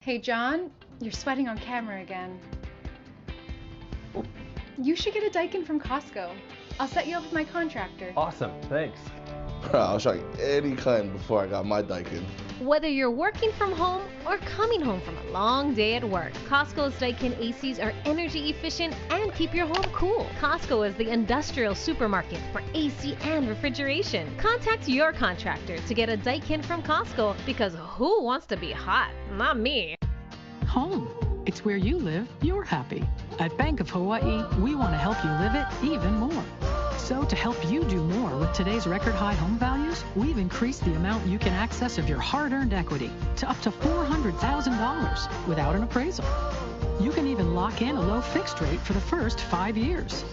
Hey John, you're sweating on camera again. You should get a Daikin from Costco. I'll set you up with my contractor. Awesome, thanks. I'll try any kind before I got my Daikin. Whether you're working from home or coming home from a long day at work, Costco's Daikin ACs are energy efficient and keep your home cool. Costco is the industrial supermarket for AC and refrigeration. Contact your contractor to get a Daikin from Costco because who wants to be hot? Not me. Home. It's where you live, you're happy. At Bank of Hawaii, we want to help you live it even more. So to help you do more with today's record high home values, we've increased the amount you can access of your hard-earned equity to up to $400,000 without an appraisal. You can even lock in a low fixed rate for the first 5 years.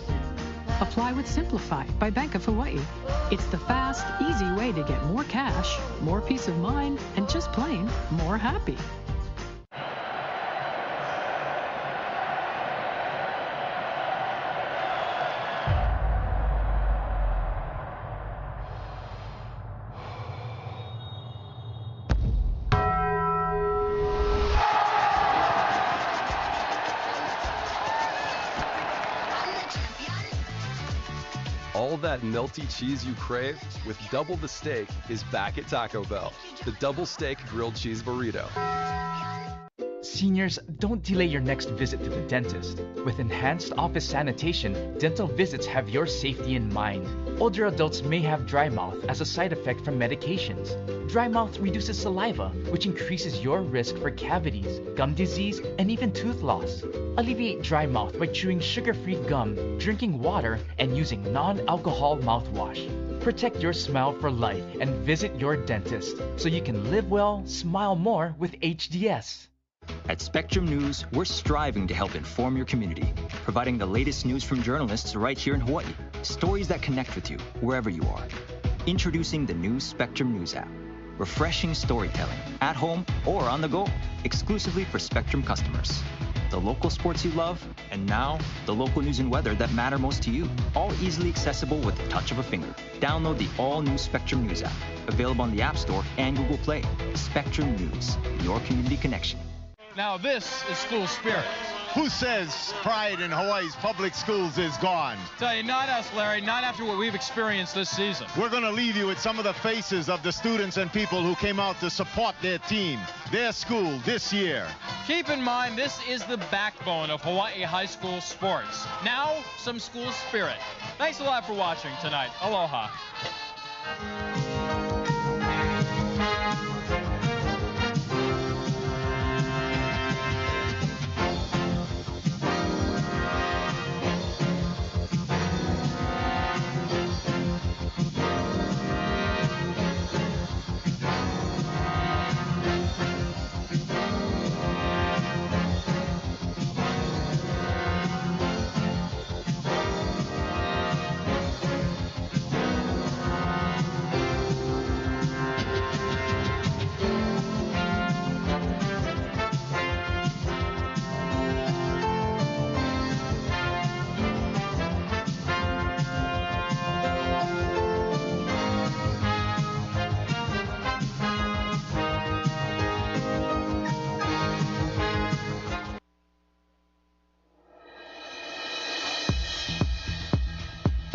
Apply with Simplify by Bank of Hawaii. It's the fast, easy way to get more cash, more peace of mind, and just plain more happy. All that melty cheese you crave with double the steak is back at Taco Bell. The double steak grilled cheese burrito. Seniors, don't delay your next visit to the dentist. With enhanced office sanitation, dental visits have your safety in mind. Older adults may have dry mouth as a side effect from medications. Dry mouth reduces saliva, which increases your risk for cavities, gum disease, and even tooth loss. Alleviate dry mouth by chewing sugar-free gum, drinking water, and using non-alcohol mouthwash. Protect your smile for life and visit your dentist so you can live well, smile more with HDS. At Spectrum News, we're striving to help inform your community, providing the latest news from journalists right here in Hawaii, stories that connect with you wherever you are. Introducing the new Spectrum News app. Refreshing storytelling, at home or on the go, exclusively for Spectrum customers. The local sports you love, and now, the local news and weather that matter most to you, all easily accessible with the touch of a finger. Download the all-new Spectrum News app, available on the App Store and Google Play. Spectrum News, your community connection. Now this is school spirit. Who says pride in Hawaii's public schools is gone? Tell you, not us, Larry, not after what we've experienced this season. We're going to leave you with some of the faces of the students and people who came out to support their team, their school this year. Keep in mind, this is the backbone of Hawaii high school sports. Now, some school spirit. Thanks a lot for watching tonight. Aloha.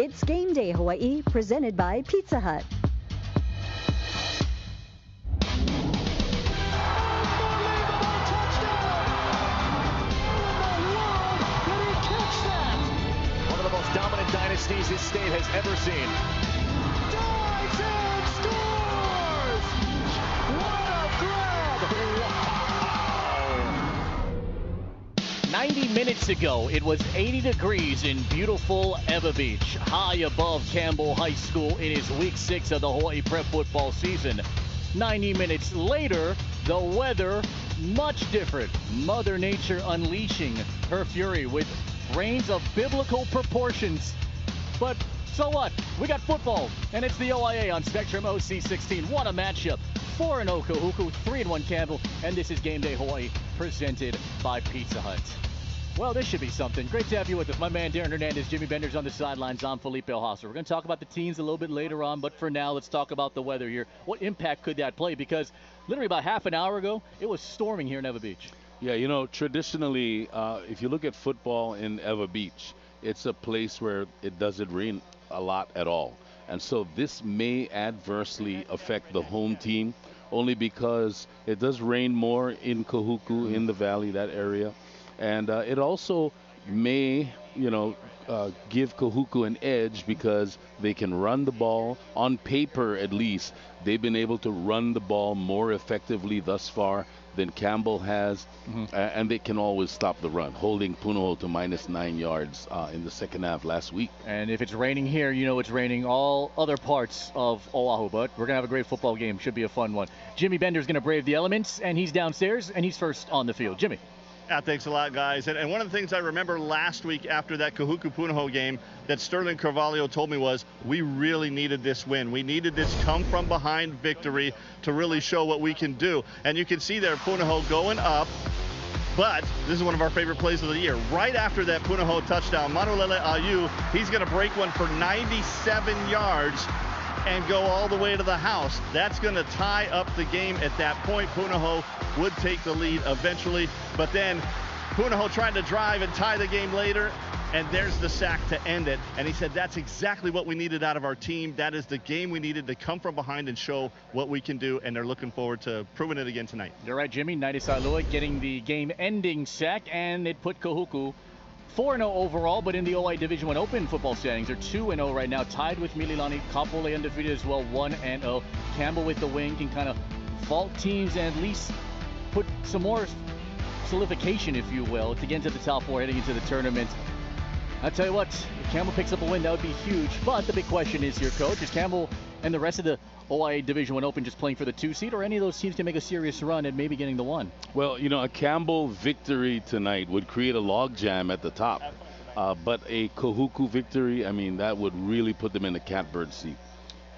It's Game Day Hawaii, presented by Pizza Hut. One of the most dominant dynasties this state has ever seen. Dives and scores! What a grab! 90 minutes ago, it was 80 degrees in beautiful Ewa Beach, high above Campbell High School in its Week 6 of the Hawaii Prep football season. 90 minutes later, the weather much different. Mother Nature unleashing her fury with rains of biblical proportions. But so what? We got football, and it's the OIA on Spectrum OC16. What a matchup. 4-0 Kahuku, 3-1 Campbell, and this is Game Day Hawaii, presented by Pizza Hut. Well, this should be something. Great to have you with us. My man, Darren Hernandez, Jimmy Bender's on the sidelines. I'm Felipe Hosser. We're going to talk about the teams a little bit later on, but for now, let's talk about the weather here. What impact could that play? Because literally about half an hour ago, it was storming here in Eva Beach. Yeah, you know, traditionally, if you look at football in Eva Beach, it's a place where it doesn't rain a lot at all. And so this may adversely affect the home team, only because it does rain more in Kahuku, in the valley, that area. And it also may, give Kahuku an edge because they can run the ball. On paper, at least, they've been able to run the ball more effectively thus far than Campbell has. And they can always stop the run, holding Punahou to -9 yards in the second half last week. And if it's raining here, you know it's raining all other parts of Oahu. But we're going to have a great football game. Should be a fun one. Jimmy Bender's going to brave the elements, and he's downstairs, and he's first on the field. Jimmy. Yeah, thanks a lot, guys. And one of the things I remember last week after that Kahuku Punahou game that Sterling Carvalho told me was we really needed this win. We needed this come-from-behind victory to really show what we can do. And you can see there Punahou going up. But this is one of our favorite plays of the year. Right after that Punahou touchdown, Manulele Ayu, he's going to break one for 97 yards and go all the way to the house. That's going to tie up the game at that point. Punahou would take the lead eventually, but then Punahou tried to drive and tie the game later, and there's the sack to end it. And he said that's exactly what we needed out of our team. That is the game we needed to come from behind and show what we can do, and they're looking forward to proving it again tonight. You're right, Jimmy. Naidi Sailua getting the game-ending sack, and it put Kahuku 4-0 overall, but in the OI Division I Open football standings, they're 2-0 right now, tied with Mililani. Kapolei undefeated as well, 1-0. Campbell with the win can kind of fault teams and at least put some more solidification, if you will, to get into the top four heading into the tournament. I'll tell you what, if Campbell picks up a win, that would be huge. But the big question is here, Coach, is Campbell and the rest of the OI Division I Open just playing for the 2 seed, or any of those teams can make a serious run at maybe getting the 1? Well, you know, a Campbell victory tonight would create a logjam at the top. But a Kahuku victory, I mean, that would really put them in the catbird seat.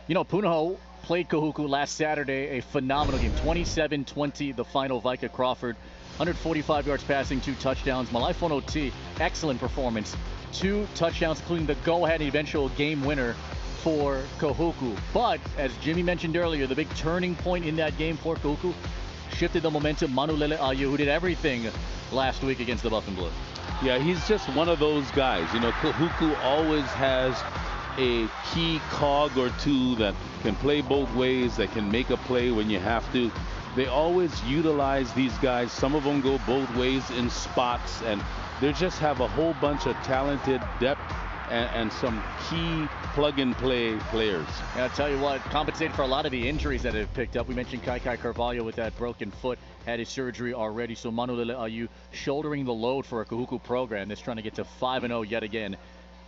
You know, Punahou played Kahuku last Saturday, a phenomenal game. 27-20, the final. Vika Crawford, 145 yards passing, 2 touchdowns. Malai Ot, excellent performance. 2 touchdowns, including the go-ahead and eventual game winner for Kahuku. But, as Jimmy mentioned earlier, the big turning point in that game for Kahuku shifted the momentum. Manulele Ayu, who did everything last week against the Buff and Blue. Yeah, he's just one of those guys. You know, Kahuku always has a key cog or two that can play both ways, that can make a play when you have to. They always utilize these guys. Some of them go both ways in spots, and they just have a whole bunch of talented depth and some key plug-and-play players. And I'll tell you what, compensated for a lot of the injuries that have picked up. We mentioned Kai Carvalho with that broken foot, had his surgery already. So Manulele Ayu shouldering the load for a Kahuku program that's trying to get to 5-0 yet again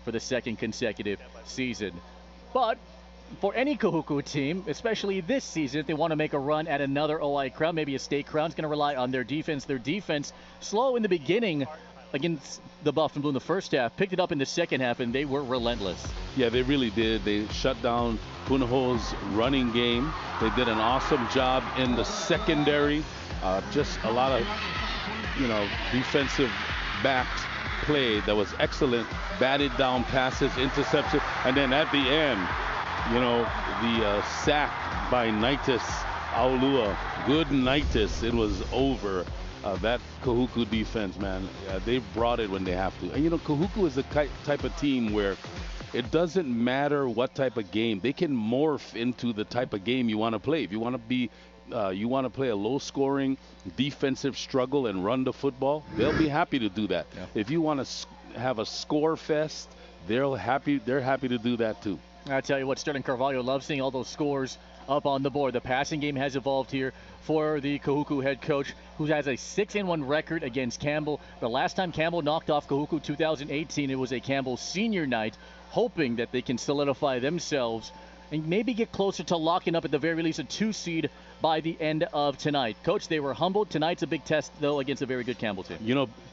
for the second consecutive season. But for any Kahuku team, especially this season, if they want to make a run at another OI crown, maybe a state crown, is going to rely on their defense. Their defense, slow in the beginning against the Buff and Blue in the first half, picked it up in the second half, and they were relentless. Yeah, they really did. They shut down Punahou's running game. They did an awesome job in the secondary. Just a lot of, defensive backed play that was excellent. Batted down passes, interception, and then at the end, the sack by Naitis Aulua. Good Naitis. It was over. That Kahuku defense, man, they brought it when they have to. And, Kahuku is the type of team where it doesn't matter what type of game. They can morph into the type of game you want to play. If you want to be, you want to play a low-scoring defensive struggle and run the football, they'll be happy to do that. Yeah. If you want to have a score fest, they're happy to do that too. I tell you what, Sterling Carvalho loves seeing all those scores up on the board. The passing game has evolved here for the Kahuku head coach, who has a 6-1 record against Campbell. The last time Campbell knocked off Kahuku, 2018, it was a Campbell senior night, hoping that they can solidify themselves and maybe get closer to locking up at the very least a 2 seed by the end of tonight. Coach, they were humbled. Tonight's a big test, though, against a very good Campbell team.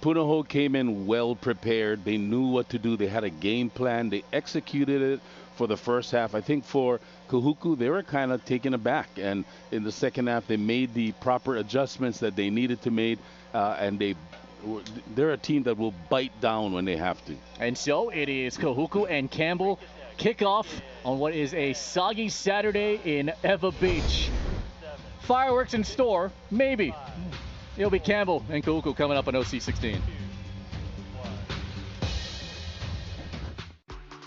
Punahou came in well prepared. They knew what to do. They had a game plan. They executed it for the first half. I think for Kahuku, they were kind of taken aback. And in the second half, they made the proper adjustments that they needed to make, and they they're a team that will bite down when they have to. And so it is Kahuku and Campbell kickoff on what is a soggy Saturday in Eva Beach. Fireworks in store, maybe. It'll be Campbell and Kahuku coming up on OC16.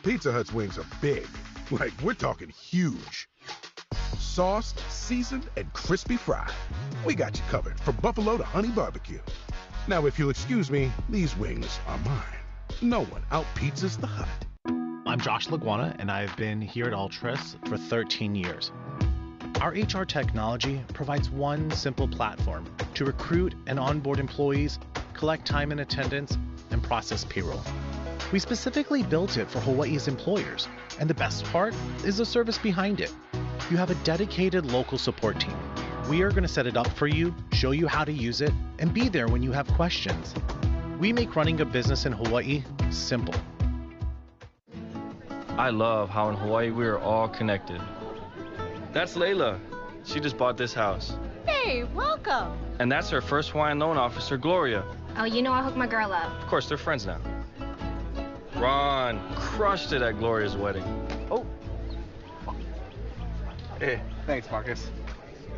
Pizza Hut's wings are big. Like, we're talking huge. Sauced, seasoned, and crispy fried. We got you covered from buffalo to honey barbecue. Now, if you'll excuse me, these wings are mine. No one out-pizzas the Hut. I'm Josh Laguana, and I've been here at Ultras for 13 years. Our HR technology provides one simple platform to recruit and onboard employees, collect time and attendance, and process payroll. We specifically built it for Hawaii's employers, and the best part is the service behind it. You have a dedicated local support team. We are going to set it up for you, show you how to use it, and be there when you have questions. We make running a business in Hawaii simple. I love how in Hawaii we are all connected. That's Layla. She just bought this house. Hey, welcome. And that's her first Hawaiian loan officer, Gloria. Oh, you know I hooked my girl up. Of course, they're friends now. Ron crushed it at Gloria's wedding. Oh. Hey, thanks, Marcus.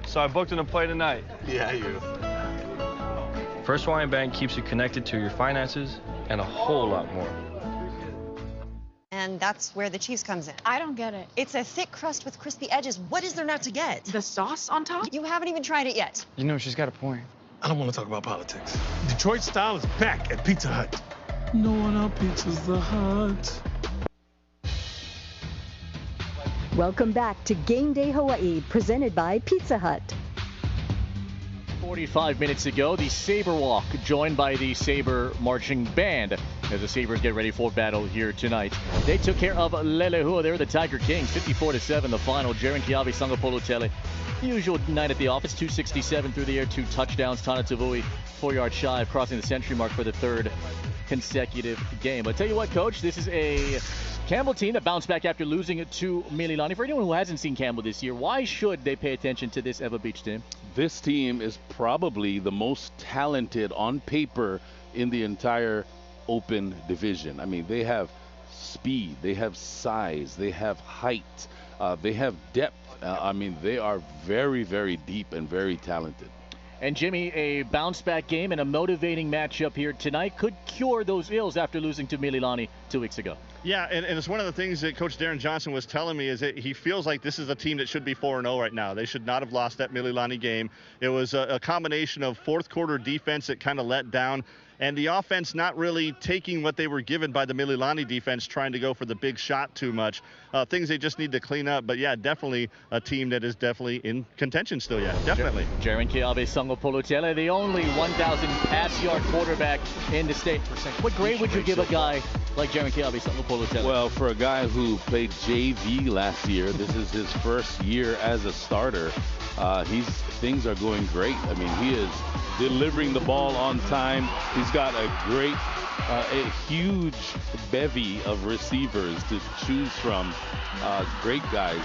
So I booked an play tonight. Yeah, you. First Hawaiian Bank keeps you connected to your finances and a whole lot more. And that's where the cheese comes in. I don't get it. It's a thick crust with crispy edges. What is there not to get? The sauce on top? You haven't even tried it yet. You know, she's got a point. I don't want to talk about politics. Detroit style is back at Pizza Hut. No one out-pizzas the Hut. Welcome back to Game Day Hawaii, presented by Pizza Hut. 45 minutes ago, the Sabre Walk, joined by the Sabre Marching Band, as the Sabres get ready for battle here tonight. They took care of Lelehua. They're the Tiger Kings, 54-7, the final. Jaren Kiawe, Sangapolutele. Usual night at the office, 267 through the air, 2 touchdowns. Tana Tavui, 4-yard shy of crossing the century mark for the third consecutive game. But tell you what, Coach, this is a Campbell team that bounced back after losing to Mililani. For anyone who hasn't seen Campbell this year, why should they pay attention to this Eva Beach team? This team is probably the most talented on paper in the entire open division. I mean, they have speed, they have size, they have height, they have depth. I mean, they are very, very deep and very talented. And Jimmy, a bounce-back game and a motivating matchup here tonight could cure those ills after losing to Mililani 2 weeks ago. Yeah, and it's one of the things that Coach Darren Johnson was telling me is that he feels like this is a team that should be 4-0 right now. They should not have lost that Mililani game. It was a combination of fourth-quarter defense that kind of let down, and the offense not really taking what they were given by the Mililani defense, trying to go for the big shot too much. Things they just need to clean up. But, yeah, definitely a team that is definitely in contention still, yeah, definitely. Jaren Kiawe, Sangapolutele, the only 1,000 pass-yard quarterback in the state. What grade would you give a guy like Jaren Kiawe, Sangapolutele? Well, for a guy who played JV last year, this is his first year as a starter. Things are going great. I mean, he is delivering the ball on time. He's got a huge bevy of receivers to choose from. Great guys.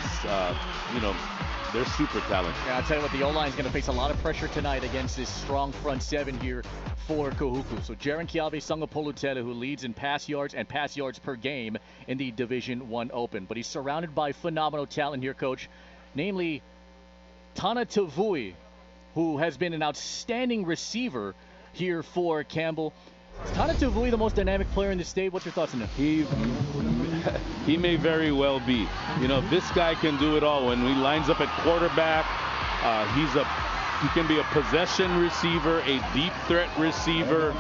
They're super talented. Yeah, I'll tell you what, the O-line is going to face a lot of pressure tonight against this strong front seven here for Kahuku. So Jaren Kiawe, Sangapolutele, who leads in pass yards and pass yards per game in the Division I Open. But he's surrounded by phenomenal talent here, Coach, namely Tana Tavui, who has been an outstanding receiver here for Campbell. Is Tana Tavui the most dynamic player in the state? What's your thoughts on him? He may very well be. You know, this guy can do it all. When he lines up at quarterback, he can be a possession receiver, a deep threat receiver.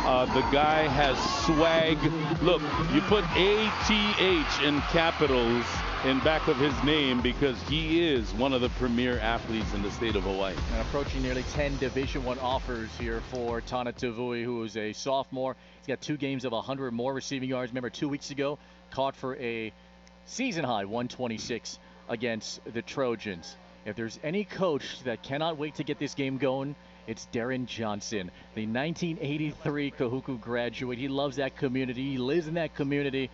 The guy has swag. Look, you put ATH in capitals in back of his name because he is one of the premier athletes in the state of Hawaii. And approaching nearly 10 Division I offers here for Tana Tavui, who is a sophomore. He's got 2 games of 100 more receiving yards. Remember, 2 weeks ago, caught for a season-high 126 against the Trojans. If there's any coach that cannot wait to get this game going, it's Darren Johnson, the 1983 Kahuku graduate. He loves that community. He lives in that community.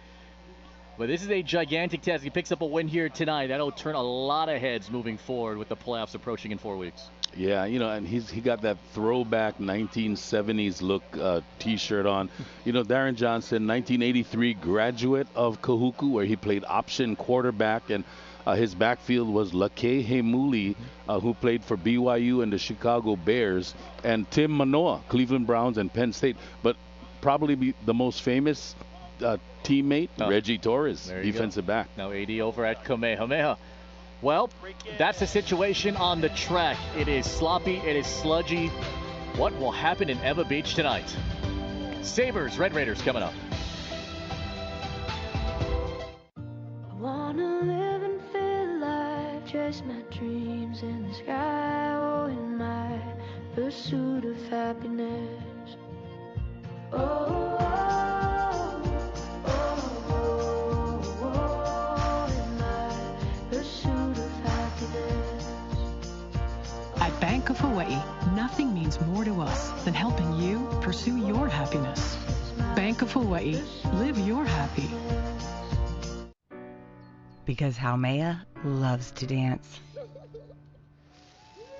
But this is a gigantic test. He picks up a win here tonight. That'll turn a lot of heads moving forward with the playoffs approaching in 4 weeks. Yeah, and he got that throwback 1970s look T-shirt on. Darren Johnson, 1983 graduate of Kahuku, where he played option quarterback, and his backfield was Lakehe Muli, who played for BYU and the Chicago Bears, and Tim Manoa, Cleveland Browns and Penn State. But probably the most famous teammate, Reggie Torres, defensive back. Now AD over at Kamehameha. Well, that's the situation on the track. It is sloppy, it is sludgy. What will happen in Eva Beach tonight? Sabres, Red Raiders coming up. I wanna live and feel life, chase my dreams in the sky, oh, in my pursuit of happiness. Oh, oh, oh, oh, oh, in my pursuit of happiness. At Bank of Hawaii, nothing means more to us than helping you pursue your happiness. Bank of Hawaii, live your happy. Because Haumea loves to dance.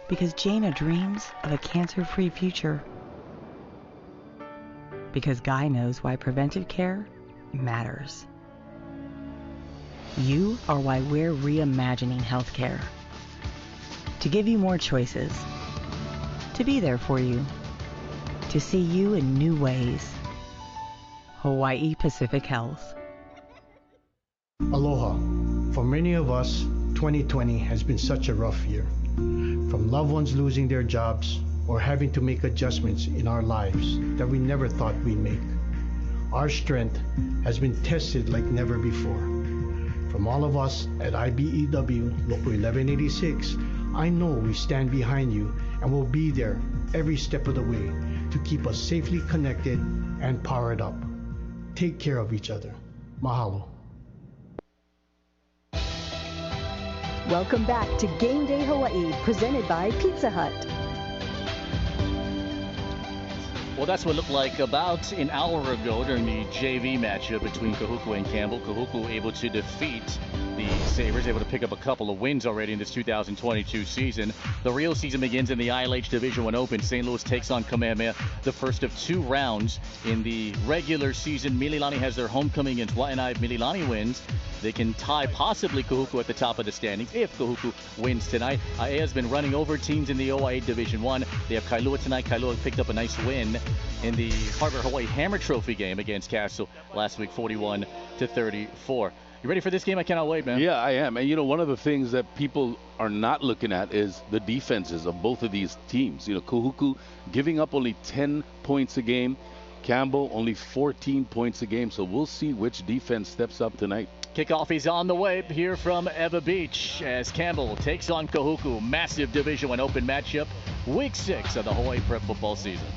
Because Jaina dreams of a cancer-free future. Because Guy knows why preventive care matters. You are why we're reimagining healthcare. To give you more choices. To be there for you. To see you in new ways. Hawaii Pacific Health. Aloha. For many of us, 2020 has been such a rough year. From loved ones losing their jobs or having to make adjustments in our lives that we never thought we'd make. Our strength has been tested like never before. From all of us at IBEW Local 1186, I know we stand behind you and will be there every step of the way to keep us safely connected and powered up. Take care of each other. Mahalo. Welcome back to Game Day Hawaii, presented by Pizza Hut. Well, that's what it looked like about an hour ago during the JV matchup between Kahuku and Campbell. Kahuku able to defeat the Sabres, able to pick up a couple of wins already in this 2022 season. The real season begins in the ILH Division I Open. St. Louis takes on Kamehameha, the first of 2 rounds in the regular season. Mililani has their homecoming against Waianae. If Mililani wins, they can tie possibly Kahuku at the top of the standings if Kahuku wins tonight. AEA has been running over teams in the OIA Division I. They have Kailua tonight. Kailua picked up a nice win in the Harbor Hawaii Hammer Trophy game against Castle last week, 41-34. You ready for this game? I cannot wait, man. Yeah, I am. And, one of the things that people are not looking at is the defenses of both of these teams. Kahuku giving up only 10 points a game. Campbell only 14 points a game. So we'll see which defense steps up tonight. Kickoff is on the way here from Eva Beach as Campbell takes on Kahuku. Massive Division I Open matchup. Week 6 of the Hawaii Prep football season.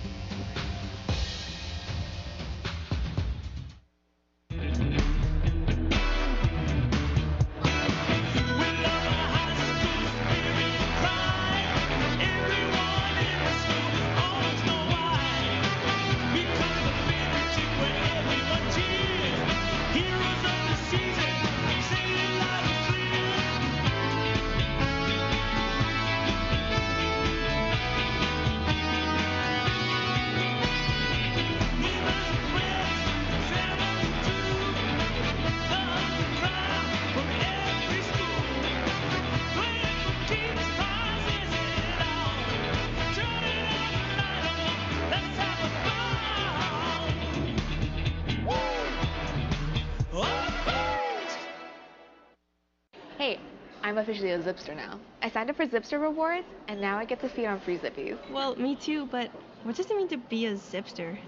Hey, I'm officially a Zipster now. I signed up for Zipster rewards, and now I get to feed on free Zippies. Well, me too, but what does it mean to be a Zipster?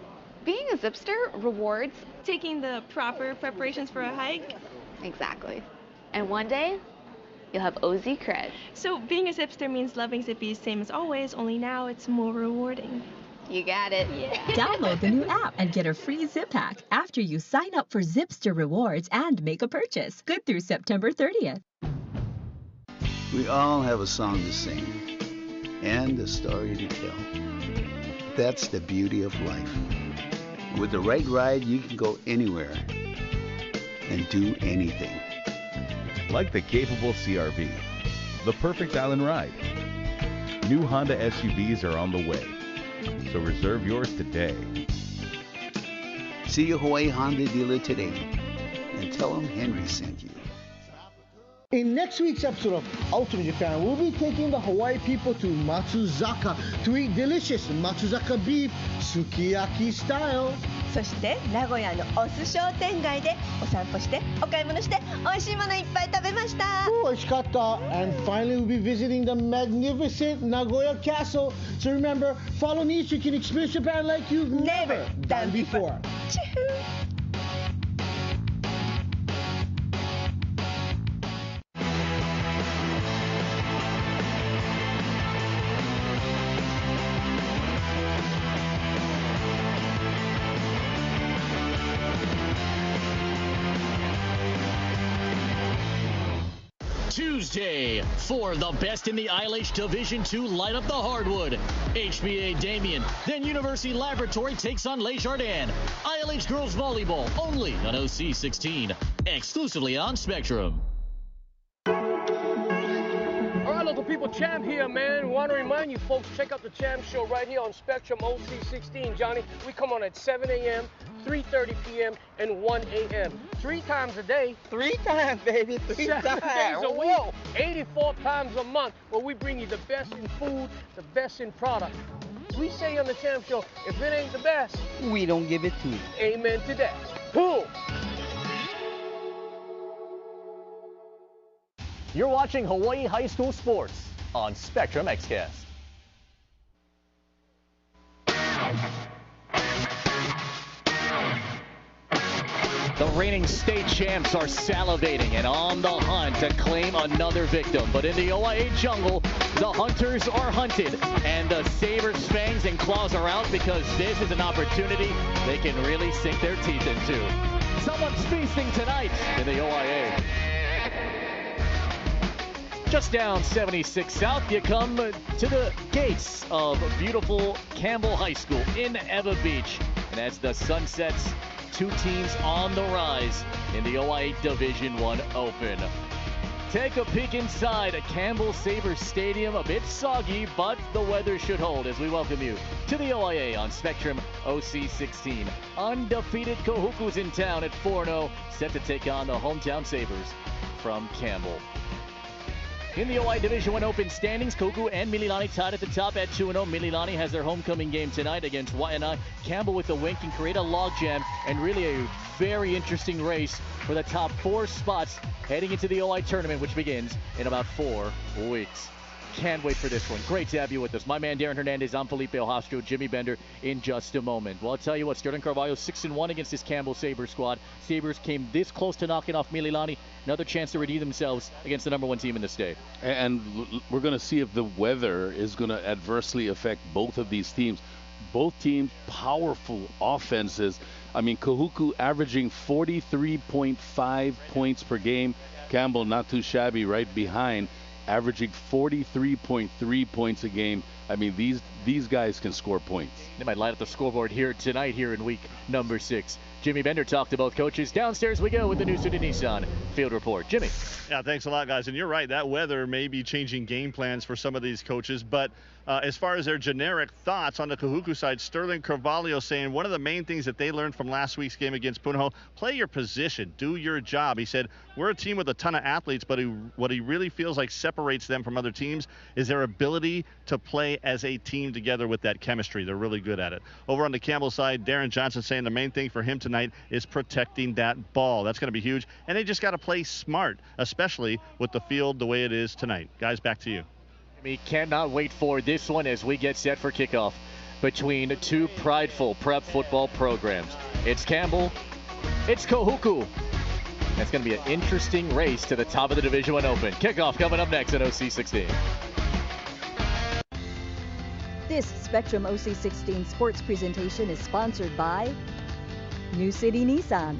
Being a Zipster rewards taking the proper preparations for a hike? Exactly. And one day, you'll have OZ cred. So being a Zipster means loving Zippies same as always, only now it's more rewarding. You got it. Yeah. Download the new app and get a free zip pack after you sign up for Zipster rewards and make a purchase. Good through September 30th. We all have a song to sing and a story to tell. That's the beauty of life. With the right ride, you can go anywhere. and do anything. Like the capable CRV, the perfect island ride. New Honda SUVs are on the way, so reserve yours today. See your Hawaii Honda dealer today and tell them Henry sent you. In next week's episode of Ultimate Japan, we'll be taking the Hawaii people to Matsuzaka to eat delicious Matsuzaka beef sukiyaki style. そして名古屋のお寿商店街でお散歩してお買い物して美味しいものいっぱい食べました。美味しかった. And finally, we'll be visiting the magnificent Nagoya Castle. So remember, follow me so you can experience Japan like you've never done before. Tuesday, for the best in the ILH Division II, light up the hardwood. HBA Damien, then University Laboratory takes on Les Jardins. ILH Girls Volleyball, only on OC 16, exclusively on Spectrum. All right, local people, Champ here, man. Want to remind you folks, check out the Champ Show right here on Spectrum OC 16, Johnny. We come on at 7 a.m., 3:30 p.m., and 1 a.m. 3 times a day. 3 times, baby. 3 7 times. days a week. 84 times a month, where we bring you the best in food, the best in product. We say on the Champ Show, if it ain't the best, We don't give it to you. amen to that. Boom. You're watching Hawaii High School Sports on Spectrum XCast. The reigning state champs are salivating and on the hunt to claim another victim. But in the OIA jungle, the hunters are hunted. And the Sabres' fangs and claws are out because this is an opportunity they can really sink their teeth into. Someone's feasting tonight in the OIA. Just down 76 South, you come to the gates of beautiful Campbell High School in Eva Beach. And as the sun sets, 2 teams on the rise in the OIA Division I Open. Take a peek inside a Campbell Sabres Stadium, a bit soggy, but the weather should hold as we welcome you to the OIA on Spectrum OC 16. Undefeated Kahuku's in town at 4-0, set to take on the hometown Sabres from Campbell. In the OI Division I Open standings, Kahuku and Mililani tied at the top at 2-0. Mililani has their homecoming game tonight against Waianae. Campbell with the win can create a logjam and really a very interesting race for the top 4 spots heading into the OI tournament, which begins in about 4 weeks. Can't wait for this one. Great to have you with us. My man Darren Hernandez, I'm Felipe Ojastro, Jimmy Bender in just a moment. Well, I'll tell you what, Sterling Carvalho 6-1 against this Campbell Sabres squad. Sabres came this close to knocking off Mililani. Another chance to redeem themselves against the #1 team in the state. And we're going to see if the weather is going to adversely affect both of these teams. Both teams, powerful offenses. I mean, Kahuku averaging 43.5 points per game. Campbell not too shabby right behind, averaging 43.3 points a game. I mean, these guys can score points. They might light up the scoreboard here tonight here in week number 6. Jimmy Bender talked to both coaches. Downstairs we go with the New City Nissan Field Report. Jimmy. Yeah, thanks a lot, guys. And you're right, that weather may be changing game plans for some of these coaches. But as far as their generic thoughts on the Kahuku side, Sterling Carvalho saying one of the main things that they learned from last week's game against Punahou, play your position, do your job. He said, we're a team with a ton of athletes, but what he really feels like separates them from other teams is their ability to play as a team together with that chemistry. They're really good at it. Over on the Campbell side, Darren Johnson saying the main thing for him tonight is protecting that ball. That's going to be huge. And they just got to play smart, especially with the field the way it is tonight. Guys, back to you. We cannot wait for this one as we get set for kickoff between 2 prideful prep football programs. It's Campbell, it's Kahuku. That's going to be an interesting race to the top of the Division I Open. Kickoff coming up next at OC 16. This Spectrum OC 16 sports presentation is sponsored by New City Nissan.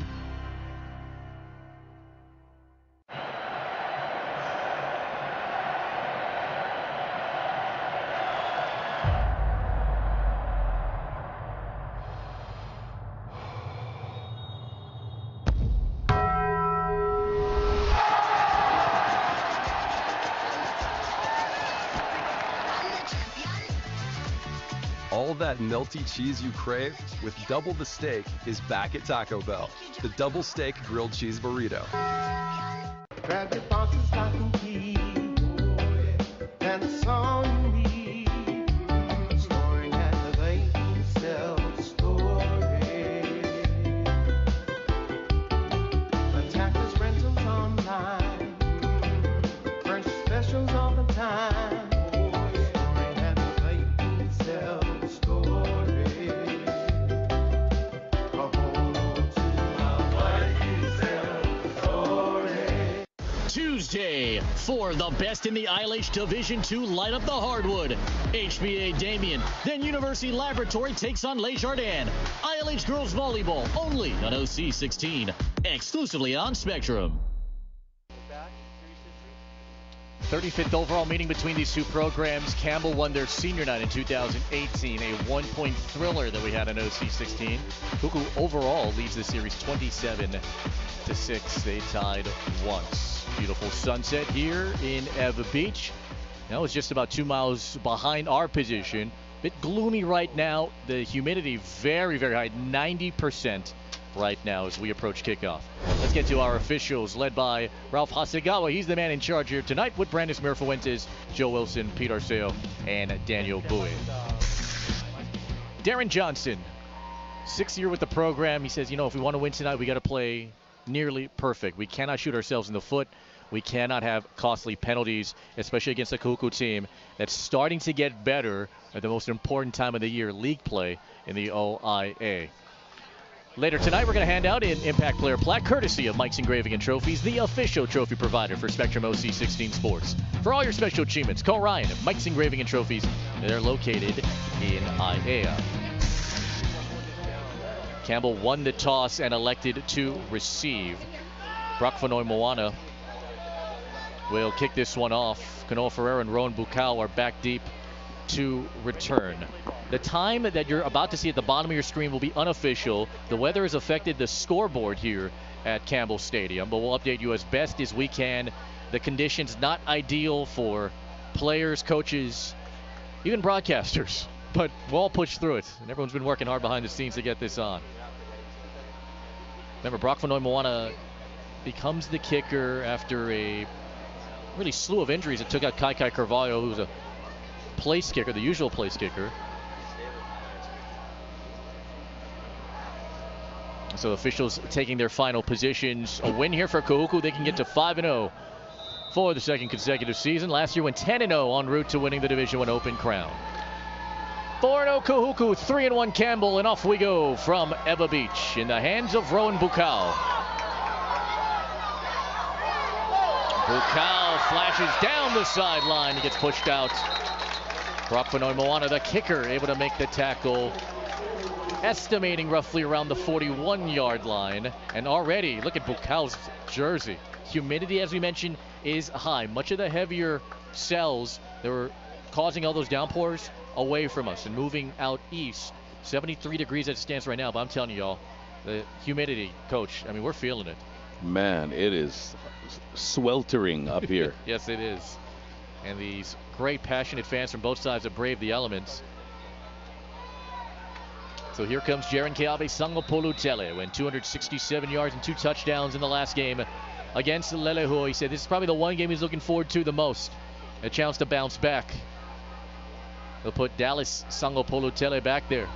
All that melty cheese you crave with double the steak is back at Taco Bell. The double steak grilled cheese burrito. Grab your thoughts and stocking key. That's all you need. Storing at the bank, self-storage. Attack us rentals online. Fresh specials all the time. Storing at the bank, self-storage. Come on to Hawaii self-storage. Tuesday, for the best in the ILH Division II, light up the hardwood. HBA Damien, then University Laboratory takes on Les Jardins. ILH Girls Volleyball, only on OC 16, exclusively on Spectrum. 35th overall meeting between these two programs. Campbell won their senior night in 2018, a one-point thriller that we had on OC 16. Kahuku overall leads the series 27-6. They tied once. Beautiful sunset here in Eva Beach. Now it's just about 2 miles behind our position. Bit gloomy right now. The humidity very, very high, 90% right now as we approach kickoff. Let's get to our officials, led by Ralph Hasegawa. He's the man in charge here tonight with Brandis Mirafuentes, Joe Wilson, Pete Arceo, and Daniel Bowie. Darren Johnson, 6th year with the program. He says, you know, if we want to win tonight, we got to play nearly perfect. We cannot shoot ourselves in the foot. We cannot have costly penalties, especially against a Kahuku team that's starting to get better at the most important time of the year, league play in the OIA. Later tonight, we're going to hand out an Impact Player plaque courtesy of Mike's Engraving and Trophies, the official trophy provider for Spectrum OC 16 Sports. For all your special achievements, call Ryan at Mike's Engraving and Trophies. They're located in IAEA. Campbell won the toss and elected to receive. Brock Fanoy Moana will kick this one off. Kanoa Ferreira and Rowan Bukau are back deep to return. The time that you're about to see at the bottom of your screen will be unofficial. The weather has affected the scoreboard here at Campbell Stadium, but we'll update you as best as we can. The conditions not ideal for players, coaches, even broadcasters, but we'll all push through it. And everyone's been working hard behind the scenes to get this on. Remember, Brock Fanoy Moana becomes the kicker after a really slew of injuries that took out Kai Carvalho, who was a place kicker, the usual place kicker. So officials taking their final positions. A win here for Kahuku. They can get to 5-0 for the second consecutive season. Last year went 10-0 en route to winning the Division I Open crown. 4-0 Kahuku, 3-1 Campbell, and off we go from Eva Beach in the hands of Rowan Bukau. Bukau flashes down the sideline. He gets pushed out. Brock Fanoy Moana, the kicker, able to make the tackle, estimating roughly around the 41-yard line. And already, look at Bukau's jersey. Humidity, as we mentioned, is high. Much of the heavier cells that were causing all those downpours away from us and moving out east. 73 degrees as it stands right now, but I'm telling you, y'all, the humidity, Coach, I mean, we're feeling it. Man, it is sweltering up here. Yes, it is. And these great, passionate fans from both sides that brave the elements. So here comes Jaren Keabe Sangopolutele, went 267 yards and 2 touchdowns in the last game against Leleho. He said this is probably the one game he's looking forward to the most. A chance to bounce back. They'll put Dallas Sangopolutele back there.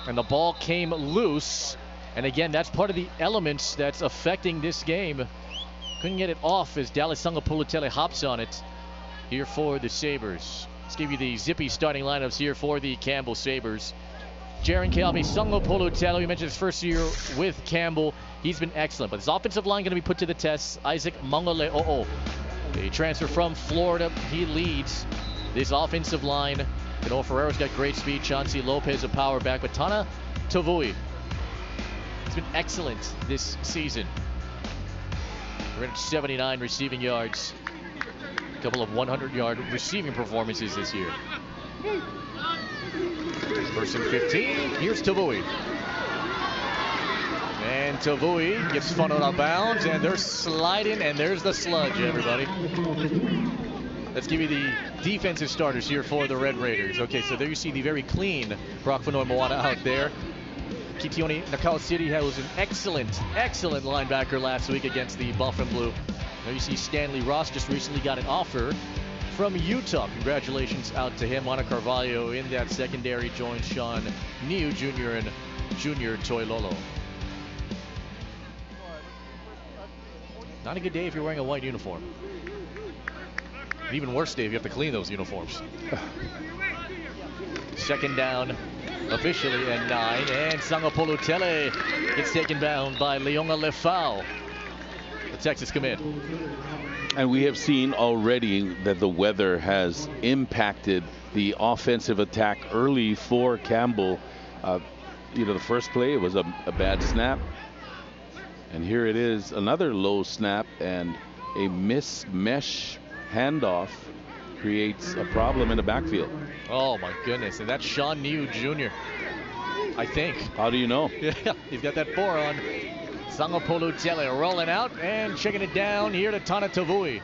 And the ball came loose. And again, that's part of the elements that's affecting this game. Couldn't get it off as Dallas Sangopolutele hops on it here for the Sabres. Let's give you the zippy starting lineups here for the Campbell Sabres. Jaren Keabe Sangopolutele, we mentioned his first year with Campbell. He's been excellent, but his offensive line going to be put to the test. Isaac Mangale'o'o, a transfer from Florida. He leads this offensive line. Kanoa Ferreira's got great speed. Chauncey Lopez a power back, but Tana Tavui has been excellent this season. 379 receiving yards. A couple of 100-yard receiving performances this year. First and 15. Here's Tavui. And Tavui gets funneled out of bounds, and they're sliding, and there's the sludge, everybody. Let's give you the defensive starters here for the Red Raiders. Okay, so there you see the very clean Brock Fanoy Moana out there. Kitione Nakao City was an excellent linebacker last week against the Buff and Blue. There you see Stanley Ross just recently got an offer from Utah. Congratulations out to him. Mana Carvalho in that secondary joins Sean Niu Jr. and Junior Toilolo. Not a good day if you're wearing a white uniform. An even worse day if you have to clean those uniforms. Second down officially at 9, and Sangapolo Tele gets taken down by Leonga Lefau. The Texas come in. And we have seen already that the weather has impacted the offensive attack early for Campbell. The first play, it was a bad snap. And here it is, another low snap, and a mismesh handoff creates a problem in the backfield. Oh my goodness, and that's Sean Niu Jr. I think. How do you know? Yeah, he's got that 4 on. Sangapolo Tele rolling out and checking it down here to Tana Tavui.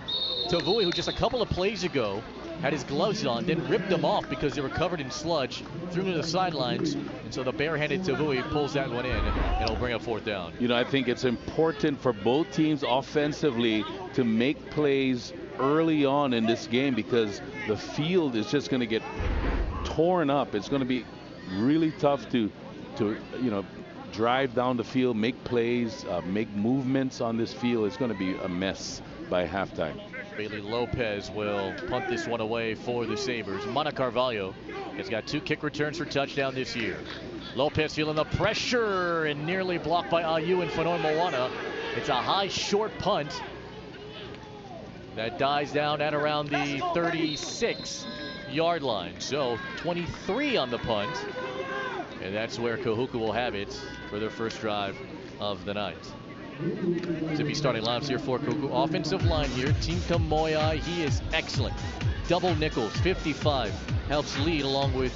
Tavui, who just a couple of plays ago had his gloves on, then ripped them off because they were covered in sludge, threw them to the sidelines, and so the barehanded Tavui pulls that one in, and it'll bring up 4th down. I think it's important for both teams offensively to make plays early on in this game, because the field is just going to get torn up. It's going to be really tough to drive down the field, make plays, make movements on this field. It's going to be a mess by halftime. Bailey Lopez will punt this one away for the Sabres. Mana Carvalho has got 2 kick returns for touchdown this year. Lopez feeling the pressure and nearly blocked by Ayu and Fanoy Moana. It's a high, short punt that dies down at around the 36-yard line. So 23 on the punt. And that's where Kahuku will have it for their first drive of the night. Zippy starting lineups here for Kahuku. Offensive line here, Tinka Moyai, he is excellent. Double nickels, 55, helps lead along with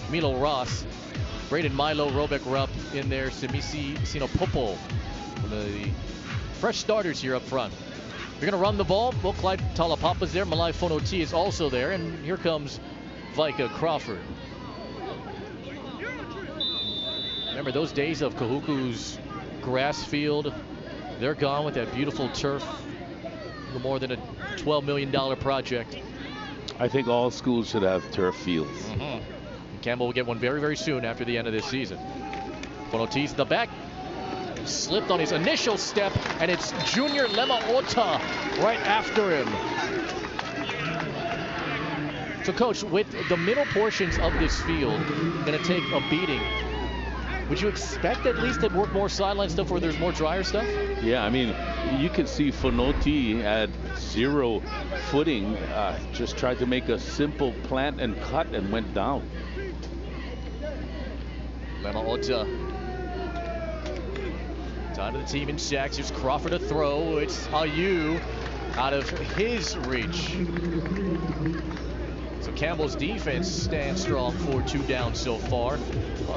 Milo Ross. Braden Milo, Robek Rupp in there, Simisi Sinopopo. One of the fresh starters here up front. They're going to run the ball. Well, Clyde Talapapa's there. Malai Fonoti is also there. And here comes Vika Crawford. Remember those days of Kahuku's grass field? They're gone with that beautiful turf. A little more than a $12 million project. I think all schools should have turf fields. Campbell will get one very, very soon after the end of this season. Fonoti's in the back. Slipped on his initial step, and it's Junior Lemaota right after him. So, Coach, with the middle portions of this field going to take a beating, would you expect at least to work more sideline stuff where there's more drier stuff? Yeah, I mean, you can see Fonoti had 0 footing, just tried to make a simple plant and cut and went down. Lemaota. Time of the team in sacks. Here's Crawford to throw. It's Ayu out of his reach. So Campbell's defense stands strong for 2 downs so far.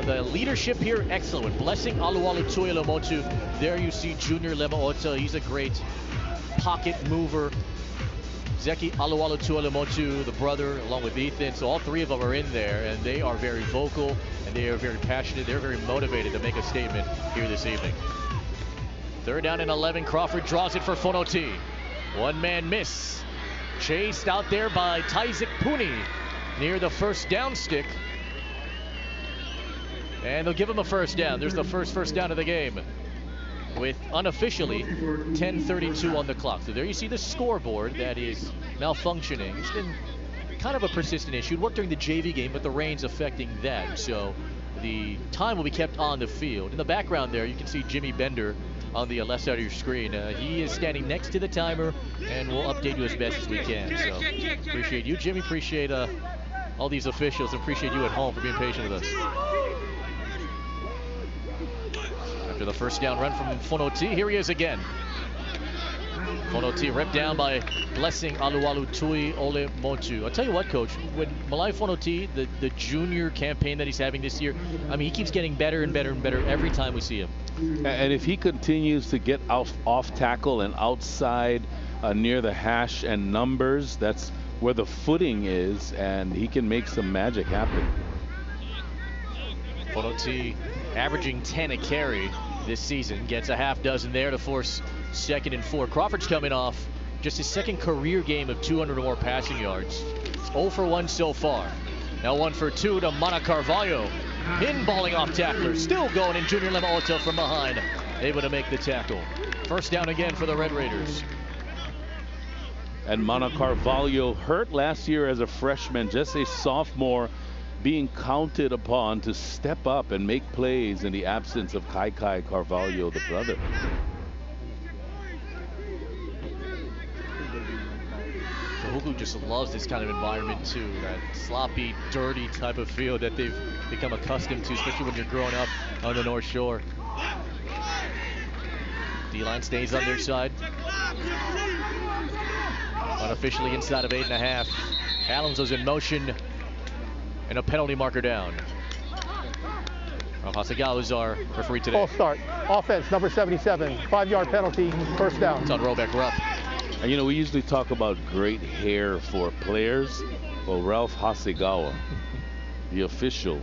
The leadership here, excellent. With Blessing Alualu Tuilamotu, there you see Junior Lemaota. He's a great pocket mover. Zeki Alualu Tuilamotu, the brother, along with Ethan. So all 3 of them are in there, and they are very vocal, and they are very passionate. They're very motivated to make a statement here this evening. 3rd down and 11. Crawford draws it for Fonoti. One-man miss. Chased out there by Tyzik Puni near the first down stick. And they'll give him a first down. There's the first down of the game with unofficially 10:32 on the clock. So there you see the scoreboard that is malfunctioning. It's been kind of a persistent issue. It worked during the JV game, but the rain's affecting that. So the time will be kept on the field. In the background there, you can see Jimmy Bender on the left side of your screen. He is standing next to the timer, and we'll update you as best as we can. So appreciate you, Jimmy. Appreciate all these officials. Appreciate you at home for being patient with us. After the first down run from Fonoti, here he is again. Fonoti ripped down by Blessing Alualu Tui Ole Motu. I'll tell you what, Coach, when Malai Fonoti, the junior campaign that he's having this year, I mean, he keeps getting better and better and better every time we see him. And if he continues to get off tackle and outside near the hash and numbers, that's where the footing is, and he can make some magic happen. Fonoti averaging 10 a carry this season. Gets a half dozen there to force 2nd and 4. Crawford's coming off just his 2nd career game of 200 or more passing yards. 0 for 1 so far. Now 1 for 2 to Mana Carvalho. Pinballing off tacklers. Still going in Junior Lemaota from behind. Able to make the tackle. First down again for the Red Raiders. And Mana Carvalho, hurt last year as a freshman, just a sophomore, being counted upon to step up and make plays in the absence of Kai Carvalho, the brother. Kahuku just loves this kind of environment too, that sloppy, dirty type of field that they've become accustomed to, especially when you're growing up on the North Shore. D-line stays on their side. Unofficially inside of 8.5. Alonso's in motion, and a penalty marker down. Hasegawa is our referee today. Full start. Offense, number 77. 5-yard penalty, first down. It's on Robeck Rupp. And you know, we usually talk about great hair for players. Well, Ralph Hasegawa, the official,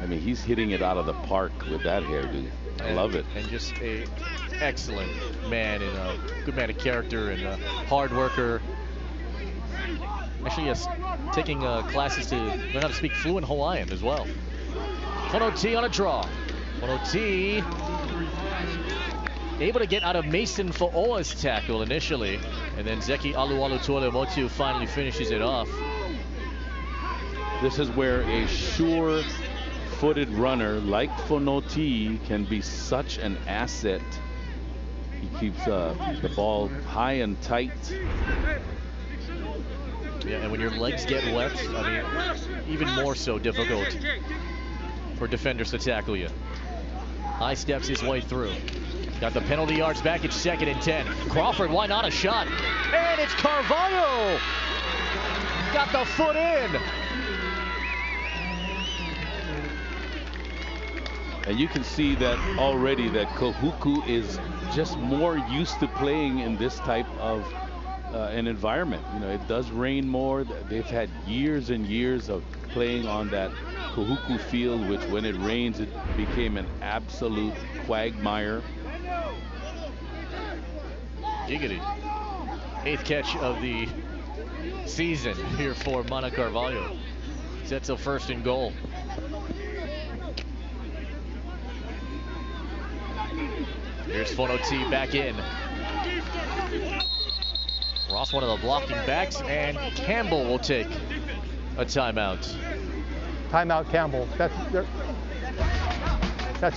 I mean, he's hitting it out of the park with that hairdo. I love it. And just a excellent man and a good man of character and a hard worker. Actually, yes, taking classes to learn how to speak fluent Hawaiian as well. Fonoti on a draw. Fonoti able to get out of Mason Fo'oa's tackle initially, and then Zeki Alualu-Tuolemotu finally finishes it off. This is where a sure-footed runner like Fonoti can be such an asset. He keeps the ball high and tight. Yeah, and when your legs get wet, I mean, even more so difficult for defenders to tackle you. High steps his way through. Got the penalty yards back. It's 2nd and 10. Crawford, why not a shot? And it's Carvalho. Got the foot in. And you can see that already that Kahuku is just more used to playing in this type of an environment. You know, it does rain more. They've had years and years of playing on that Kahuku field, which when it rains, it became an absolute quagmire. Giggity. 8th catch of the season here for Mana Carvalho. Sets a 1st and goal. Here's Fonoti back in. Ross, one of the blocking backs, and Campbell will take a timeout. Timeout, Campbell. That's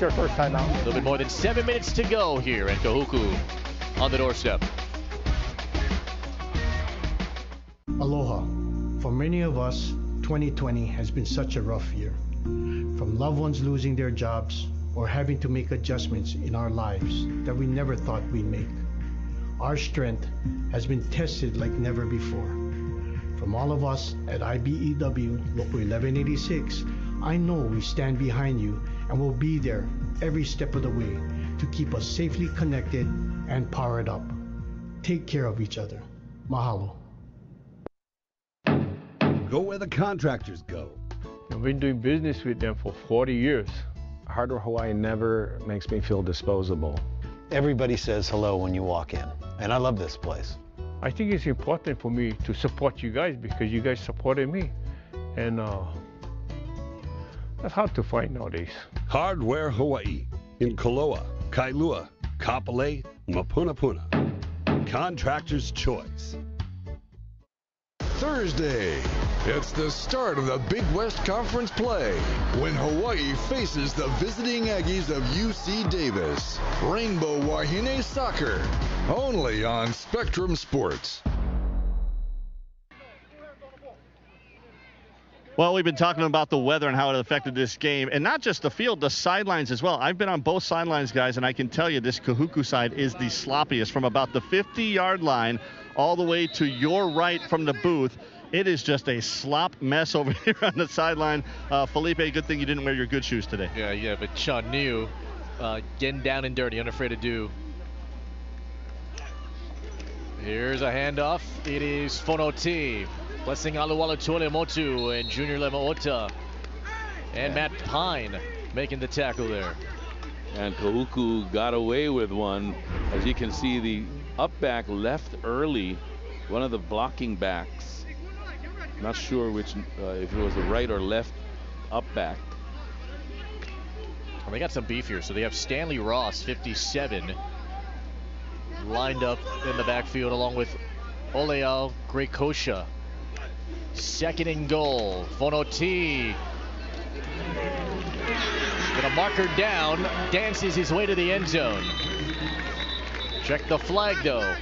your first timeout. A little bit more than 7 minutes to go here, and Kahuku on the doorstep. Aloha. For many of us, 2020 has been such a rough year. From loved ones losing their jobs or having to make adjustments in our lives that we never thought we'd make. Our strength has been tested like never before. From all of us at IBEW Local 1186, I know we stand behind you and will be there every step of the way to keep us safely connected and powered up. Take care of each other. Mahalo. Go where the contractors go. I've been doing business with them for 40 years. Hardware Hawaii never makes me feel disposable. Everybody says hello when you walk in, and I love this place. I think it's important for me to support you guys because you guys supported me. And that's hard to find nowadays. Hardware Hawaii in Koloa, Kailua, Kapolei, Mapunapuna. Contractor's choice. Thursday, it's the start of the Big West Conference play when Hawaii faces the visiting Aggies of UC Davis. Rainbow Wahine Soccer, only on Spectrum Sports. Well, we've been talking about the weather and how it affected this game, and not just the field, the sidelines as well. I've been on both sidelines, guys, and I can tell you this Kahuku side is the sloppiest. From about the 50-yard line all the way to your right from the booth, it is just a slop mess over here on the sideline. Felipe, good thing you didn't wear your good shoes today. Yeah, but Sean New getting down and dirty, unafraid to do. Here's a handoff. It is Fonoti. Blessing Aluwalatuole Motu and Junior Lemaota. And Matt Pine making the tackle there. And Kahuku got away with one. As you can see, the up back left early, one of the blocking backs. Not sure which, if it was the right or left up back. Well, they got some beef here. So they have Stanley Ross, 57, lined up in the backfield along with Oleao Grekosha. Second and goal. Fonoti gonna mark her down, dances his way to the end zone. Check the flag though.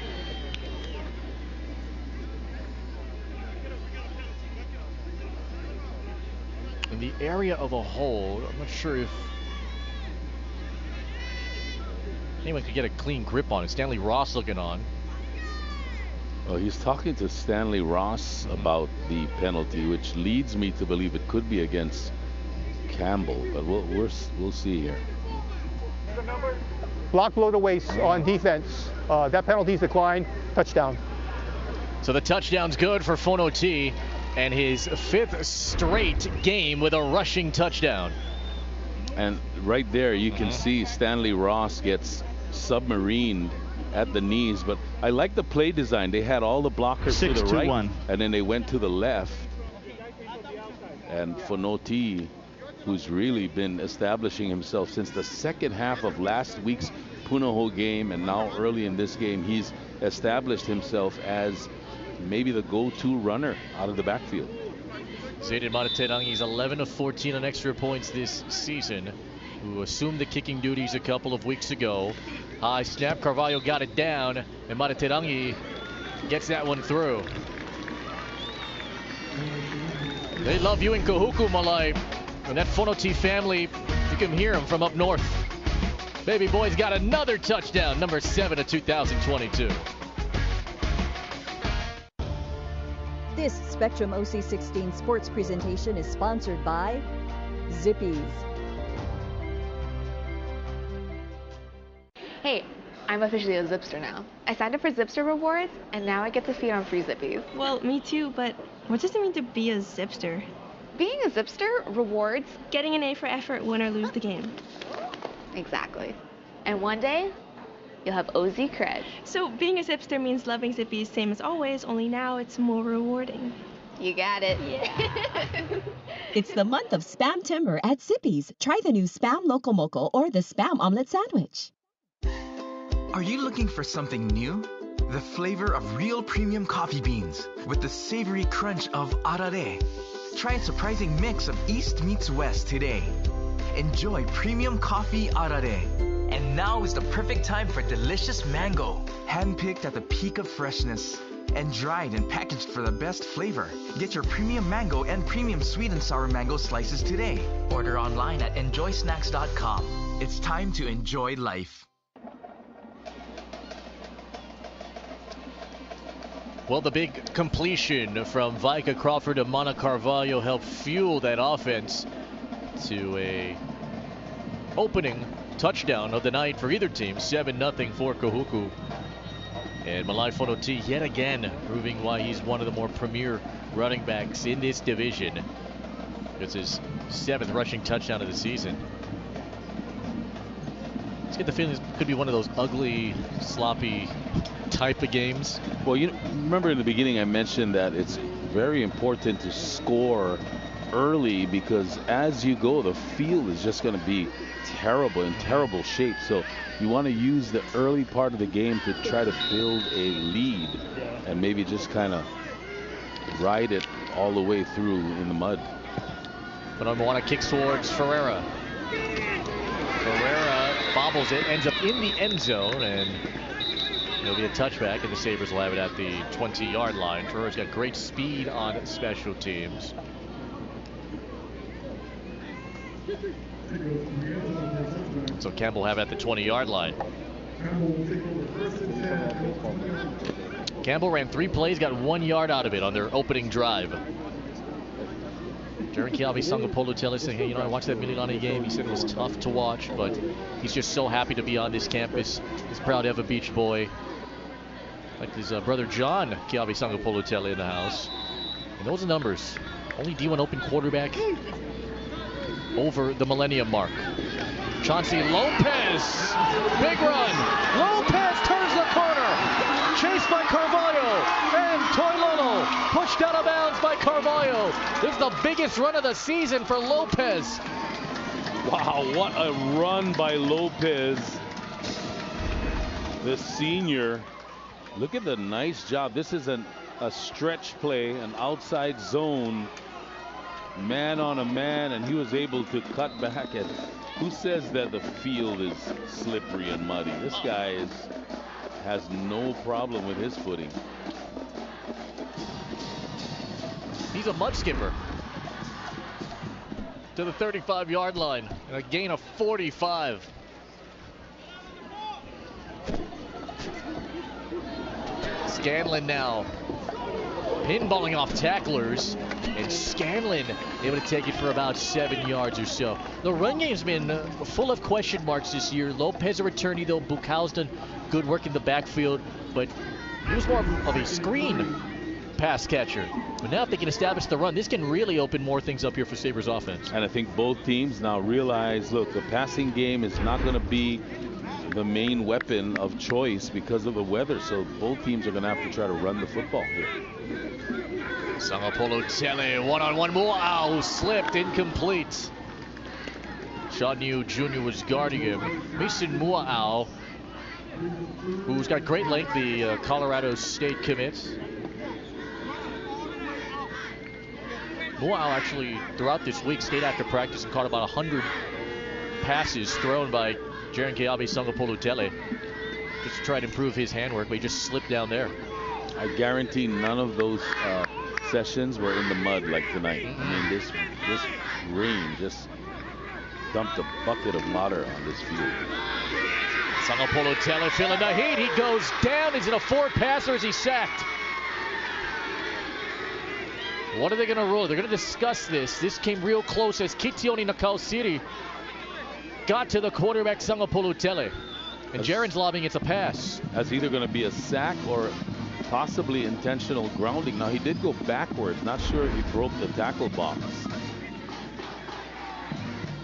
In the area of a hole, I'm not sure if anyone could get a clean grip on it. Stanley Ross looking on. Well, he's talking to Stanley Ross about the penalty, which leads me to believe it could be against Campbell, but we'll see here. Block below the waist on defense. That penalty's declined. Touchdown. So the touchdown's good for Fonoti, and his 5th straight game with a rushing touchdown. And right there you can see Stanley Ross gets submarined at the knees, but I like the play design. They had all the blockers to the right, and then they went to the left. And Fonoti, who's really been establishing himself since the second half of last week's Punahou game, and now early in this game, he's established himself as maybe the go-to runner out of the backfield. Zayden Materangi's 11 of 14 on extra points this season, who assumed the kicking duties a couple of weeks ago. High snap, Carvalho got it down, and Materangi gets that one through. They love you in Kahuku, Malay. And that Fonoti family, you can hear them from up north. Baby boy's got another touchdown, number 7 of 2022. This Spectrum OC16 sports presentation is sponsored by Zippies. Hey, I'm officially a Zipster now. I signed up for Zipster Rewards, and now I get to feed on free Zippies. Well, me too, but what does it mean to be a Zipster? Being a Zipster rewards getting an A for effort, win or lose the game. Exactly. And one day, you'll have OZ cred. So being a Zipster means loving Zippies same as always, only now it's more rewarding. You got it. Yeah. It's the month of Spam-timber at Zippies. Try the new Spam Loco Moco or the Spam Omelette Sandwich. Are you looking for something new? The flavor of real premium coffee beans with the savory crunch of arare. Try a surprising mix of East meets West today. Enjoy premium coffee arare. And now is the perfect time for delicious mango. Handpicked at the peak of freshness. And dried and packaged for the best flavor. Get your premium mango and premium sweet and sour mango slices today. Order online at enjoysnacks.com. It's time to enjoy life. Well, the big completion from Vika Crawford and Mana Carvalho helped fuel that offense to a opening touchdown of the night for either team, 7-0 for Kahuku. And Malay Fonoti yet again proving why he's one of the more premier running backs in this division. It's his 7th rushing touchdown of the season. Let's get the feeling it could be one of those ugly, sloppy type of games. Well, you remember in the beginning I mentioned that it's very important to score early, because as you go, the field is just going to be terrible, in terrible shape. So you want to use the early part of the game to try to build a lead and maybe just kind of ride it all the way through in the mud. But Moana kicks towards Ferreira. Ferreira bobbles it, ends up in the end zone, and it'll be a touchback, and the Sabres will have it at the 20-yard line. Ferreira's got great speed on special teams. So Campbell have it at the 20-yard line. Campbell ran 3 plays, got 1 yard out of it on their opening drive. Jaron Kiabi Sangapolutele saying, hey, you know, I watched that Mililani game. He said it was tough to watch, but he's just so happy to be on this campus. He's proud to have a beach boy like his brother John Kiabi Sangapolutele in the house. And those numbers, only D1 Open quarterback over the millennium mark. Chauncey Lopez, big run. Lopez turns the corner. Chased by Carvalho. And Toilolo pushed out of bounds by Carvalho. This is the biggest run of the season for Lopez. Wow, what a run by Lopez. The senior. Look at the nice job. This is a stretch play, an outside zone. Man on a man, and he was able to cut back. And who says that the field is slippery and muddy? This guy has no problem with his footing. He's a mud skipper. To the 35-yard line, and a gain of 45. Scanlon now pinballing off tacklers, and Scanlon able to take it for about 7 yards or so. The run game's been full of question marks this year. Lopez a returnee, though. Bukow's done good work in the backfield, but he was more of a screen pass catcher. But now if they can establish the run, this can really open more things up here for Sabres offense. And I think both teams now realize, look, the passing game is not going to be the main weapon of choice because of the weather. So both teams are going to have to try to run the football here. Sangapolo Tele, one-on-one. Mua'au, who slipped, incomplete. Sean Yu Jr. was guarding him. Mason Mua'au, who's got great length, the Colorado State commit. Mua'au actually, throughout this week, stayed after practice and caught about 100 passes thrown by Jaren Keabe Sangapolo Tele. Just to try to improve his handwork, but he just slipped down there. I guarantee none of those sessions were in the mud like tonight. I mean, this rain just dumped a bucket of water on this field. Sangapolo Tele feeling the heat. He goes down. Is it a forward pass or is he sacked? What are they going to rule? They're going to discuss this. This came real close as Kitioni Nakao City got to the quarterback Sangapolo Tele. And Jaren's lobbing it's a pass. That's either going to be a sack or possibly intentional grounding. Now, he did go backwards. Not sure if he broke the tackle box.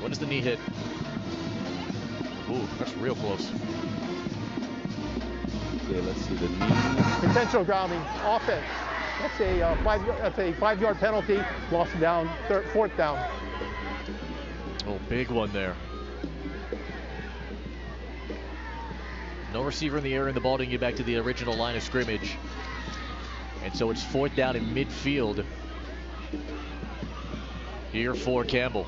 When does the knee hit? Ooh, that's real close. Okay, let's see the knee. Intentional grounding, offense. That's a 5-yard penalty. Lost down, fourth down. Oh, big one there. No receiver in the air, and the ball didn't get back to the original line of scrimmage. And so it's fourth down in midfield here for Campbell.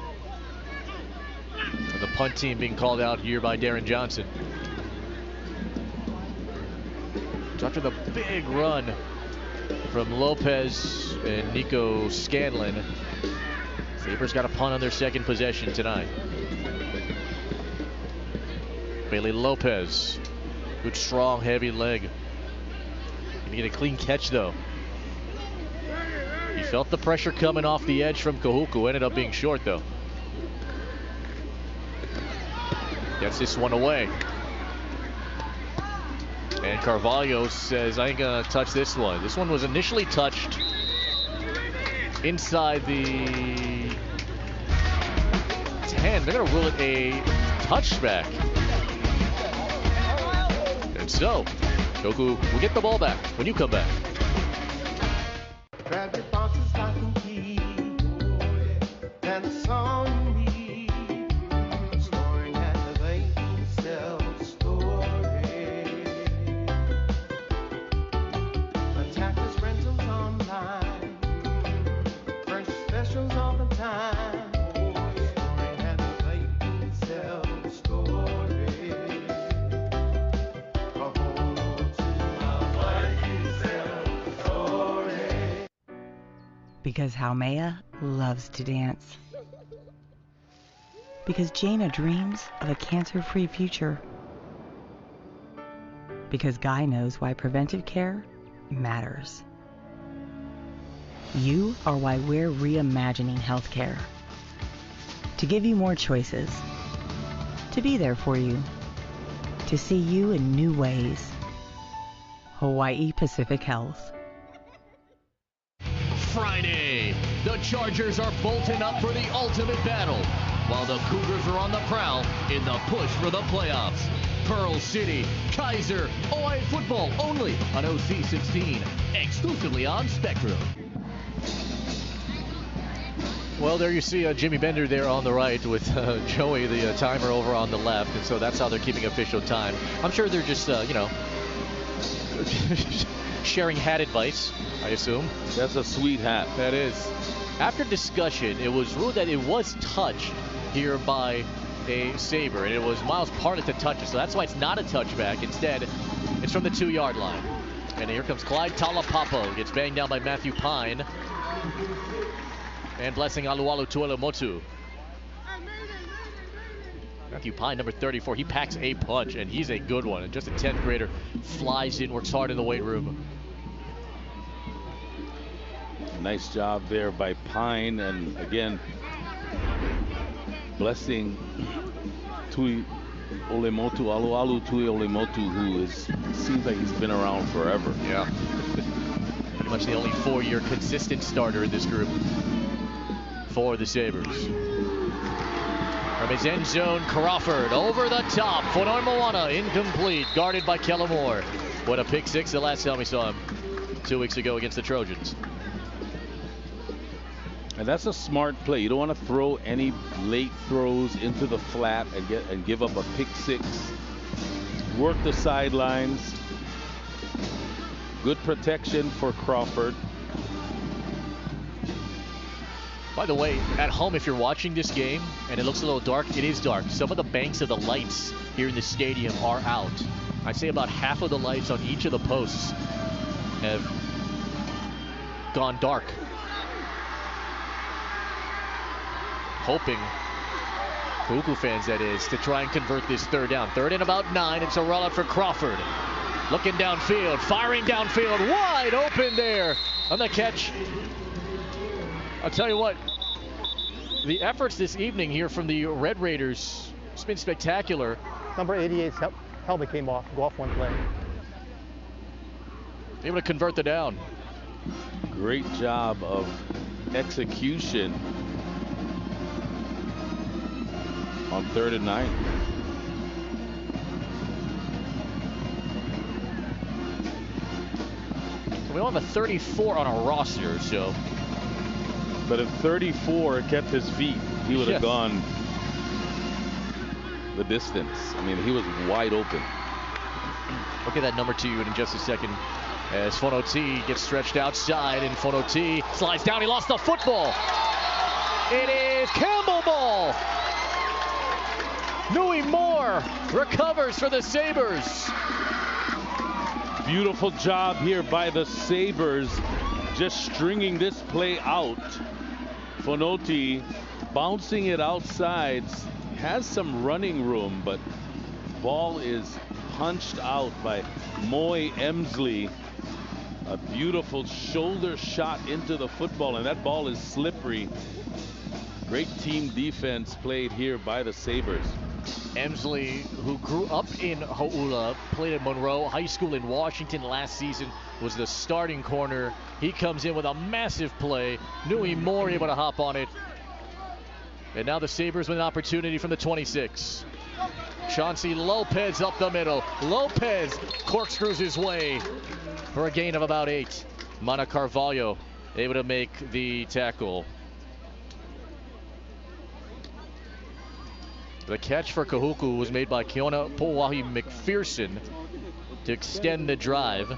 And the punt team being called out here by Darren Johnson. So after the big run from Lopez and Nico Scanlon, Sabres got a punt on their second possession tonight. Bailey Lopez, good strong heavy leg. Gonna get a clean catch though. He felt the pressure coming off the edge from Kahuku, ended up being short though. Gets this one away. And Carvalho says, I ain't gonna touch this one. This one was initially touched inside the 10. They're gonna rule it a touchback. And so, Goku will get the ball back when you come back. Grab your boxes, stocking key, and the song you need. Storing at the bank, self-storage. Attackers rentals online. Fresh specials all the time. Storing at the bank, self-storage. Because Haumea loves to dance. Because Jaina dreams of a cancer-free future. Because Guy knows why preventive care matters. You are why we're reimagining healthcare. To give you more choices. To be there for you. To see you in new ways. Hawaii Pacific Health. Friday. The Chargers are bolting up for the ultimate battle, while the Cougars are on the prowl in the push for the playoffs. Pearl City, Kaiser, Hawaii football only on OC16, exclusively on Spectrum. Well, there you see Jimmy Bender there on the right with Joey, the timer, over on the left. And so that's how they're keeping official time. I'm sure they're just, sharing hat advice, I assume. That's a sweet hat. That is. After discussion, it was ruled that it was touched here by a Sabre, and it was Miles Parlett to touch it. So that's why it's not a touchback. Instead, it's from the 2-yard line. And here comes Clyde Talapapo. Gets banged down by Matthew Pine. And Blessing Alualu Tuelemotu. Matthew Pine, number 34, he packs a punch, and he's a good one. And just a 10th grader, flies in, works hard in the weight room. Nice job there by Pine, and again, Blessing Tui Olemotu, Alualu Tui Olemotu, who seems like he's been around forever. Yeah. Pretty much the only 4-year consistent starter in this group for the Sabres. From his end zone, Crawford over the top. Fonoi Moana incomplete, guarded by Kellamore. What a pick six the last time we saw him 2 weeks ago against the Trojans. And that's a smart play. You don't want to throw any late throws into the flat and give up a pick six. Work the sidelines. Good protection for Crawford. By the way, at home, if you're watching this game and it looks a little dark, it is dark. Some of the banks of the lights here in the stadium are out. I'd say about half of the lights on each of the posts have gone dark. Hoping, Kahuku fans that is, to try and convert this third down. Third and about 9. It's a rollout for Crawford. Looking downfield, firing downfield, wide open there on the catch. I'll tell you what, the efforts this evening here from the Red Raiders, it's been spectacular. Number 88's helmet came off, go off one play. Able to convert the down. Great job of execution on 3rd and 9. We don't have a 34 on our roster, so. But if 34 kept his feet, he would have gone the distance. I mean, he was wide open. Look at that number 2 in just a second. As Fonoti gets stretched outside, and Fonoti slides down. He lost the football. It is Campbell ball. Nui Moore recovers for the Sabres. Beautiful job here by the Sabres, just stringing this play out. Fonoti bouncing it outside, has some running room, but ball is punched out by Moy Emsley. A beautiful shoulder shot into the football, and that ball is slippery. Great team defense played here by the Sabres. Emsley, who grew up in Hauula, played at Monroe High School in Washington last season, was the starting corner. He comes in with a massive play. Nui Moore able to hop on it. And now the Sabres with an opportunity from the 26. Chauncey Lopez up the middle. Lopez corkscrews his way for a gain of about 8. Mana Carvalho able to make the tackle. The catch for Kahuku was made by Keona Powahi McPherson to extend the drive.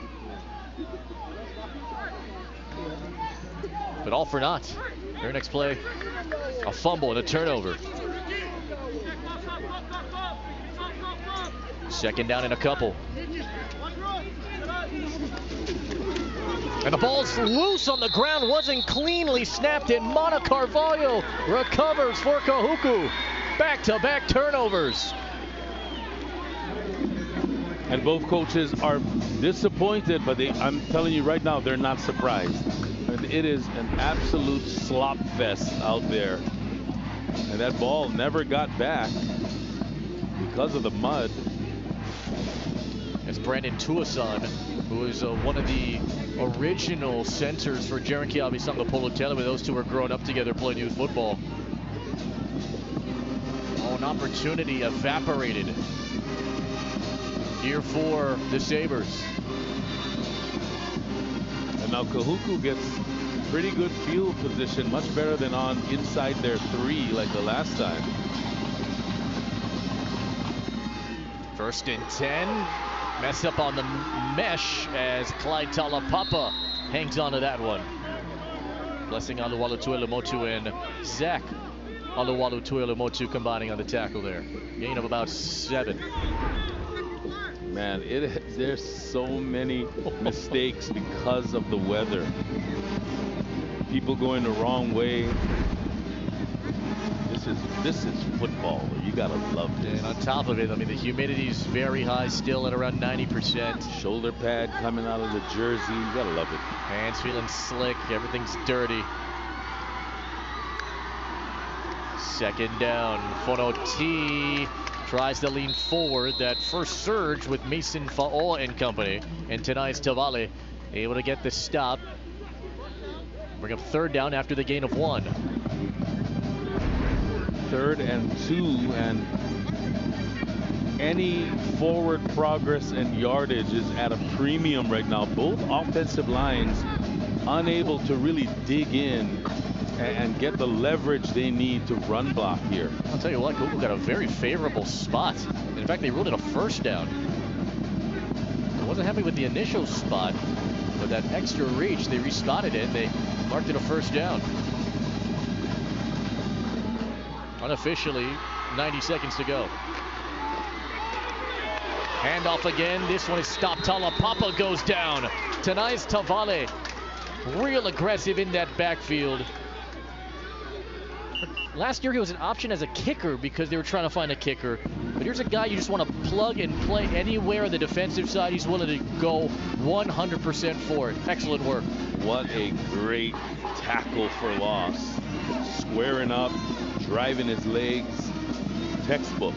But all for naught. Their next play, a fumble and a turnover. Second down and a couple. And the ball's loose on the ground, wasn't cleanly snapped in. Mana Carvalho recovers for Kahuku. Back-to-back turnovers. And both coaches are disappointed, but I'm telling you right now, they're not surprised. And it is an absolute slop fest out there. And that ball never got back because of the mud. As Brandon Tuason who is one of the original centers for Jeremiah Abisanga Tele, where those two were growing up together playing youth football. Oh, an opportunity evaporated here for the Sabres. And now Kahuku gets pretty good field position, much better than on inside their 3 like the last time. 1st and 10. Mess up on the mesh as Clyde Talapapa hangs on to that one. Blessing Aluwalu Tuilamotu and Zach Aluwalu Tuilamotu combining on the tackle there. Gain of about 7. Man, there's so many mistakes because of the weather. People going the wrong way. This is football. You gotta love this. And on top of it, I mean, the humidity is very high, still at around 90%. Shoulder pad coming out of the jersey. You gotta love it. Hands feeling slick. Everything's dirty. 2nd down. Fono T tries to lean forward. That first surge with Mason Fa'oa and company. And tonight's Tavale able to get the stop. Bring up 3rd down after the gain of 1. 3rd and 2, and any forward progress and yardage is at a premium right now. Both offensive lines unable to really dig in and get the leverage they need to run block here. I'll tell you what, Google got a very favorable spot. In fact, they ruled it a 1st down. I wasn't happy with the initial spot, but that extra reach, they respotted it. They marked it a 1st down. Unofficially, 90 seconds to go. Handoff again. This one is stopped. Talapapa goes down. Tonight's Tavale, real aggressive in that backfield. Last year he was an option as a kicker because they were trying to find a kicker. But here's a guy you just want to plug and play anywhere on the defensive side. He's willing to go 100% for it. Excellent work. What a great tackle for loss. Squaring up, driving his legs. Textbook.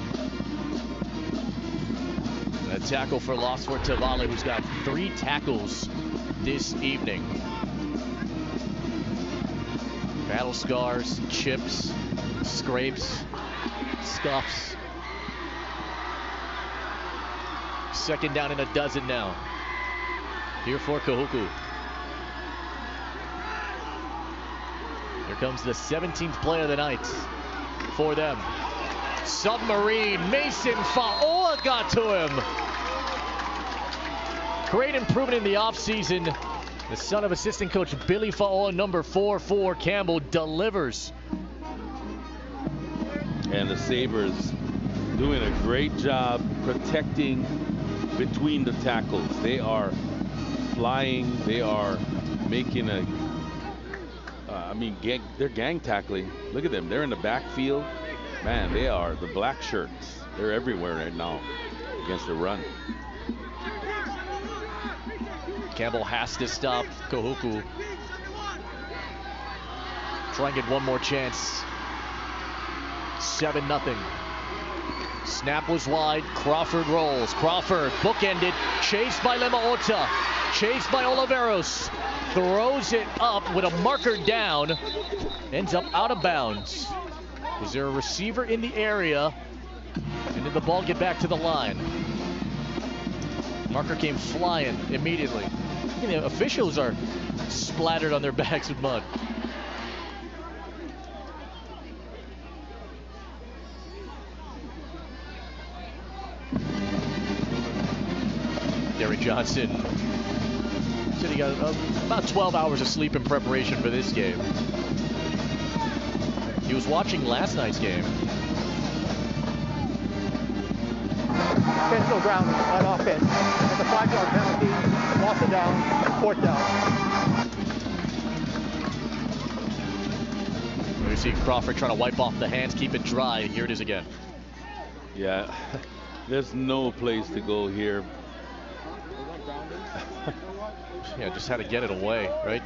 A tackle for loss for Tavale, who's got 3 tackles this evening. Battle scars, chips, scrapes, scuffs. 2nd down and a dozen now. Here for Kahuku. Here comes the 17th play of the night for them. Submarine, Mason Fa'oa got to him. Great improvement in the offseason. The son of assistant coach Billy Fa'oa, number 4 for Campbell, delivers. And the Sabres doing a great job protecting between the tackles. They are flying. They are making a, they're gang tackling. Look at them. They're in the backfield. Man, they are the black shirts. They're everywhere right now against the run. Campbell has to stop Kahuku. Try and get one more chance. 7-0. Snap was wide. Crawford rolls. Crawford bookended. Chased by Lemaota. Chased by Oliveros. Throws it up with a marker down. Ends up out of bounds. Was there a receiver in the area? And did the ball get back to the line? Marker came flying immediately. The officials are splattered on their backs with mud. Derek Johnson said he got about 12 hours of sleep in preparation for this game. He was watching last night's game. Intentional grounding on offense. It's a 5-yard penalty. Loss it down. 4th down. We see Crawford trying to wipe off the hands, keep it dry. Here it is again. Yeah, there's no place to go here. Yeah, just had to get it away, right?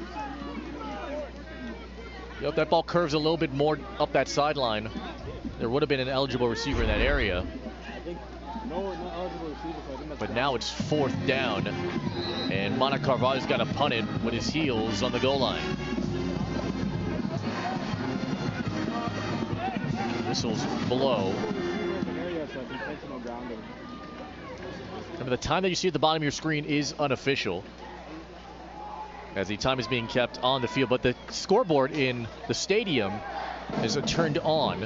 Yep, that ball curves a little bit more up that sideline. There would have been an eligible receiver in that area. I think no eligible receiver, so I think but now it's 4th down. And Mana Carvalho's got to punt it with his heels on the goal line. Whistles blow. Remember, the time that you see at the bottom of your screen is unofficial, as the time is being kept on the field. But the scoreboard in the stadium is turned on,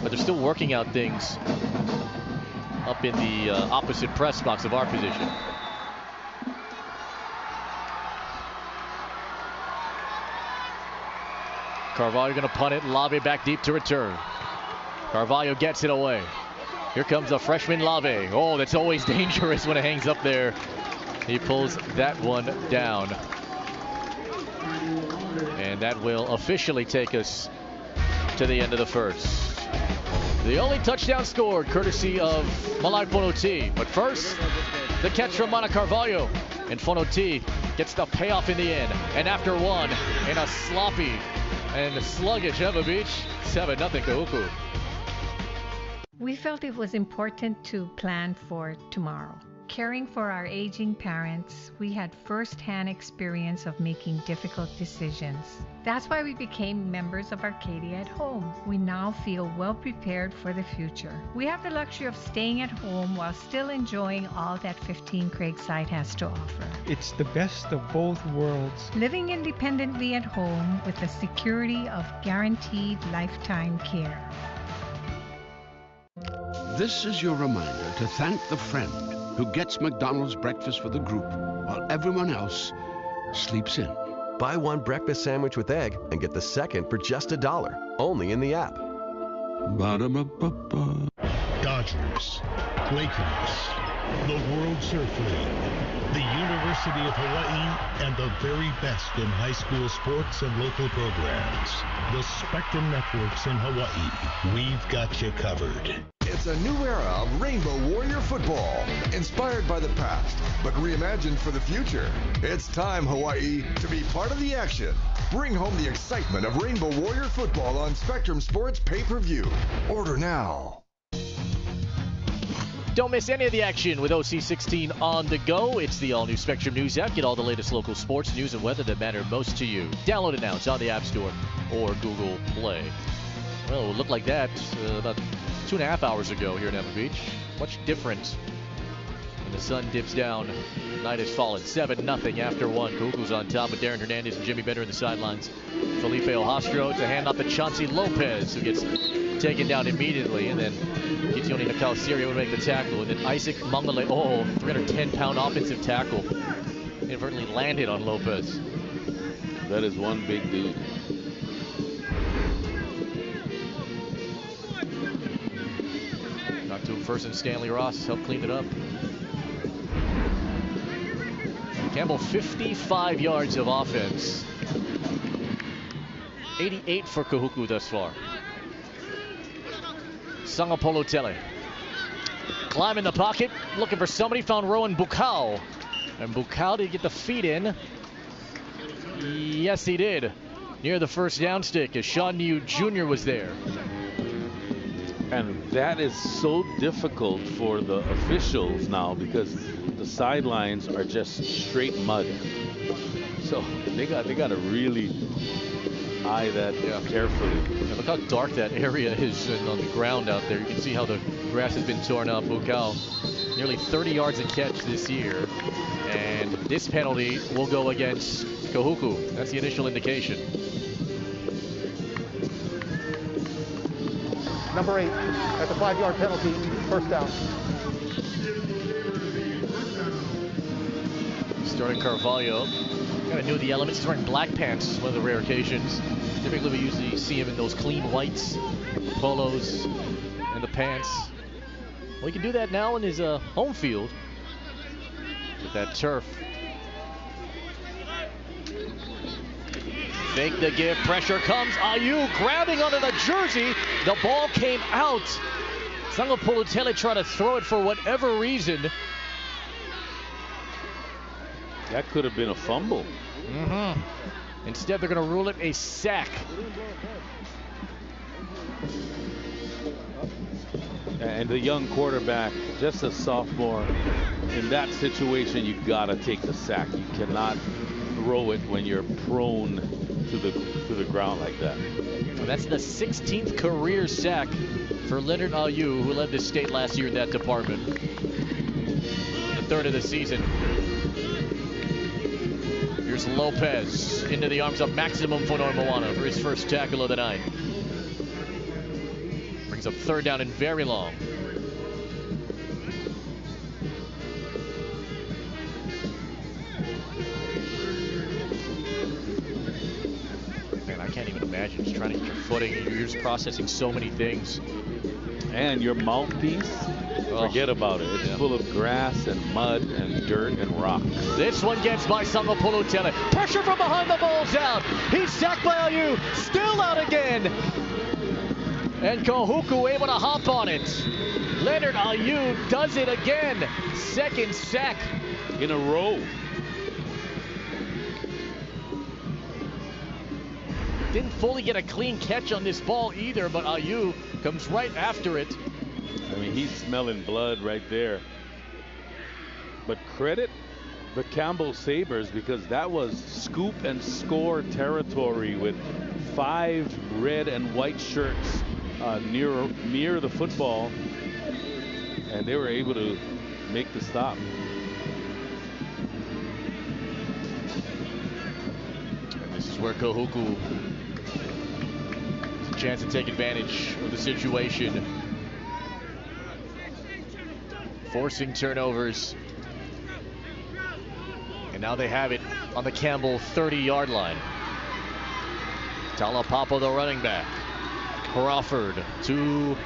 but they're still working out things up in the opposite press box of our position. Carvalho going to punt it. Lave back deep to return. Carvalho gets it away. Here comes the freshman Lave. Oh, that's always dangerous when it hangs up there. He pulls that one down. And that will officially take us to the end of the first. The only touchdown scored courtesy of Malay Fonoti. But first, the catch from Mana Carvalho. And Fonoti gets the payoff in the end. And after one, in a sloppy and sluggish Eva Beach, 7-0 Kahuku. We felt it was important to plan for tomorrow. Caring for our aging parents, we had first-hand experience of making difficult decisions. That's why we became members of Arcadia at Home. We now feel well prepared for the future. We have the luxury of staying at home while still enjoying all that 15 Craigside has to offer. It's the best of both worlds. Living independently at home with the security of guaranteed lifetime care. This is your reminder to thank the friend who gets McDonald's breakfast for the group while everyone else sleeps in. Buy one breakfast sandwich with egg and get the second for just $1, only in the app. Ba-da-ba-ba-ba. Dodgers, Lakers, the World Surf League, the University of Hawaii, and the very best in high school sports and local programs. The Spectrum Networks in Hawaii. We've got you covered. It's a new era of Rainbow Warrior football, inspired by the past, but reimagined for the future. It's time, Hawaii, to be part of the action. Bring home the excitement of Rainbow Warrior football on Spectrum Sports pay-per-view. Order now. Don't miss any of the action with OC16 on the go. It's the all-new Spectrum News app. Get all the latest local sports, news, and weather that matter most to you. Download it now. It's on the App Store or Google Play. Well, it would look like that about 2.5 hours ago here in Eva Beach. Much different. When the sun dips down, night has fallen. 7-0 after one. Kahuku's on top with Darren Hernandez and Jimmy Bender in the sidelines. Felipe Ojastro to hand off to Chauncey Lopez, who gets taken down immediately. And then Kitioni Nakao-Sirio would make the tackle. And then Isaac Mangale, 310-pound offensive tackle. Inadvertently landed on Lopez. That is one big dude. Knocked to him first, and Stanley Ross helped clean it up. Campbell, 55 yards of offense. 88 for Kahuku thus far. Sangapolo Tele. Climb in the pocket, looking for somebody, found Rowan Bukau. And Bukau did get the feet in. Yes, he did. Near the first down stick as Sean New Jr. was there. And that is so difficult for the officials now because the sidelines are just straight mud. So they got to really eye that carefully. Yeah, look how dark that area is on the ground out there. You can see how the grass has been torn up. Bukau, nearly 30 yards a catch this year. And this penalty will go against Kahuku. That's the initial indication. Number 8 at the 5-yard penalty, first down. Starting Carvalho. Kind of knew the elements. He's wearing black pants, one of the rare occasions. Typically we usually see him in those clean whites, the polos, and the pants. Well, he can do that now in his home field with that turf. Fake the give, pressure comes. Ayu grabbing onto the jersey. The ball came out. Sangapolo Tele tried to throw it for whatever reason. That could have been a fumble. Instead, they're going to rule it a sack. And the young quarterback, just a sophomore, in that situation, you gotta take the sack. You cannot throw it when you're prone to the ground like that. Well, that's the 16th career sack for Leonard Ayew, who led the state last year in that department. The third of the season. Here's Lopez into the arms of Maximum Fonoimoana for his first tackle of the night. Brings up third down and very long. Man, I can't even imagine just trying to get your footing. You're just processing so many things. And your mouthpiece, forget about it. It's full of grass and mud and dirt and rocks. This one gets by Sangapulutele. Pressure from behind, the ball's out. He's sacked by Ayew. Still out again. And Kahuku able to hop on it. Leonard Ayew does it again. Second sack in a row. Didn't fully get a clean catch on this ball either, but Ayew comes right after it. I mean, he's smelling blood right there. But credit the Campbell Sabres, because that was scoop and score territory with 5 red and white shirts near the football, and they were able to make the stop. And this is where Kahuku has a chance to take advantage of the situation, forcing turnovers. And now they have it on the Campbell 30-yard line. Talapapo, the running back. Crawford to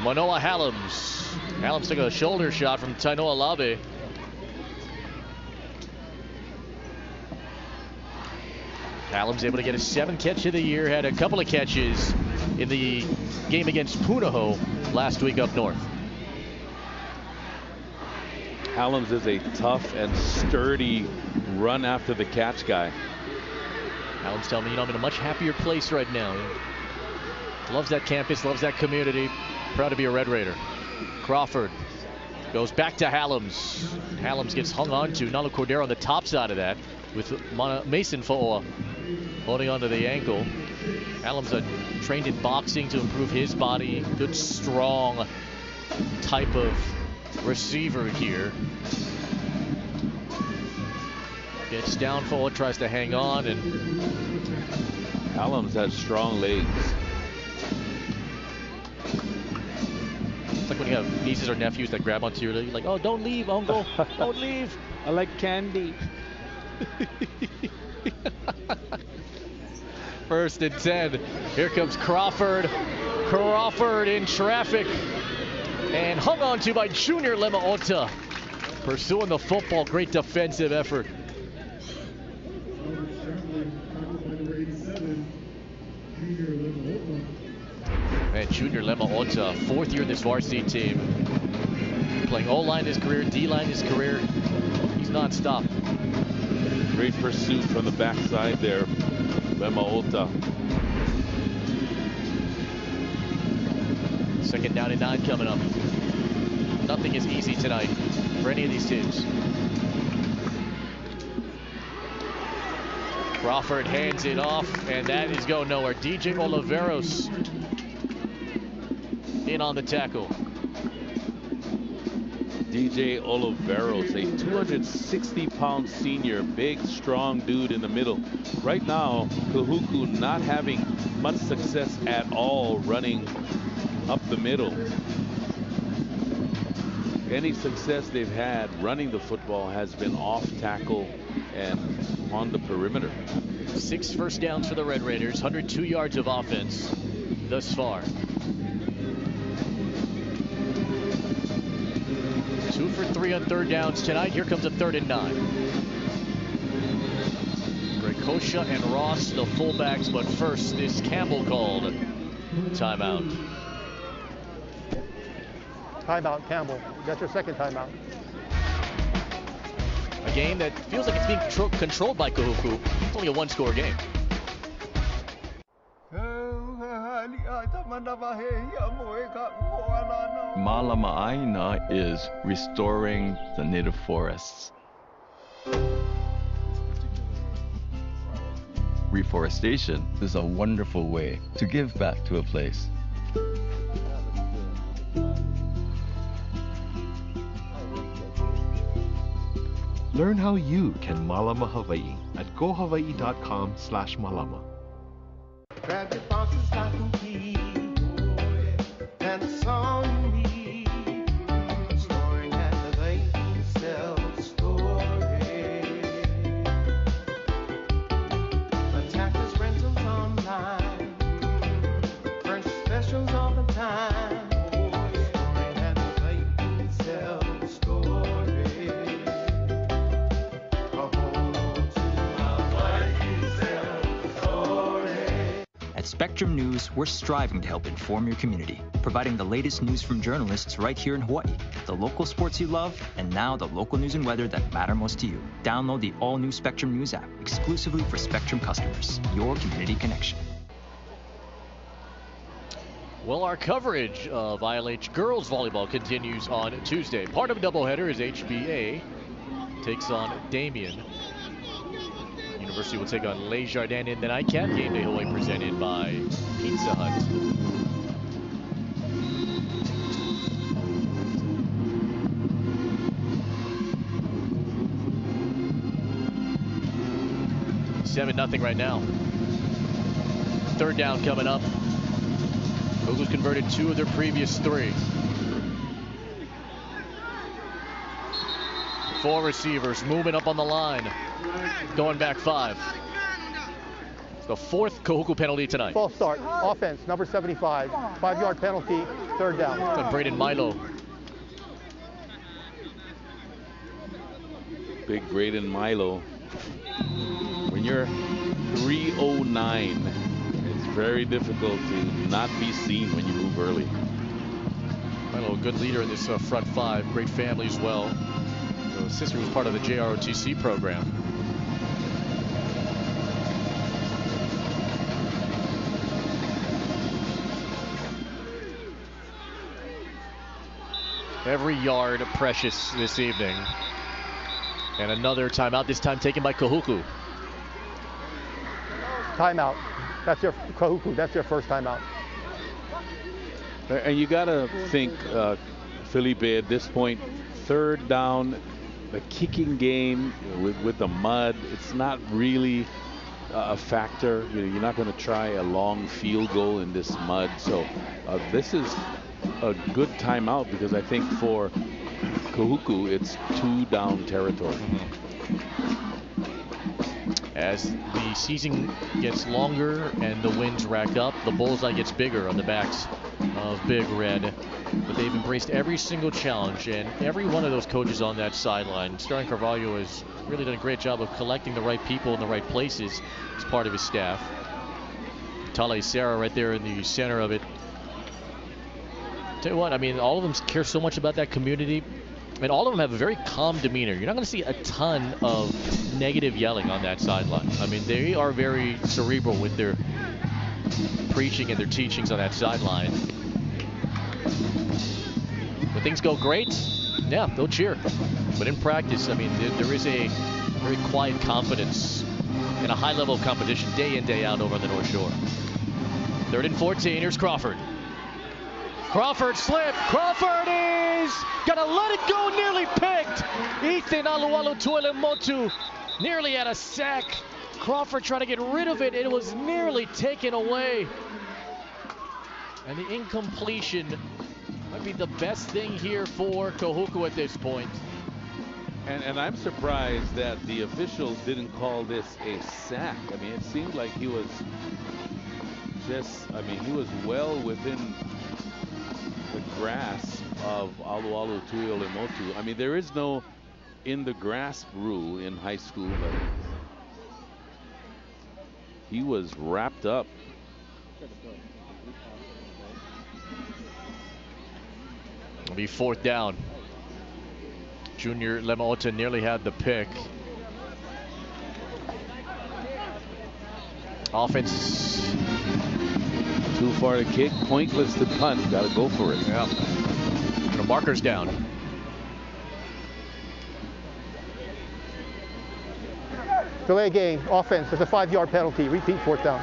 Manoa Hallams. Hallams took a shoulder shot from Tainoa Labe. Hallams able to get a 7th catch of the year. Had a couple of catches in the game against Punahou last week up north. Hallams is a tough and sturdy run after the catch guy. Hallams telling me, I'm in a much happier place right now. Loves that campus, loves that community. Proud to be a Red Raider. Crawford goes back to Hallams. Hallams gets hung on to. Nalu Cordero on the top side of that with Mason Fo'oa holding onto the ankle. Hallams trained in boxing to improve his body. Good, strong type of receiver here. Gets down, Fo'oa tries to hang on, and Hallams has strong legs. It's like when you have nieces or nephews that grab onto your leg, like, oh, don't leave, uncle, don't leave. I like candy. First and 10. Here comes Crawford. Crawford in traffic. And hung on to by Junior Lemaota. Pursuing the football. Great defensive effort. Man, Junior Lemaota, 4th year in this varsity team. Playing O-line his career, D-line his career. He's non-stop. Great pursuit from the backside there. Lemaota. 2nd down and 9 coming up. Nothing is easy tonight for any of these teams. Crawford hands it off, and that is going nowhere. DJ Oliveros in on the tackle. DJ Oliveros, a 260-pound senior, big, strong dude in the middle. Right now, Kahuku not having much success at all running up the middle. Any success they've had running the football has been off tackle and on the perimeter. 6 first downs for the Red Raiders, 102 yards of offense thus far. 2 for 3 on 3rd downs tonight. Here comes a 3rd and 9. Grekosha and Ross, the fullbacks, but first, this Campbell called timeout. Timeout, Campbell. That's your 2nd timeout. A game that feels like it's being controlled by Kahuku. It's only a 1-score game. Malama'aina is restoring the native forests. Reforestation is a wonderful way to give back to a place. Learn how you can Malama Hawaii at gohawaii.com/malama. Grab your boxes, stocking key, and the song you need. Storing at the Hawaii self-storage. Attackers rentals online. Fresh specials all the time. Storing at the Hawaii self-storage. At Spectrum News, we're striving to help inform your community, providing the latest news from journalists right here in Hawaii, the local sports you love, and now the local news and weather that matter most to you. Download the all-new Spectrum News app, exclusively for Spectrum customers. Your community connection. Well, our coverage of ILH girls volleyball continues on Tuesday. Part of a doubleheader is HBA takes on Damien. University will take on Les Jardins in the nightcap. Game Day Hawaii presented by Pizza Hut. $7-0 right now. Third down coming up. Kahuku's converted 2 of their previous 3. 4 receivers moving up on the line. Going back 5. It's the 4th Kahuku penalty tonight. False start. Offense, number 75. 5-yard penalty, third down. And Braden Milo. Big Braden Milo. When you're 309, it's very difficult to not be seen when you move early. Milo, a good leader in this front 5. Great family as well. So his sister was part of the JROTC program. Every yard precious this evening. And another timeout, this time taken by Kahuku. Timeout. That's your Kahuku. That's your first timeout. And you got to think, Felipe, at this point, third down, the kicking game with the mud, it's not really a factor. You know, you're not going to try a long field goal in this mud. So this is a good timeout because I think for Kahuku, it's 2 down territory. As the season gets longer and the wins rack up, the bullseye gets bigger on the backs of Big Red. But they've embraced every single challenge, and every one of those coaches on that sideline. Sterling Carvalho has really done a great job of collecting the right people in the right places as part of his staff. Tale Serra right there in the center of it. Tell you what, I mean, all of them care so much about that community. I mean, all of them have a very calm demeanor. You're not going to see a ton of negative yelling on that sideline. I mean, they are very cerebral with their preaching and their teachings on that sideline. When things go great, yeah, they'll cheer. But in practice, I mean, there is a very quiet confidence and a high level of competition day in, day out over on the North Shore. 3rd and 14, here's Crawford. Crawford slipped. Crawford is gonna let it go, nearly picked. Ethan Alualu Tuelemotu nearly had a sack. Crawford trying to get rid of it. It was nearly taken away. And the incompletion might be the best thing here for Kahuku at this point. And I'm surprised that the officials didn't call this a sack. I mean, it seemed like he was just, I mean, he was well within the grasp of Alualu Tuilemotu. I mean, there is no in the grasp rule in high school, but he was wrapped up. It'll be 4th down. Junior Lemaota nearly had the pick. Offense Too far to kick, pointless to punt. Got to go for it. Yeah. The marker's down. Delay game, offense. It's a 5-yard penalty. Repeat, 4th down.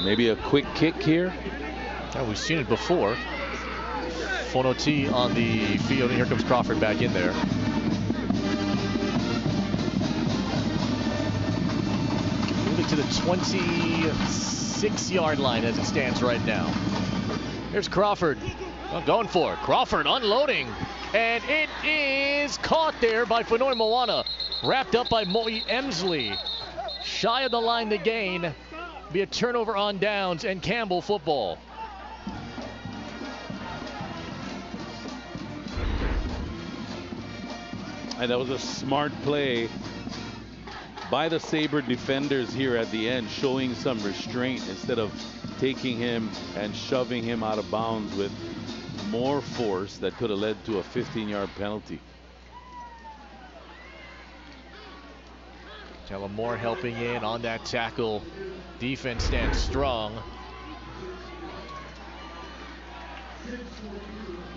Maybe a quick kick here. Yeah, we've seen it before. Fonoti on the field, and here comes Crawford back in there. Moving to the 26-yard line as it stands right now. Here's Crawford. Going for it. Crawford unloading. And it is caught there by Fanoi Moana. Wrapped up by Moi Emsley. Shy of the line to gain. Be a turnover on downs and Campbell football. And that was a smart play by the Sabre defenders here at the end, showing some restraint instead of taking him and shoving him out of bounds with more force that could have led to a 15-yard penalty. Moore helping in on that tackle. Defense stands strong.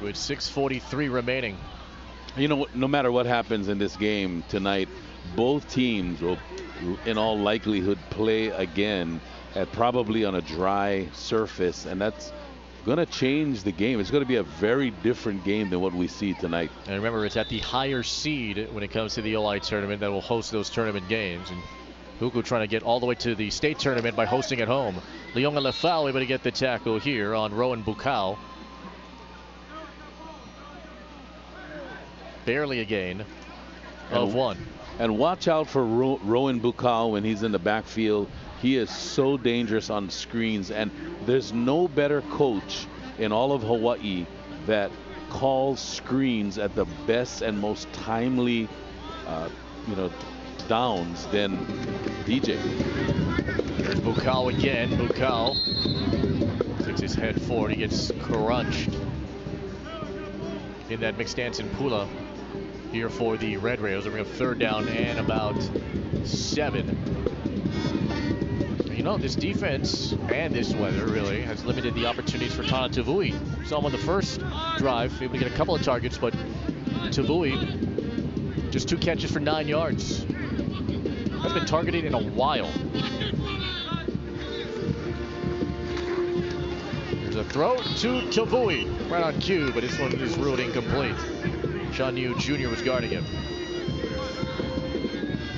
With 6:43 remaining. You know, no matter what happens in this game tonight, both teams will, in all likelihood, play again at probably on a dry surface, and that's going to change the game. It's going to be a very different game than what we see tonight. And remember, it's at the higher seed when it comes to the OI tournament that will host those tournament games. And Kahuku trying to get all the way to the state tournament by hosting at home. Leonga Lefau able to get the tackle here on Rowan Bukau. Barely a gain of 1. And watch out for Rowan Bukau when he's in the backfield. He is so dangerous on screens, and there's no better coach in all of Hawaii that calls screens at the best and most timely, downs than DJ. There's Bukau again. Bukau takes his head forward. He gets crunched in that McStanton Pula here for the Red Rails. They bring up 3rd down and about 7. You know, this defense and this weather really has limited the opportunities for Tana Tavui. Saw him on the first drive, able to get a couple of targets, but Tavui just 2 catches for 9 yards. Hasn't been targeted in a while. There's a throw to Tavui, right on cue, but this one is ruled incomplete. Sean Yu Jr. was guarding him.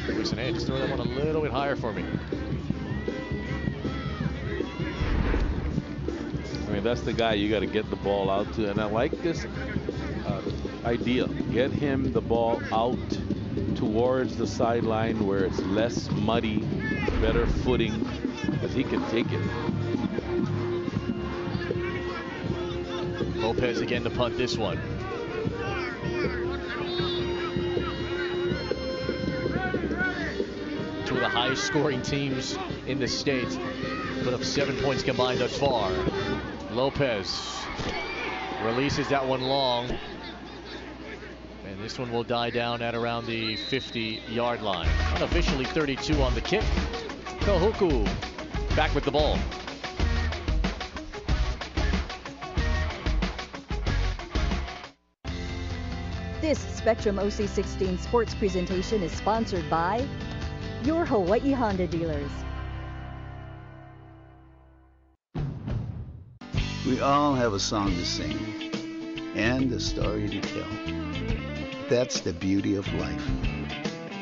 Listen, hey, just throw that one a little bit higher for me. I mean, that's the guy you got to get the ball out to. And I like this idea. Get him the ball out towards the sideline where it's less muddy, better footing, because he can take it. Lopez again to punt this one. Two of the highest scoring teams in the state. Put up 7 points combined thus far. Lopez releases that one long. And this one will die down at around the 50-yard line. Unofficially 32 on the kick. Kahuku back with the ball. This Spectrum OC16 sports presentation is sponsored by your Hawaii Honda dealers. We all have a song to sing and a story to tell. That's the beauty of life.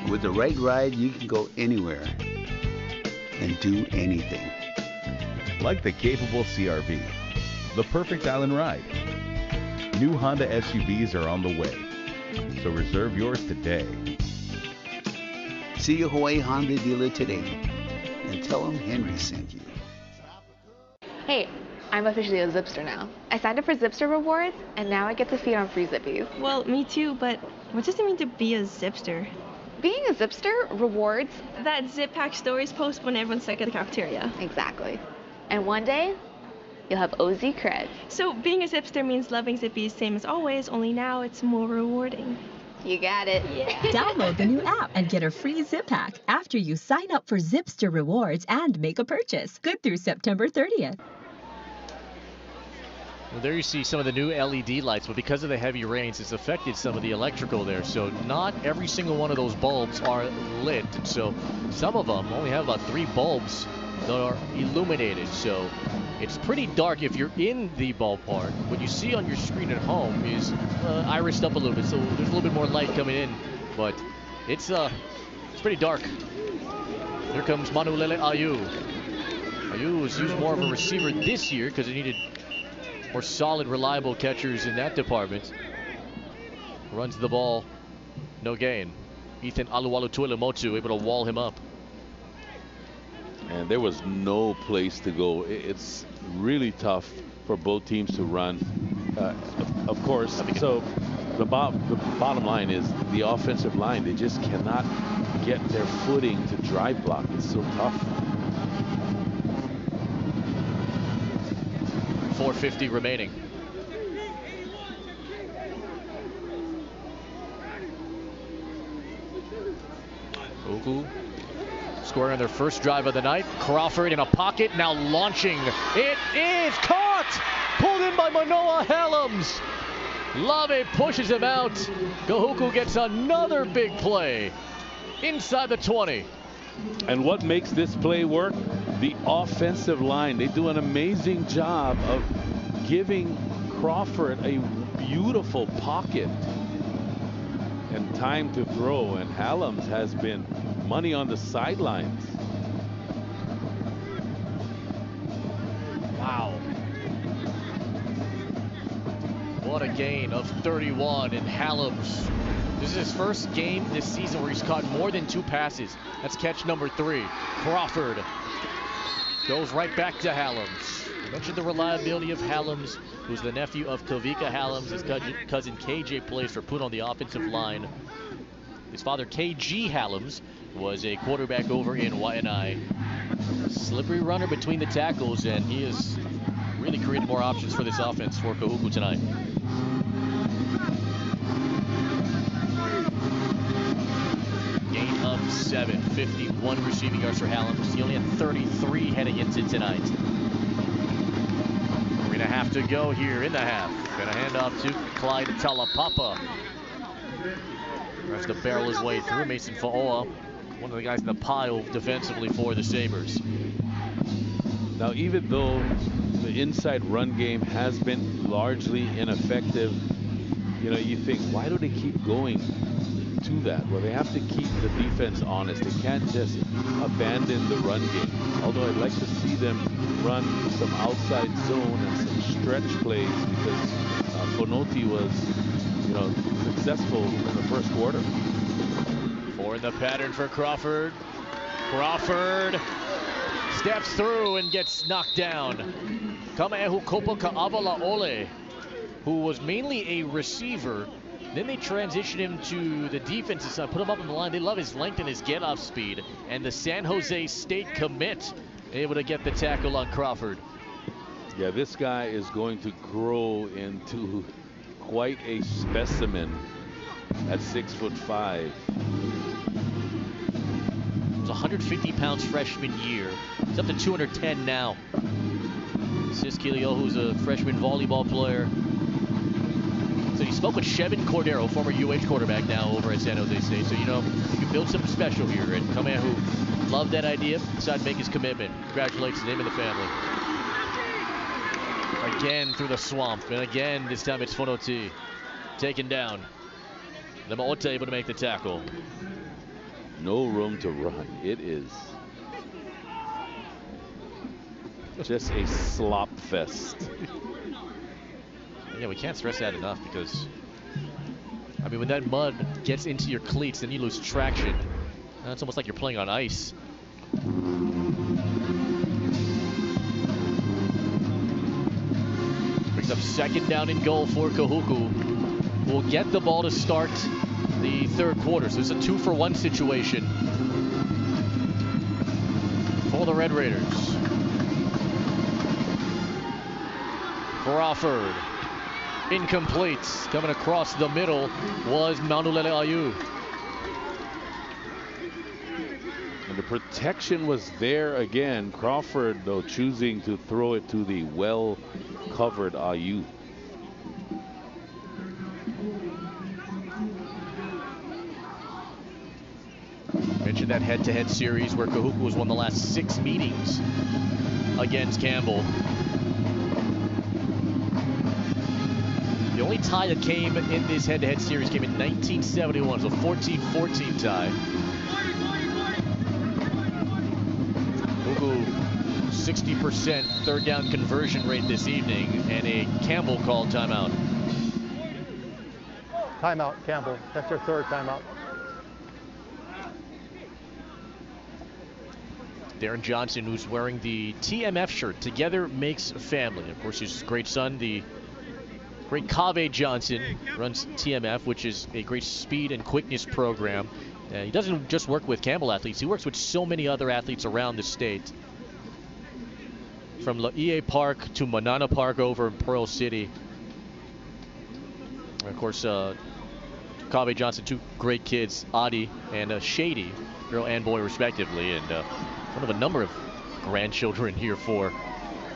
With the right ride, you can go anywhere and do anything. Like the capable CR-V, the perfect island ride. New Honda SUVs are on the way, so reserve yours today. See your Hawaii Honda dealer today and tell them Henry sent you. Hey, I'm officially a Zipster now. I signed up for Zipster rewards, and now I get to feed on free Zippies. Well, me too, but what does it mean to be a Zipster? Being a Zipster rewards that Zip Pack stories post when everyone's sick at the cafeteria. Exactly. And one day, you'll have OZ cred. So being a Zipster means loving Zippies same as always, only now it's more rewarding. You got it. Download the new app and get a free zip pack after you sign up for Zipster Rewards and make a purchase. Good through September 30th. Well, there you see some of the new LED lights, but because of the heavy rains, it's affected some of the electrical there. So not every single one of those bulbs are lit. And so some of them only have about 3 bulbs that are illuminated. So it's pretty dark if you're in the ballpark. What you see on your screen at home is irised up a little bit, so there's a little bit more light coming in. But it's pretty dark. Here comes Manulele Ayu. Ayu was used more of a receiver this year because he needed more solid, reliable catchers in that department. Runs the ball, no gain. Ethan Alualu Tuilemotu able to wall him up. And there was no place to go. It's really tough for both teams to run. Of course, so the bottom line is the offensive line. They just cannot get their footing to drive block. It's so tough. 4:50 remaining. Kahuku scoring on their first drive of the night. Crawford in a pocket, now launching. It is caught! Pulled in by Manoa Helms. Lave pushes him out. Kahuku gets another big play inside the 20. And what makes this play work? The offensive line. They do an amazing job of giving Crawford a beautiful pocket and time to throw. And Helms has been money on the sidelines. Wow. What a gain of 31 in Helms. This is his first game this season where he's caught more than 2 passes. That's catch number 3. Crawford goes right back to Helms. I mentioned the reliability of Helms, who's the nephew of Kavika Helms. His cousin KJ plays for Pune on the offensive line. His father KG Helms was a quarterback over in Waianae. Slippery runner between the tackles, and he has really created more options for this offense for Kahuku tonight. Gain of 7, 51 receiving yards for Helms. He only had 33 heading into tonight. 3.5 to go here in the half. Gonna hand off to Clyde Talapapa. Tries to barrel his way through. Mason Fa'oa, one of the guys in the pile defensively for the Sabres. Now, even though the inside run game has been largely ineffective, you know, you think, why do they keep going to that? Well, they have to keep the defense honest. They can't just abandon the run game. Although I'd like to see them run some outside zone and some stretch plays, because Fonoti was, you know, successful in the first quarter. 4 in the pattern for Crawford. Crawford steps through and gets knocked down. Kame'ehu Kopo Ka'avala Ole, who was mainly a receiver. Then they transition him to the defensive side, put him up on the line. They love his length and his get-off speed. And the San Jose State commit able to get the tackle on Crawford. Yeah, this guy is going to grow into quite a specimen at 6'5". He was 150 pounds freshman year. He's up to 210 now. Sis Kiliohu's a freshman volleyball player. So he spoke with Shevin Cordero, former UH quarterback, now over at San Jose State. So, you know, you can build something special here. And Kame'ehu loved that idea, decided to make his commitment. Congratulations to him and the family. Again through the swamp. And again, this time it's Fonoti taken down. Lemaota able to make the tackle. No room to run. It is just a slop fest. Yeah, we can't stress that enough, because, I mean, when that mud gets into your cleats, then you lose traction. And it's almost like you're playing on ice. Brings up 2nd down and goal for Kahuku. Will get the ball to start the 3rd quarter. So it's a 2-for-1 situation for the Red Raiders. Crawford incomplete. Coming across the middle was Maunulele Ayu. And the protection was there again. Crawford, though, choosing to throw it to the well-covered Ayu. Mentioned that head-to-head series where Kahuku has won the last 6 meetings against Campbell. The only tie that came in this head-to-head series came in 1971. It was a 14-14 tie. Kahuku 60% third down conversion rate this evening, and a Campbell called timeout. Timeout, Campbell. That's their third timeout. Darren Johnson, who's wearing the TMF shirt, Together Makes Family. Of course, his great son, the great Kave Johnson, runs TMF, which is a great speed and quickness program. He doesn't just work with Campbell athletes, he works with so many other athletes around the state. From Laie Park to Manana Park over in Pearl City. And of course, Kave Johnson, 2 great kids, Adi and Shady, girl and boy respectively, and one of a number of grandchildren here for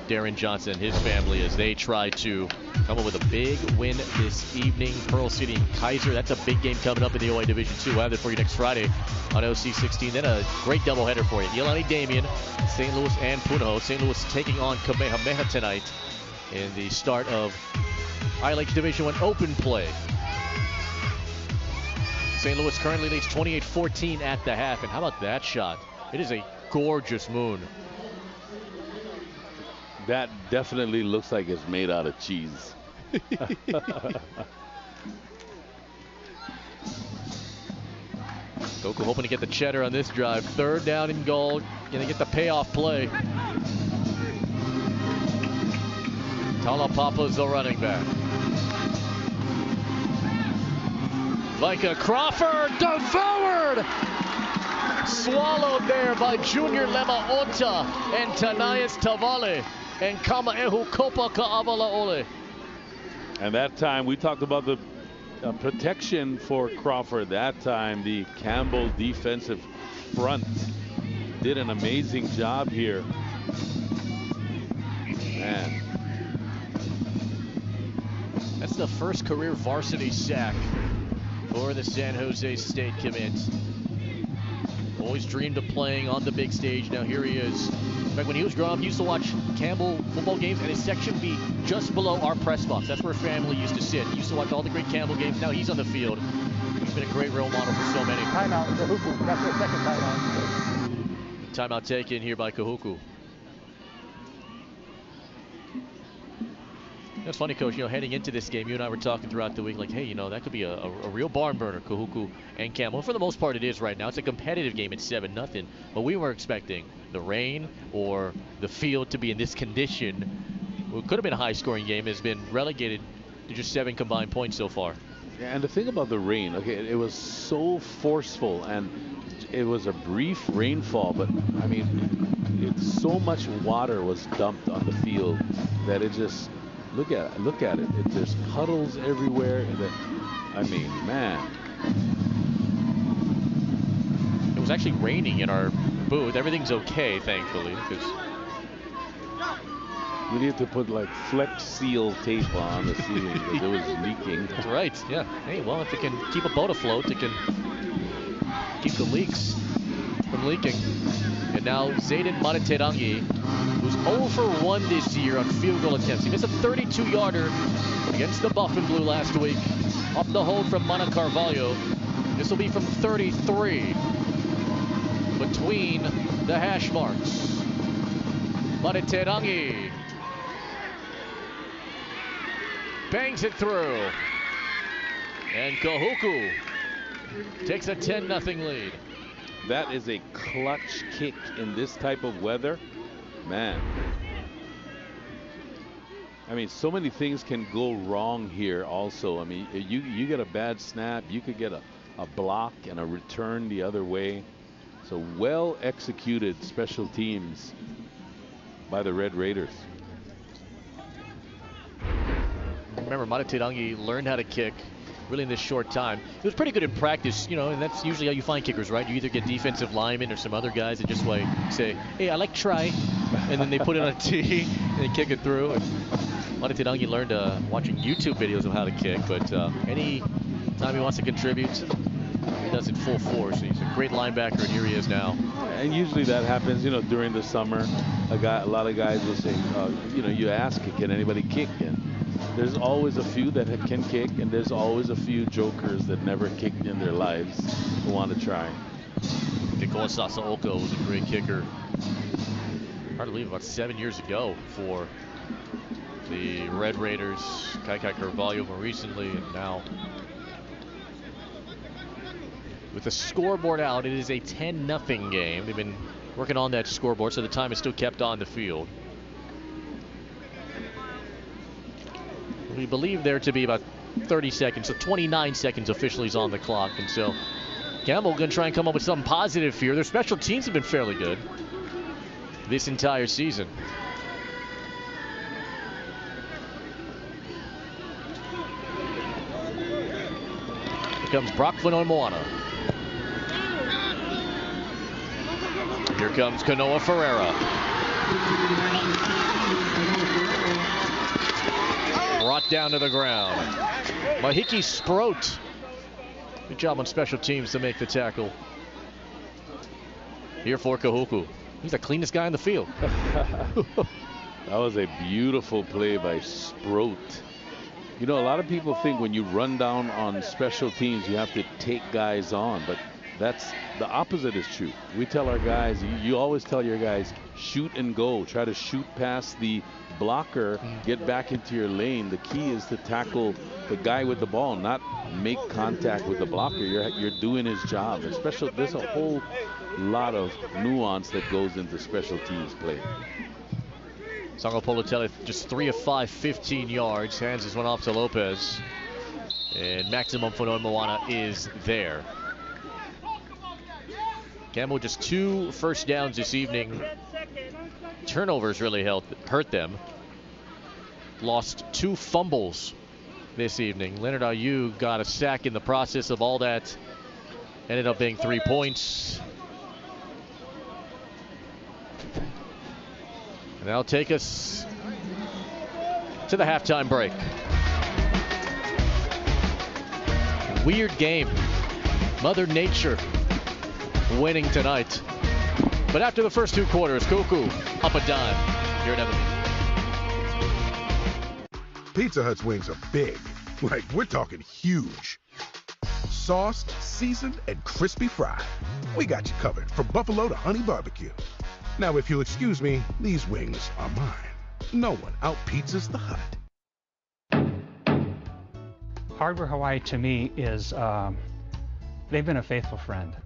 Darren Johnson and his family as they try to come up with a big win this evening. Pearl City and Kaiser, that's a big game coming up in the OA Division 2. We'll have that for you next Friday on OC 16. Then a great doubleheader for you. Iolani Damien, St. Louis and Punahou. St. Louis taking on Kamehameha tonight in the start of ILH Division 1 Open play. St. Louis currently leads 28-14 at the half. And how about that shot? It is a gorgeous moon. That definitely looks like it's made out of cheese. Kahuku hoping to get the cheddar on this drive. Third down and goal. Gonna get the payoff play. Talapapa's the running back. Micah Crawford devoured! Swallowed there by Junior Lema Ota and Tanayas Tavale and Kamaehu Kopa Kaavalaole. And that time we talked about the protection for Crawford. That time the Campbell defensive front did an amazing job here. Man. That's the first career varsity sack for the San Jose State commit. Always dreamed of playing on the big stage. Now here he is. In fact, when he was growing up, he used to watch Campbell football games, and his section be just below our press box. That's where family used to sit. He used to watch all the great Campbell games. Now he's on the field. He's been a great role model for so many. Timeout, Kahuku. That's their second timeout. Timeout taken here by Kahuku. It's funny, Coach, heading into this game, you and I were talking throughout the week, like, hey, that could be a real barn burner, Kahuku and Campbell. For the most part, it is right now. It's a competitive game at 7-0, but we were expecting the rain or the field to be in this condition. What could have been a high-scoring game has been relegated to just 7 combined points so far. Yeah, and the thing about the rain, okay, it was so forceful, and it was a brief rainfall, but, I mean, so much water was dumped on the field that it just... Look at it. There's puddles everywhere. I mean, man. It was actually raining in our booth. Everything's okay, thankfully, because we need to put like Flex Seal tape on the ceiling because it was leaking. That's right. Yeah. Hey, well, if it can keep a boat afloat, it can keep the leaks from leaking. And now Zayden Maraterangi, who's 0 for 1 this year on field goal attempts. He missed a 32-yarder against the Buff and Blue last week. Off the hold from Mana Carvalho. This will be from 33. Between the hash marks. Maraterangi bangs it through. And Kahuku takes a 10-0 lead. That is a clutch kick in this type of weather. Man. I mean, so many things can go wrong here also. I mean, you get a bad snap, you could get a block and a return the other way. So well executed special teams by the Red Raiders. remember Maritirangi learned how to kick really in this short time. He was pretty good in practice, you know, and that's usually how you find kickers, right? You either get defensive linemen or some other guys that just like say, hey, I like try, and then they put it on a tee and they kick it through. And Maritirangi learned watching YouTube videos of how to kick, but any time he wants to contribute, he does it full force. He's a great linebacker, and here he is now. And usually that happens, you know, during the summer. A lot of guys will say, you know, you ask, can anybody kick? And there's always a few that can kick, and there's always a few jokers that never kicked in their lives who want to try. Kikoa Sasaoka was a great kicker. Hard to believe, about 7 years ago for the Red Raiders. Kaikai Carvalho more recently, and now with the scoreboard out, it is a 10-0 game. They've been working on that scoreboard, so the time is still kept on the field. We believe there to be about 30 seconds, so 29 seconds officially is on the clock. And so Campbell going to try and come up with something positive here. Their special teams have been fairly good this entire season. Here comes Brock Moana. Here comes Kanoa Ferreira. Brought down to the ground. Mahiki Sproat. Good job on special teams to make the tackle. Here for Kahuku. He's the cleanest guy in the field. That was a beautiful play by Sproat. You know, a lot of people think when you run down on special teams, you have to take guys on, but that's the opposite is true. We tell our guys, you always tell your guys, shoot and go. Try to shoot past the blocker, get back into your lane. The key is to tackle the guy with the ball, not make contact with the blocker. You're doing his job. Especially, there's a whole lot of nuance that goes into special teams play. Sango Politelli just 3 of 5, 15 yards. Hands this one off to Lopez. And maximum for Moana is there. Campbell just 2 first downs this evening. Turnovers really hurt them. Lost 2 fumbles this evening. Leonard Ayew got a sack in the process of all that. Ended up being 3 points. And that'll take us to the halftime break. Weird game. Mother Nature winning tonight. But after the first 2 quarters, Kuku up a dime here at Everton. Pizza Hut's wings are big. Like, we're talking huge. Sauced, seasoned, and crispy fried. We got you covered from buffalo to honey barbecue. Now, if you'll excuse me, these wings are mine. No one out-pizzas the Hut. Hardware Hawaii to me is, they've been a faithful friend.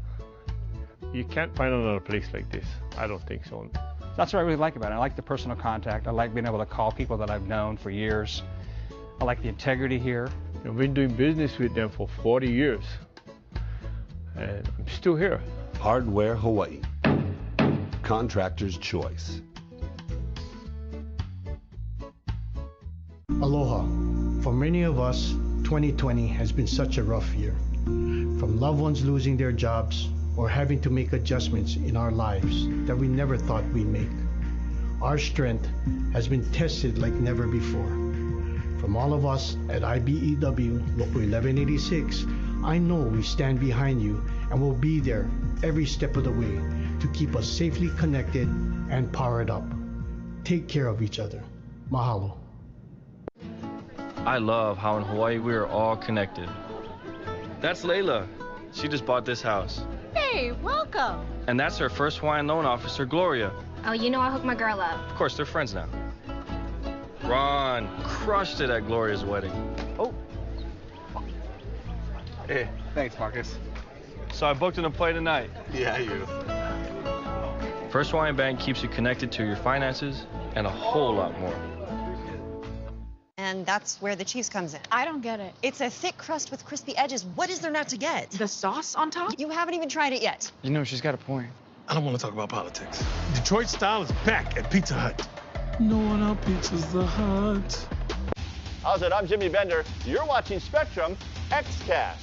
You can't find another place like this. I don't think so. That's what I really like about it. I like the personal contact. I like being able to call people that I've known for years. I like the integrity here. I've been doing business with them for 40 years. And I'm still here. Hardware Hawaii. Contractor's choice. Aloha. For many of us, 2020 has been such a rough year. From loved ones losing their jobs or having to make adjustments in our lives that we never thought we'd make. Our strength has been tested like never before. From all of us at IBEW Local 1186, I know we stand behind you and will be there every step of the way to keep us safely connected and powered up. Take care of each other. Mahalo. I love how in Hawaii we are all connected. That's Layla. She just bought this house. Hey, welcome. And that's her first Hawaiian loan officer, Gloria. Oh, you know I hooked my girl up. Of course, they're friends now. Ron crushed it at Gloria's wedding. Oh. Hey, thanks, Marcus. So I booked an play tonight. Yeah, you. First Hawaiian Bank keeps you connected to your finances and a whole lot more. And that's where the cheese comes in. I don't get it. It's a thick crust with crispy edges. What is there not to get? The sauce on top? You haven't even tried it yet. You know, she's got a point. I don't want to talk about politics. Detroit style is back at Pizza Hut. No one out pizzas the Hut. How's it? I'm Jimmy Bender. You're watching Spectrum XCast.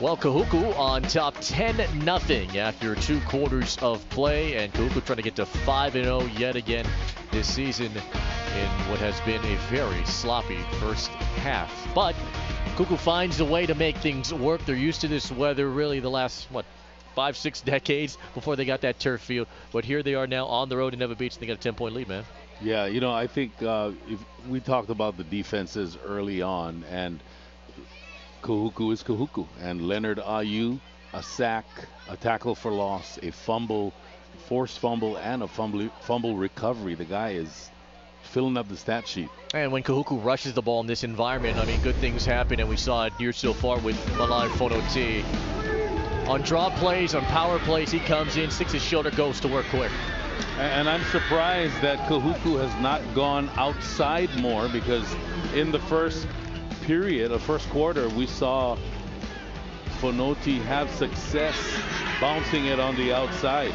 Well, Kahuku on top 10-0 after 2 quarters of play, and Kahuku trying to get to 5-0 yet again this season in what has been a very sloppy first half. But Kahuku finds a way to make things work. They're used to this weather really the last, 5-6 decades before they got that turf field. But here they are now on the road in Neva Beach, and they got a 10-point lead, man. Yeah, I think if we talked about the defenses early on, and Kahuku is Kahuku. And Leonard Ayew, a sack, a tackle for loss, a fumble, forced fumble, and a fumble recovery. The guy is filling up the stat sheet. And when Kahuku rushes the ball in this environment, good things happen, and we saw it here so far with Malai Fonoti. On draw plays, on power plays, he comes in, sticks his shoulder, goes to work quick. And I'm surprised that Kahuku has not gone outside more, because in the first quarter, we saw Fonoti have success bouncing it on the outside.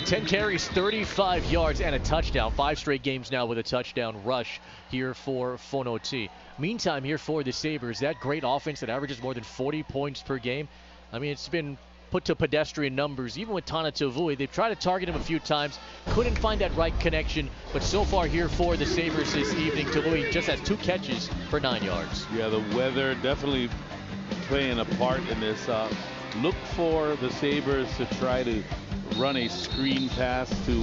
10 carries, 35 yards, and a touchdown. 5 straight games now with a touchdown rush here for Fonoti. Meantime, here for the Sabres, that great offense that averages more than 40 points per game. It's been put to pedestrian numbers. Even with Tana Tavui, they've tried to target him a few times, couldn't find that right connection, but so far here for the Sabres this evening, Tavui just has 2 catches for 9 yards. Yeah, the weather definitely playing a part in this. Look for the Sabres to try to run a screen pass to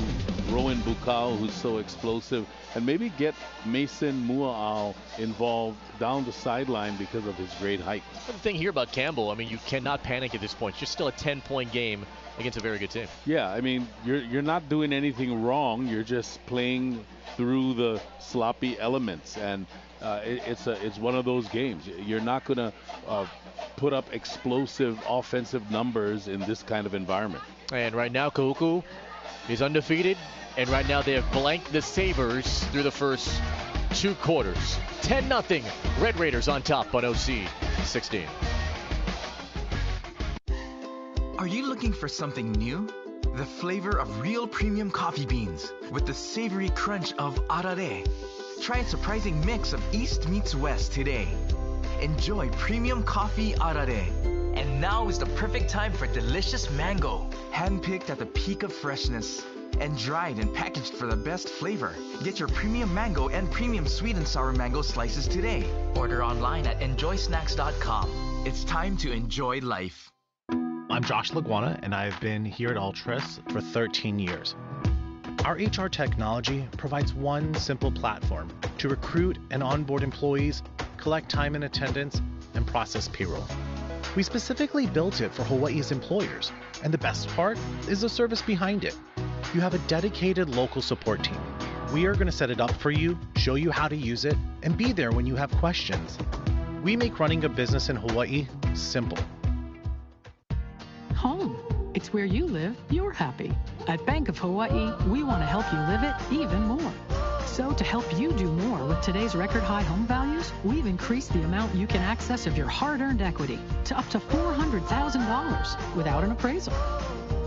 Rowan Bukau, who's so explosive, and maybe get Mason Mua'au involved down the sideline because of his great height. But the thing here about Campbell, you cannot panic at this point. It's just still a 10-point game against a very good team. Yeah, you're not doing anything wrong. You're just playing through the sloppy elements, and it's one of those games. You're not going to put up explosive offensive numbers in this kind of environment. And right now, Kahuku is undefeated, and right now they have blanked the Sabres through the first 2 quarters. 10-0, Red Raiders on top on OC 16. Are you looking for something new? The flavor of real premium coffee beans with the savory crunch of arare. Try a surprising mix of East meets West today. Enjoy premium coffee arare. And now is the perfect time for delicious mango. Handpicked at the peak of freshness. And dried and packaged for the best flavor. Get your premium mango and premium sweet and sour mango slices today. Order online at enjoysnacks.com. It's time to enjoy life. I'm Josh Laguana, and I've been here at Altris for 13 years. Our HR technology provides one simple platform to recruit and onboard employees, collect time and attendance, and process payroll. We specifically built it for Hawaii's employers, and the best part is the service behind it. You have a dedicated local support team. We are going to set it up for you, show you how to use it, and be there when you have questions. We make running a business in Hawaii simple. Home. It's where you live, you're happy. At Bank of Hawaii, we want to help you live it even more. So to help you do more with today's record high home values, we've increased the amount you can access of your hard-earned equity to up to $400,000 without an appraisal.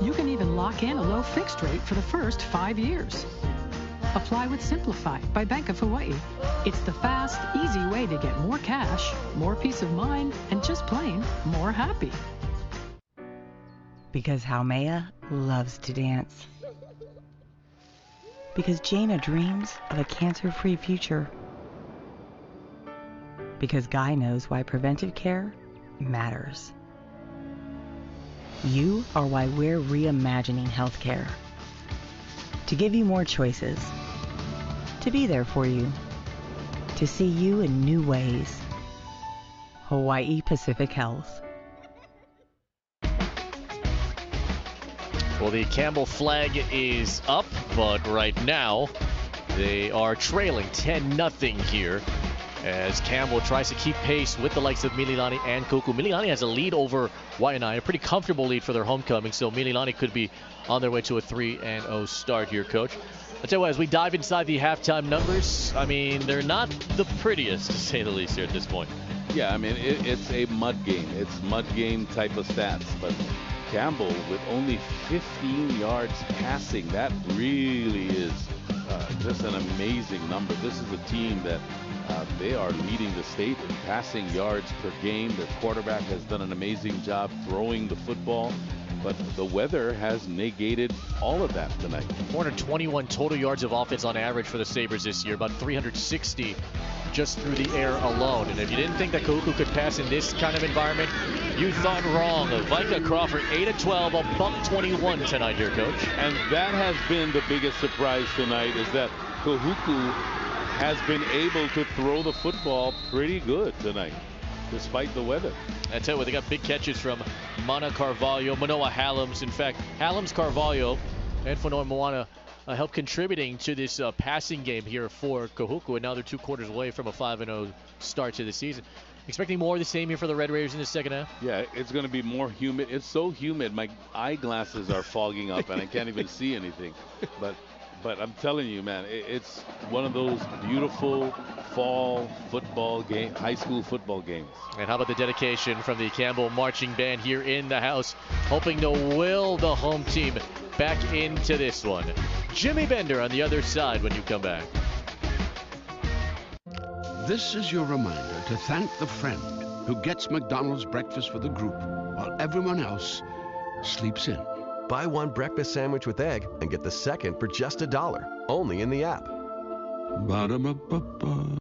You can even lock in a low fixed rate for the first 5 years. Apply with Simplify by Bank of Hawaii. It's the fast, easy way to get more cash, more peace of mind, and just plain more happy. Because Haumea loves to dance. Because Jaina dreams of a cancer-free future. Because Guy knows why preventive care matters. You are why we're reimagining healthcare. To give you more choices. To be there for you. To see you in new ways. Hawaii Pacific Health. Well, the Campbell flag is up, but right now they are trailing 10-0 here as Campbell tries to keep pace with the likes of Mililani and Kahuku. Mililani has a lead over Waianae, a pretty comfortable lead for their homecoming, so Mililani could be on their way to a 3-0 start here, Coach. I'll tell you what, as we dive inside the halftime numbers, they're not the prettiest, to say the least, here at this point. Yeah, it's a mud game. It's mud game type of stats, but Campbell with only 15 yards passing, that really is just an amazing number. This is a team that they are leading the state in passing yards per game. Their quarterback has done an amazing job throwing the football. But the weather has negated all of that tonight. 421 total yards of offense on average for the Sabres this year, about 360 just through the air alone. And if you didn't think that Kahuku could pass in this kind of environment, you thought wrong. Micah Crawford, 8 of 12, a $121 tonight here, Coach. And that has been the biggest surprise tonight, is that Kahuku has been able to throw the football pretty good tonight, despite the weather. I tell you what, they got big catches from Mana Carvalho, Manoa Hallams. In fact, Hallams, Carvalho, and Fanoa Moana help contributing to this passing game here for Kahuku, and now they're 2 quarters away from a 5-0 start to the season. Expecting more of the same here for the Red Raiders in the second half? Yeah, it's going to be more humid. It's so humid, my eyeglasses are fogging up, and I can't even see anything. But I'm telling you, man, it's one of those beautiful fall football game, high school football games. And how about the dedication from the Campbell marching band here in the house, hoping to will the home team back into this one. Jimmy Bender on the other side when you come back. This is your reminder to thank the friend who gets McDonald's breakfast for the group while everyone else sleeps in. Buy one breakfast sandwich with egg and get the second for just $1, only in the app. Ba-da-ba-ba-ba.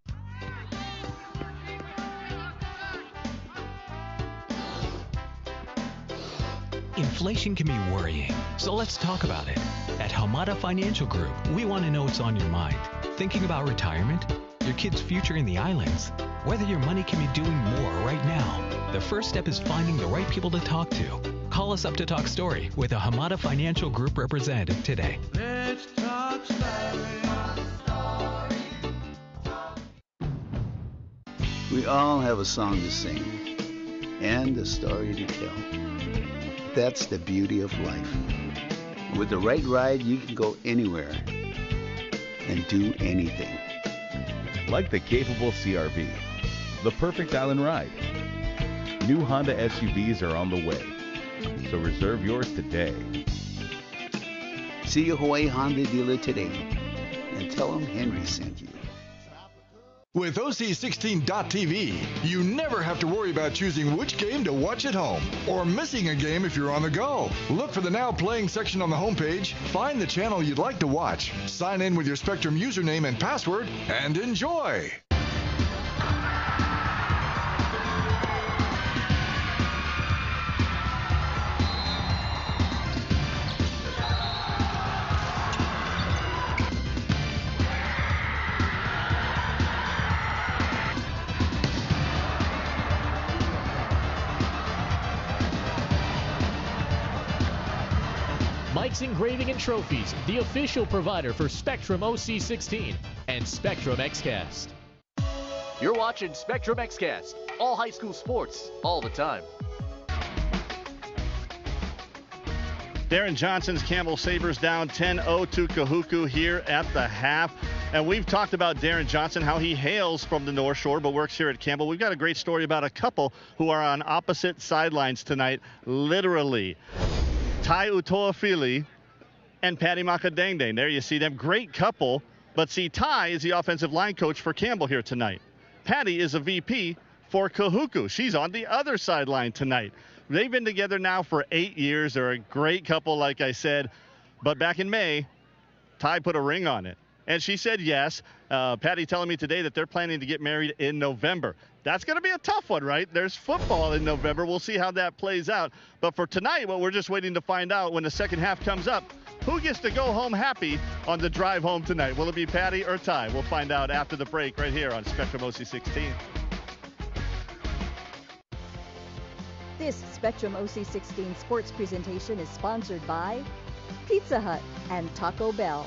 Inflation can be worrying, so let's talk about it. At Hamada Financial Group, we want to know what's on your mind. Thinking about retirement? Your kid's future in the islands? Whether your money can be doing more right now? The first step is finding the right people to talk to. Call us up to talk story with a Hamada Financial Group representative today. Let's talk story. We all have a song to sing and a story to tell. That's the beauty of life. With the right ride, you can go anywhere and do anything. Like the capable CRV, the perfect island ride. New Honda SUVs are on the way, so reserve yours today. See your Hawaii Honda dealer today and tell them Henry sent you. With OC16.TV, you never have to worry about choosing which game to watch at home or missing a game if you're on the go. Look for the Now Playing section on the homepage, find the channel you'd like to watch, sign in with your Spectrum username and password, and enjoy. Mike's Engraving and Trophies, the official provider for Spectrum OC16 and Spectrum XCast. You're watching Spectrum XCast, all high school sports, all the time. Darren Johnson's Campbell Sabres down 10-0 to Kahuku here at the half. And we've talked about Darren Johnson, how he hails from the North Shore but works here at Campbell. We've got a great story about a couple who are on opposite sidelines tonight, literally. Tai Utoafili and Patty Makadengdeng. There you see them. Great couple. But see, Tai is the offensive line coach for Campbell here tonight. Patty is a VP for Kahuku. She's on the other sideline tonight. They've been together now for 8 years. They're a great couple, like I said. But back in May, Tai put a ring on it. And she said yes. Patty telling me today that they're planning to get married in November. That's going to be a tough one, right? There's football in November. We'll see how that plays out. But for tonight, what we're just waiting to find out when the second half comes up, who gets to go home happy on the drive home tonight? Will it be Patty or Tai? We'll find out after the break right here on Spectrum OC16. This Spectrum OC16 sports presentation is sponsored by Pizza Hut and Taco Bell.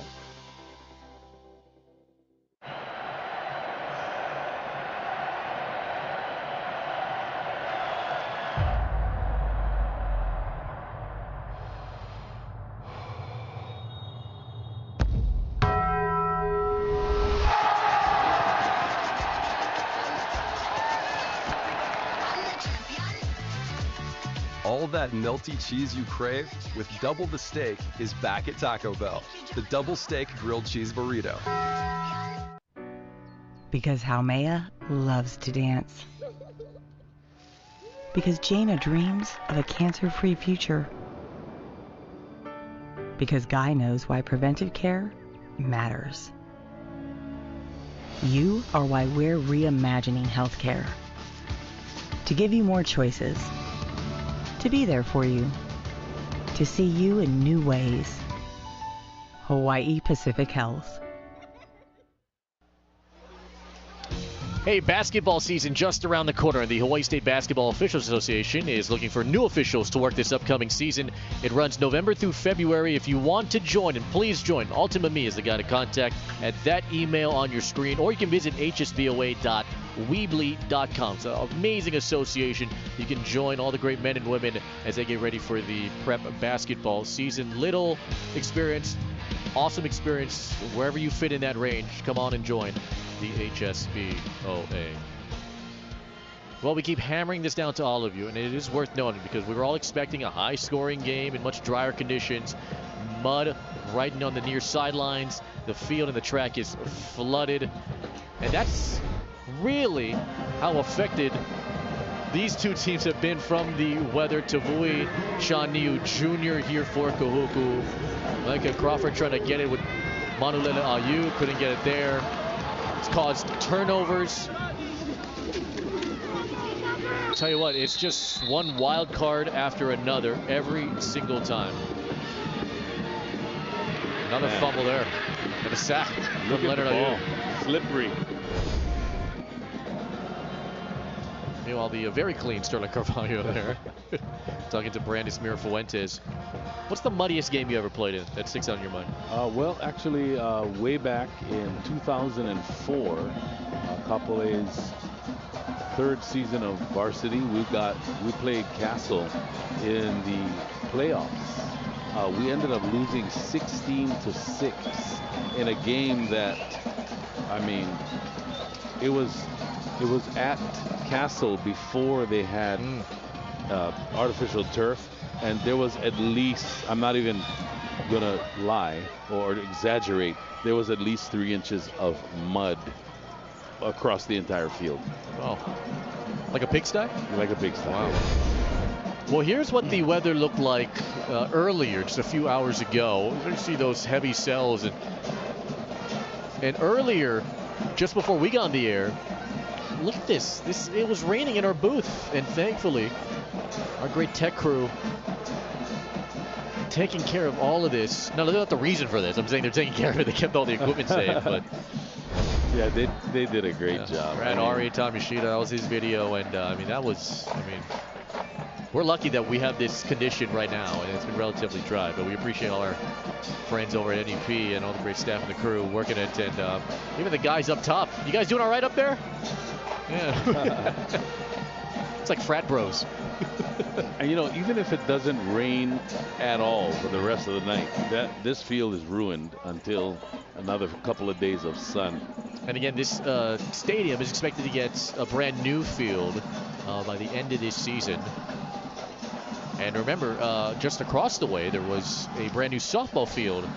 All that melty cheese you crave with double the steak is back at Taco Bell. The double steak grilled cheese burrito. Because Haumea loves to dance. Because Jaina dreams of a cancer-free future. Because Guy knows why preventive care matters. You are why we're reimagining healthcare. To give you more choices. To be there for you. To see you in new ways. Hawaii Pacific Health. Hey, basketball season just around the corner, and the Hawaii State Basketball Officials Association is looking for new officials to work this upcoming season. It runs November through February. If you want to join, and please join, Ultima Me is the guy to contact at that email on your screen, or you can visit hsvoa.weebly.com. It's an amazing association. You can join all the great men and women as they get ready for the prep basketball season. Little experience, awesome experience, wherever you fit in that range. Come on and join the HSBOA. Well, we keep hammering this down to all of you, and it is worth noting because we were all expecting a high-scoring game in much drier conditions. Mud right on the near sidelines. The field and the track is flooded. And that's really how affected these two teams have been from the weather. Tavui Shaniu Jr. here for Kahuku. Micah Crawford trying to get it with Manulele Ayu. Couldn't get it there. It's caused turnovers. Tell you what, it's just one wild card after another every single time. Another fumble there. And a sack. Look at the ball. Slippery. Meanwhile, the very clean Sterling Carvalho there. Talking to Brandis Mirafuentes. What's the muddiest game you ever played in that sticks out in your mind? Well, actually, way back in 2004, Kapolei's third season of varsity, we played Castle in the playoffs. We ended up losing 16-6 in a game that, I mean, it was at Castle before they had artificial turf, and there was at least, I'm not even gonna lie or exaggerate, there was at least 3 inches of mud across the entire field. Oh, like a pigsty? Like a pigsty. Wow. Well, here's what the weather looked like earlier, just a few hours ago. You see those heavy cells, and earlier, just before we got on the air, look at this. It was raining in our booth, and thankfully, our great tech crew taking care of all of this. No, they're not the reason for this. I'm saying they're taking care of it. They kept all the equipment safe, but yeah, they did a great job. Brad Ari, Tom Yoshida, that was his video, and we're lucky that we have this condition right now, and it's been relatively dry, but we appreciate all our friends over at NEP and all the great staff and the crew working it, and even the guys up top. You guys doing all right up there? Yeah. It's like frat bros. And you know, even if it doesn't rain at all for the rest of the night, this field is ruined until another couple of days of sun. And again, this stadium is expected to get a brand new field by the end of this season. And remember, just across the way, there was a brand new softball field.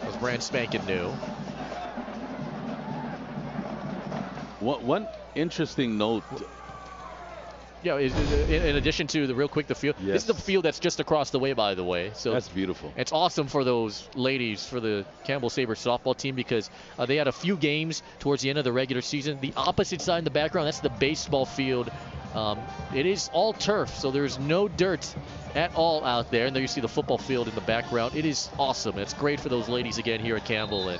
It was brand spanking new. One interesting note. Yeah, in addition to the field. Yes. This is the field that's just across the way, by the way. So that's beautiful. It's awesome for those ladies, for the Campbell Sabres softball team, because they had a few games towards the end of the regular season. The opposite side in the background, that's the baseball field. It is all turf, so there's no dirt at all out there. And there you see the football field in the background. It is awesome. It's great for those ladies again here at Campbell, and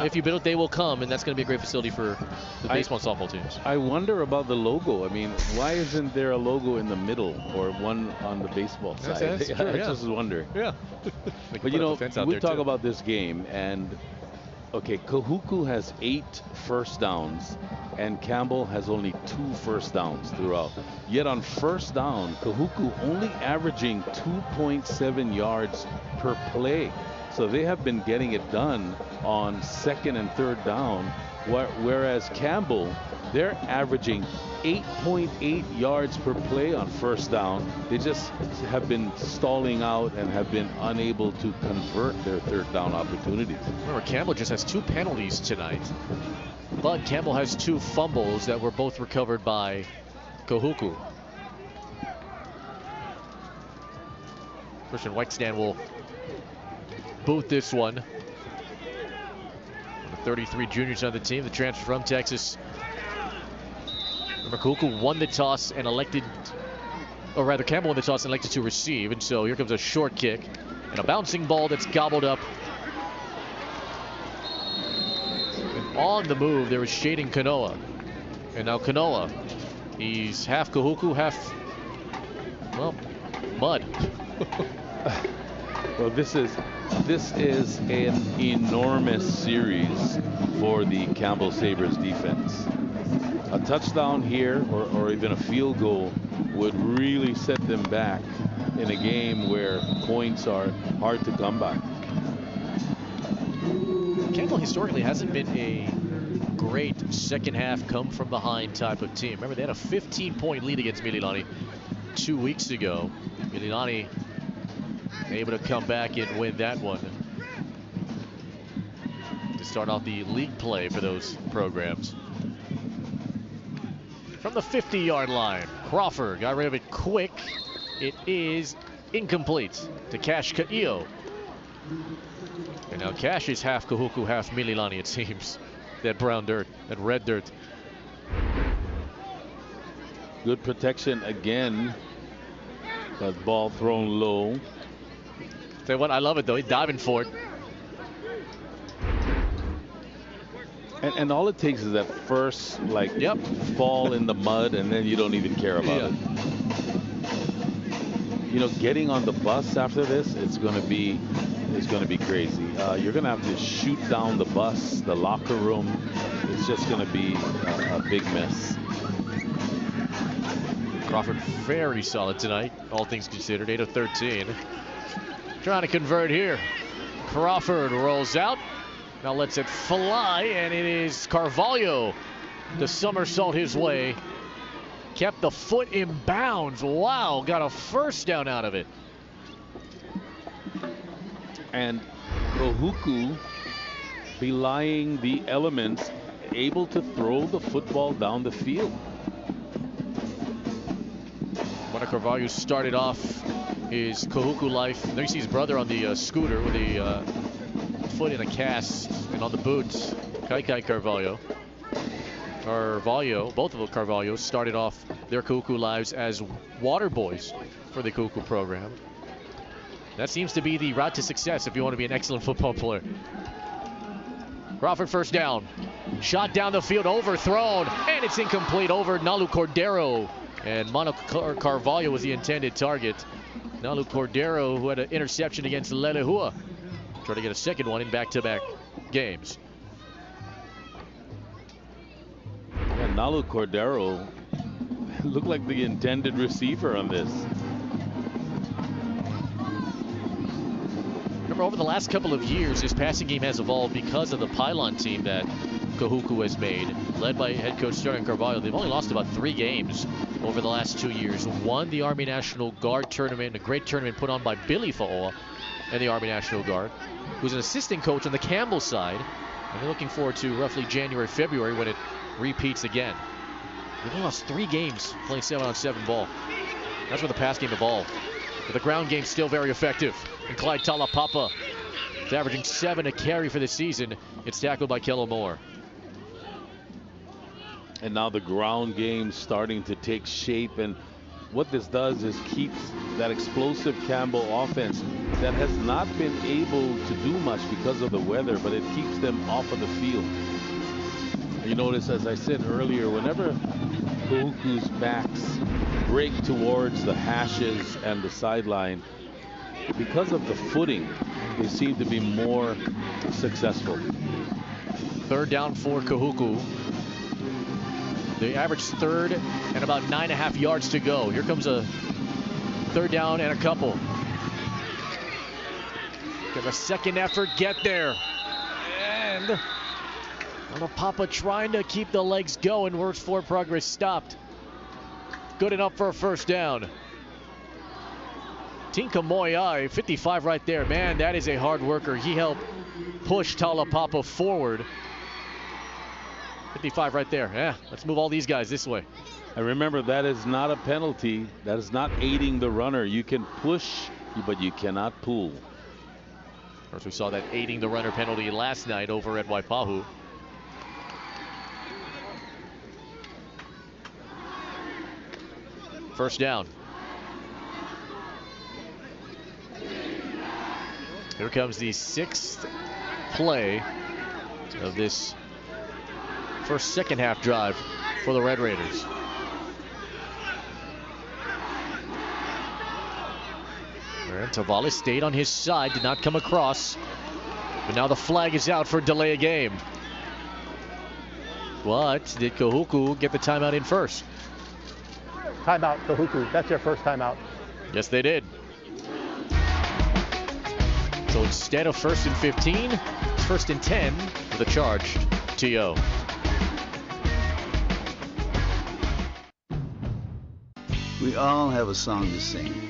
if you build it, they will come, and that's going to be a great facility for the baseball and softball teams. I wonder about the logo. I mean, why isn't there a logo in the middle or one on the baseball side? That's true, I just wonder. Yeah. But we talk about this game, and okay, Kahuku has 8 first downs, and Campbell has only 2 first downs throughout. Yet on first down, Kahuku only averaging 2.7 yards per play. So they have been getting it done on 2nd and 3rd down, whereas Campbell, they're averaging 8.8 yards per play on 1st down. They just have been stalling out and have been unable to convert their 3rd down opportunities. Remember, Campbell just has 2 penalties tonight, but Campbell has 2 fumbles that were both recovered by Kahuku. Christian Wexton will boot this one. The 33 juniors on the team, the transfer from Texas. Remember, Kahuku won the toss and elected, or rather Campbell won the toss and elected to receive. And so here comes a short kick and a bouncing ball that's gobbled up. And on the move, there was Shaden Kanoa. And now Kanoa, he's half Kahuku, half, well, mud. Well, this is an enormous series for the Campbell Sabres defense. A touchdown here or even a field goal would really set them back in a game where points are hard to come by. Campbell historically hasn't been a great second half come from behind type of team. Remember, they had a 15-point lead against Mililani 2 weeks ago. Mililani able to come back and win that one to start off the league play for those programs. From the 50-yard line, Crawford got rid of it quick. It is incomplete to Cash Ka'io. And now Cash is half Kahuku, half Mililani, it seems. That brown dirt, that red dirt. Good protection again. That ball thrown low. Tell you what, I love it though. He's diving for it. And all it takes is that first, like, fall in the mud, and then you don't even care about it. You know, getting on the bus after this, it's going to be crazy. You're going to have to shoot down the bus, the locker room. It's just going to be a big mess. Crawford very solid tonight, all things considered. 8 of 13. Trying to convert here. Crawford rolls out. Now lets it fly, and it is Carvalho. The somersault his way. Kept the foot in bounds. Wow, got a first down out of it. And Kahuku, belying the elements, able to throw the football down the field. One of Carvalho started off his Kahuku life. There you see his brother on the scooter with a foot in a cast, and on the boots, Kai Carvalho. Both of the Carvalhos started off their Kahuku lives as water boys for the Kahuku program. That seems to be the route to success if you want to be an excellent football player. Crawford first down. Shot down the field, overthrown, and it's incomplete over Nalu Cordero. And Mono Carvalho was the intended target. Nalu Cordero, who had an interception against Lelehua, trying to get a second one in back-to-back games. Yeah, Nalu Cordero looked like the intended receiver on this. Remember, over the last couple of years, his passing game has evolved because of the pylon team that Kahuku has made, led by head coach Sterling Carvalho. They've only lost about 3 games over the last 2 years. Won the Army National Guard tournament, a great tournament put on by Billy Fa'oa and the Army National Guard, who's an assistant coach on the Campbell side. And they're looking forward to roughly January, February when it repeats again. They've only lost 3 games playing 7-on-7 ball. That's where the pass game evolved. But the ground game still very effective. And Clyde Talapapa is averaging 7 a carry for the season. It's tackled by Kello Moore. And now the ground game starting to take shape, and what this does is keeps that explosive Campbell offense that has not been able to do much because of the weather, but it keeps them off of the field. You notice, as I said earlier, whenever Kahuku's backs break towards the hashes and the sideline, because of the footing, they seem to be more successful. 3rd down for Kahuku. They average 3rd and about 9.5 yards to go. Here comes a 3rd down and a couple. Can the second effort get there? And Papa trying to keep the legs going. Where's forward progress stopped? Good enough for a first down. Tinka Moyai, 55 right there. Man, that is a hard worker. He helped push Taulapapa forward. 55 right there. Yeah, let's move all these guys this way. And remember, that is not a penalty. That is not aiding the runner. You can push, but you cannot pull. Of course, we saw that aiding the runner penalty last night over at Waipahu. First down. Here comes the 6th play of this first second half drive for the Red Raiders. And Tavalis stayed on his side, did not come across. But now the flag is out for delay of game. But did Kahuku get the timeout in first? Timeout, Kahuku. That's your first timeout. Yes, they did. So instead of 1st and 15, it's 1st and 10 with a charged TO. We all have a song to sing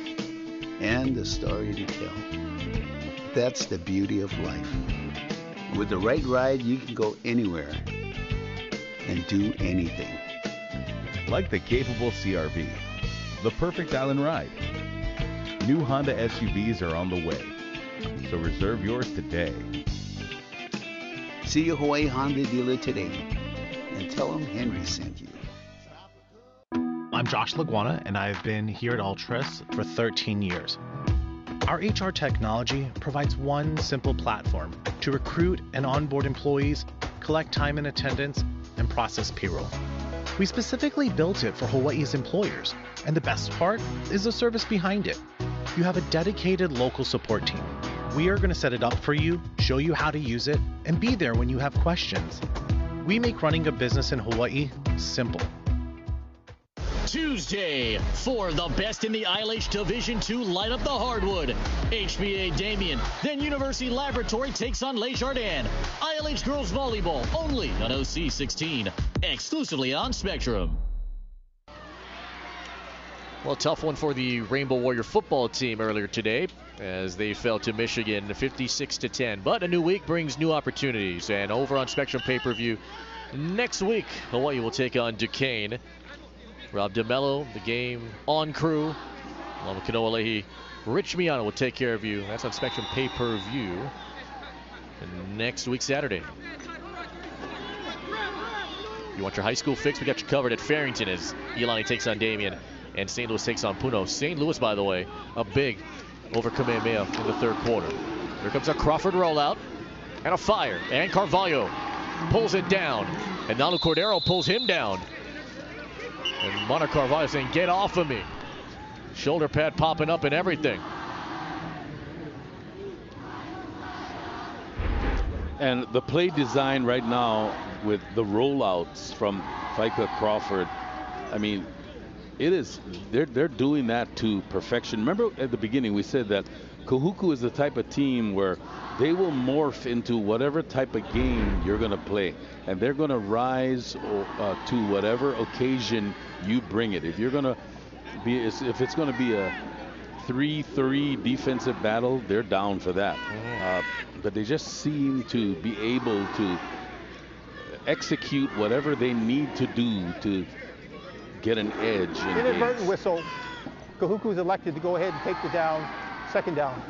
and a story to tell. That's the beauty of life. With the right ride, you can go anywhere and do anything. Like the capable CRV, the perfect island ride. New Honda SUVs are on the way, so reserve yours today. See your Hawaii Honda dealer today and tell them Henry sent you. I'm Josh Laguana, and I've been here at Altris for 13 years. Our HR technology provides one simple platform to recruit and onboard employees, collect time and attendance, and process payroll. We specifically built it for Hawaii's employers, and the best part is the service behind it. You have a dedicated local support team. We are going to set it up for you, show you how to use it, and be there when you have questions. We make running a business in Hawaii simple. Tuesday, for the best in the ILH Division II, light up the hardwood. HBA Damien, then University Laboratory takes on Les Jardins. ILH Girls Volleyball, only on OC16, exclusively on Spectrum. Well, tough one for the Rainbow Warrior football team earlier today as they fell to Michigan 56-10. But a new week brings new opportunities. And over on Spectrum pay-per-view next week, Hawaii will take on Duquesne. Rob DeMello, the game on crew, along with Kanoa Leahy. Rich Miano will take care of you. That's on Spectrum pay-per-view next week, Saturday. You want your high school fix? We got you covered at Farrington as Iolani takes on Damien and St. Louis takes on Puno. St. Louis, by the way, up big over Kamehameha in the third quarter. Here comes a Crawford rollout and a fire. And Carvalho pulls it down. And Nalu Cordero pulls him down. And Mana Carvalho saying, get off of me. Shoulder pad popping up and everything. And the play design right now with the rollouts from Fika Crawford, I mean, it is, they're doing that to perfection. Remember at the beginning we said that Kahuku is the type of team where they will morph into whatever type of game you're going to play. And they're going to rise to whatever occasion you bring it. If you're going to be, if it's going to be a 3-3 defensive battle, they're down for that. But they just seem to be able to execute whatever they need to do to get an edge. Inadvertent whistle. Kahuku's elected to go ahead and take the down, second down.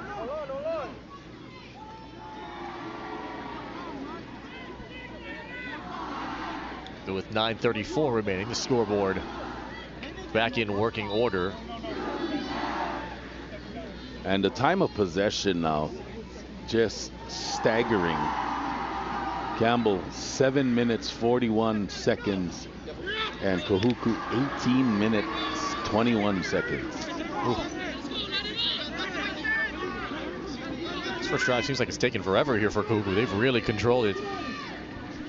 With 9:34 remaining, the scoreboard back in working order. And the time of possession now, just staggering. Campbell, 7 minutes, 41 seconds. And Kahuku, 18 minutes, 21 seconds. This first drive seems like it's taken forever here for Kahuku. They've really controlled it.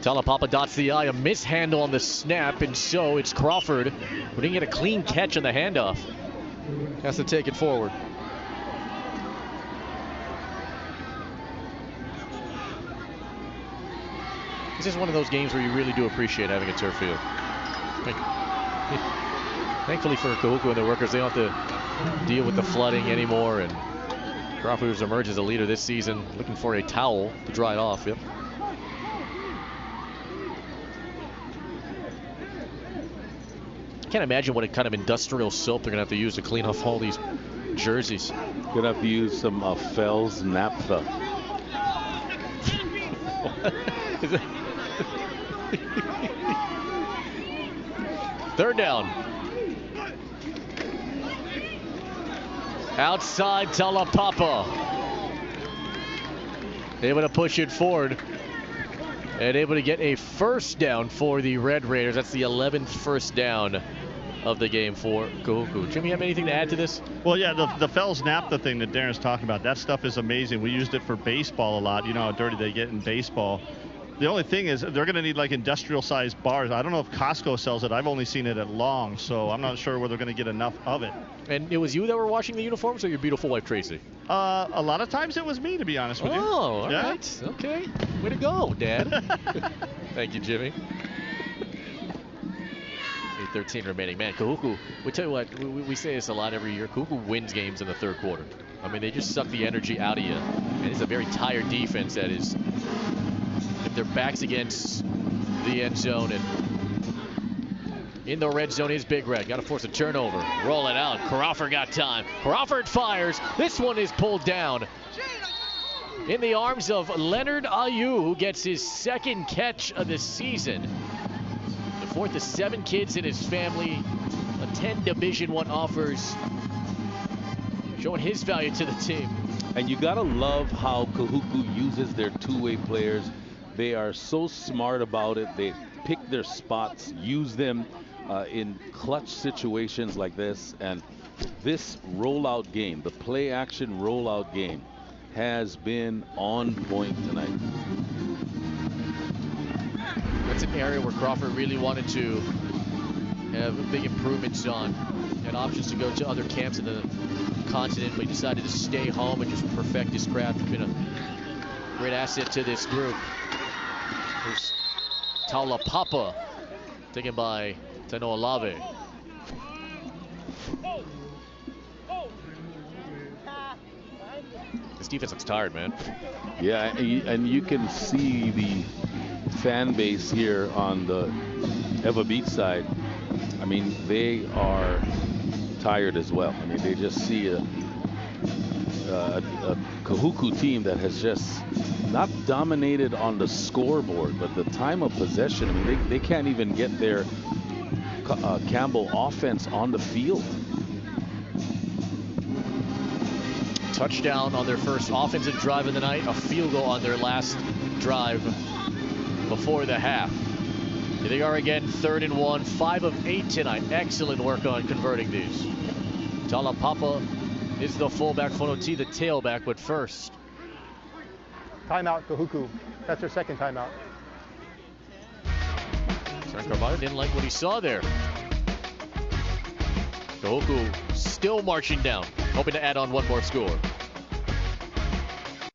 Taulapapa dots the eye, a mishandle on the snap, and so it's Crawford who didn't get a clean catch on the handoff. Has to take it forward. This is one of those games where you really do appreciate having a turf field. Thankfully for Kahuku and their workers, they don't have to deal with the flooding anymore. And Crawford has emerged as a leader this season, looking for a towel to dry it off. Yep. Can't imagine what kind of industrial soap they're going to have to use to clean off all these jerseys. Going to have to use some Fells naphtha. Third down. Outside Talapapa. Able to push it forward. And able to get a first down for the Red Raiders. That's the 11th first down of the game for Kahuku. Jimmy, you have anything to add to this? Well, yeah, the Fells naphtha thing that Darren's talking about, that stuff is amazing. We used it for baseball a lot. You know how dirty they get in baseball. The only thing is they're going to need like industrial-sized bars. I don't know if Costco sells it. I've only seen it at Long, so I'm not sure whether they're going to get enough of it. And it was you that were washing the uniforms, or your beautiful wife, Tracy? A lot of times it was me, to be honest with you. Oh, all right. Okay. Way to go, Dad. Thank you, Jimmy. 8:13 remaining. Man, Kahuku, we tell you what, we say this a lot every year. Kahuku wins games in the third quarter. I mean, they just suck the energy out of you. And it's a very tired defense that is, if their back's against the end zone and in the red zone is Big Red. Got to force a turnover. Roll it out. Crawford got time. Crawford fires. This one is pulled down in the arms of Leonard Ayu, who gets his second catch of the season. The fourth of 7 kids in his family. Attend Division I offers. Showing his value to the team. And you got to love how Kahuku uses their two-way players. They are so smart about it. They pick their spots, use them in clutch situations like this. And this rollout game, the play action rollout game, has been on point tonight. That's an area where Crawford really wanted to have big improvements on. Had options to go to other camps in the continent, but he decided to stay home and just perfect his craft. He's been a great asset to this group. There's Taulapapa, taken by Tano Olave. This defense looks tired, man. Yeah, and you can see the fan base here on the Eva Beach side. I mean, they are tired as well. I mean, they just see a Kahuku team that has just not dominated on the scoreboard, but the time of possession. I mean, they can't even get their Campbell offense on the field. Touchdown on their first offensive drive of the night, a field goal on their last drive before the half. Here they are again, 3rd and 1, 5 of 8 tonight. Excellent work on converting these. Talapapa is the fullback, Fonoti the tailback, but first. Timeout, Kahuku. That's their second timeout. Frank Carvalho didn't like what he saw there. Kahuku still marching down, hoping to add on one more score.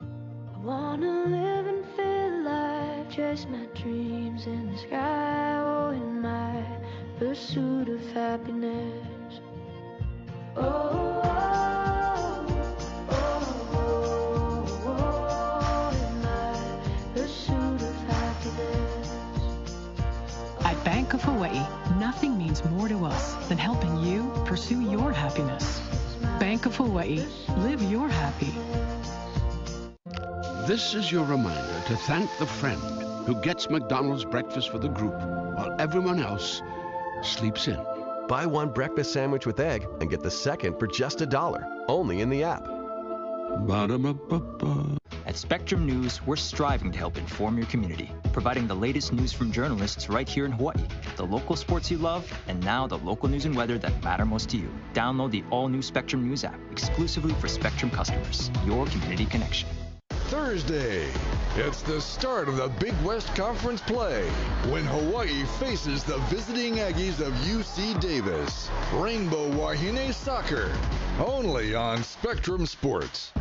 I wanna live and feel like chase my dreams in the sky, oh, in my pursuit of happiness. Oh, oh, oh, oh, oh, in my pursuit of happiness. At Bank of Hawaii, nothing means more to us than helping you pursue your happiness. Bank of Hawaii, live your happy. This is your reminder to thank the friend who gets McDonald's breakfast for the group while everyone else sleeps in. Buy one breakfast sandwich with egg and get the second for just $1, only in the app. Ba-da-ba-ba-ba. At Spectrum News, we're striving to help inform your community, providing the latest news from journalists right here in Hawaii, the local sports you love, and now the local news and weather that matter most to you. Download the all-new Spectrum News app exclusively for Spectrum customers. Your community connection. Thursday, it's the start of the Big West Conference play when Hawaii faces the visiting Aggies of UC Davis. Rainbow Wahine Soccer, only on Spectrum Sports.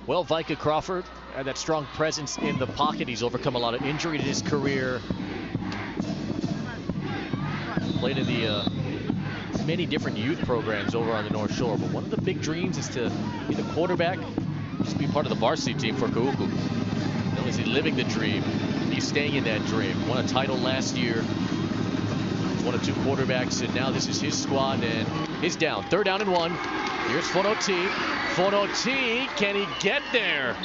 Well, Vika Crawford had that strong presence in the pocket. He's overcome a lot of injury in his career. Played in the many different youth programs over on the North Shore. But one of the big dreams is to be the quarterback, just be part of the varsity team for Kahuku. Not only is he living the dream, he's staying in that dream. Won a title last year. One of two quarterbacks, and now this is his squad, and he's down. 3rd down and 1. Here's Fonoti. Fonoti, can he get there?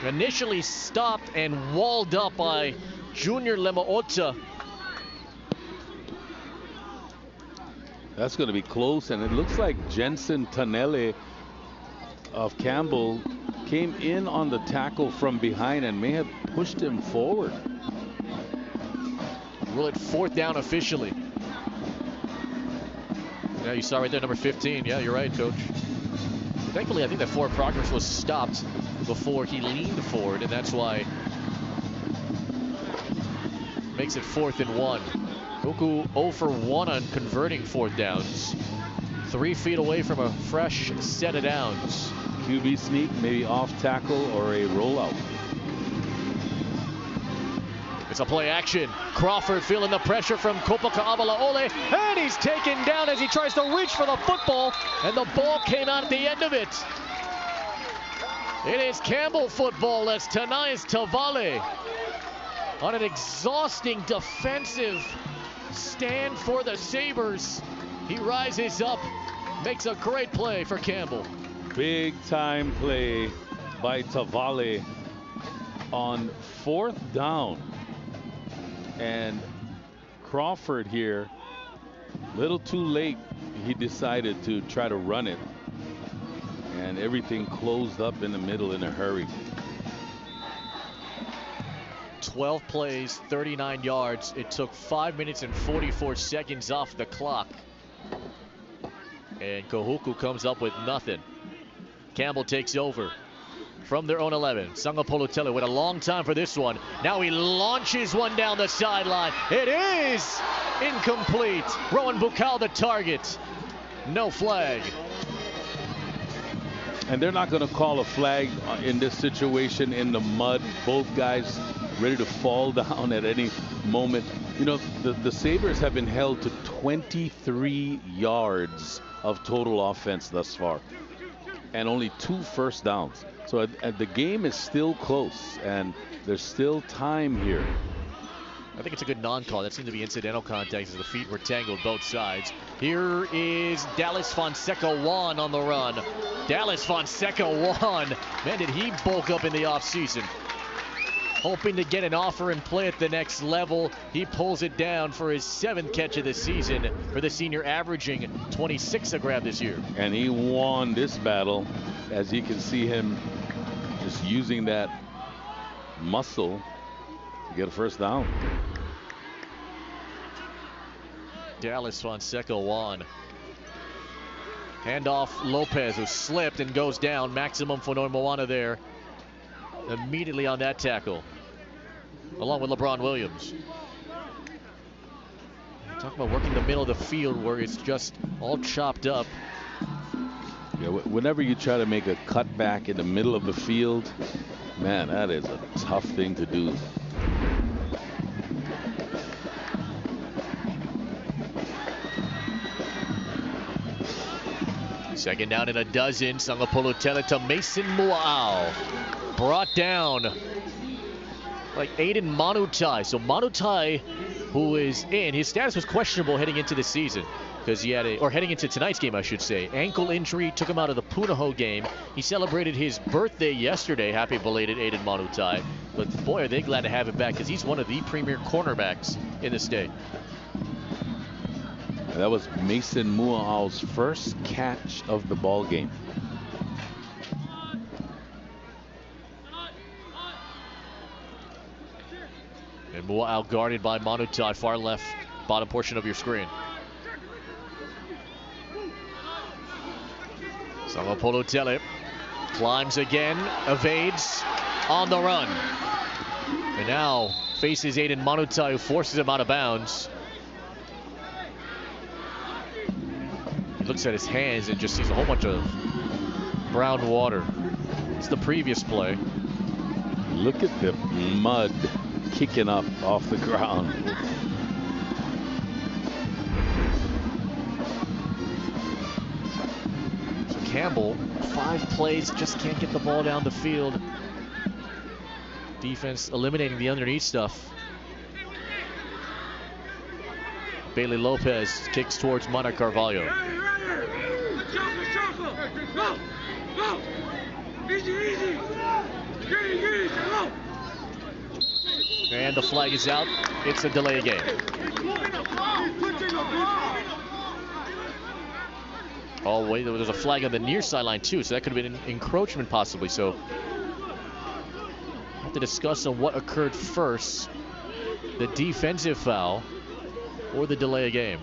Initially stopped and walled up by Junior Lemaota. That's going to be close, and it looks like Jensen Tanele of Campbell came in on the tackle from behind and may have pushed him forward. Rule it 4th down officially. Yeah, you saw right there, number 15. Yeah, you're right, Coach. Thankfully, I think that forward progress was stopped before he leaned forward, and that's why makes it 4th and 1. Kahuku 0 for 1 on converting 4th downs. 3 feet away from a fresh set of downs. QB sneak, maybe off tackle or a rollout. It's a play action. Crawford feeling the pressure from Kopaka Abalaole, and he's taken down as he tries to reach for the football, and the ball came out at the end of it. It is Campbell football as Tanais Tavale on an exhausting defensive stand for the Sabres. He rises up, makes a great play for Campbell. Big time play by Tavale on 4th down. And Crawford here, little too late, he decided to try to run it. And everything closed up in the middle in a hurry. 12 plays, 39 yards. It took 5 minutes and 44 seconds off the clock. And Kahuku comes up with nothing. Campbell takes over from their own 11. Sangapolutele with a long time for this one. Now he launches one down the sideline. It is incomplete. Rowan Bukal the target. No flag. And they're not going to call a flag in this situation in the mud. Both guys ready to fall down at any moment. You know, the Sabres have been held to 23 yards of total offense thus far, and only 2 first downs. So the game is still close, and there's still time here. I think it's a good non-call. That seemed to be incidental contact as the feet were tangled both sides. Here is Dallas Fonseca Juan on the run. Dallas Fonseca Juan. Man, did he bulk up in the offseason. Hoping to get an offer and play at the next level. He pulls it down for his 7th catch of the season for the senior, averaging 26 a grab this year. And he won this battle, as you can see him just using that muscle to get a first down. Dallas Fonseca Juan. Handoff Lopez, who slipped and goes down. Maximum Fonoy Moana there. Immediately on that tackle, along with LeBron Williams. Talk about working the middle of the field where it's just all chopped up. Yeah, whenever you try to make a cutback in the middle of the field, man, that is a tough thing to do. Second down and a dozen. Sangapolutele to Mason Mua'au. Brought down like Aiden Manutai. So Manutai, who is in, his status was questionable heading into the season because he had heading into tonight's game, I should say. Ankle injury took him out of the Punahou game. He celebrated his birthday yesterday. Happy belated, Aiden Manutai. But boy, are they glad to have him back because he's one of the premier cornerbacks in the state. And that was Mason Mua'au's first catch of the ball game. And Mua'au guarded by Manutai, far left bottom portion of your screen. Sangapolutele climbs again, evades on the run. And now faces Aiden Manutai, who forces him out of bounds. He looks at his hands and just sees a whole bunch of brown water. It's the previous play. Look at the mud kicking up off the ground. So Campbell, 5 plays, just can't get the ball down the field. Defense eliminating the underneath stuff. Bailey Lopez kicks towards Mana Carvalho. And the flag is out. It's a delay game. Oh, wait, there was a flag on the near sideline, too, so that could have been an encroachment possibly. So we'll have to discuss on what occurred first, the defensive foul or the delay of game.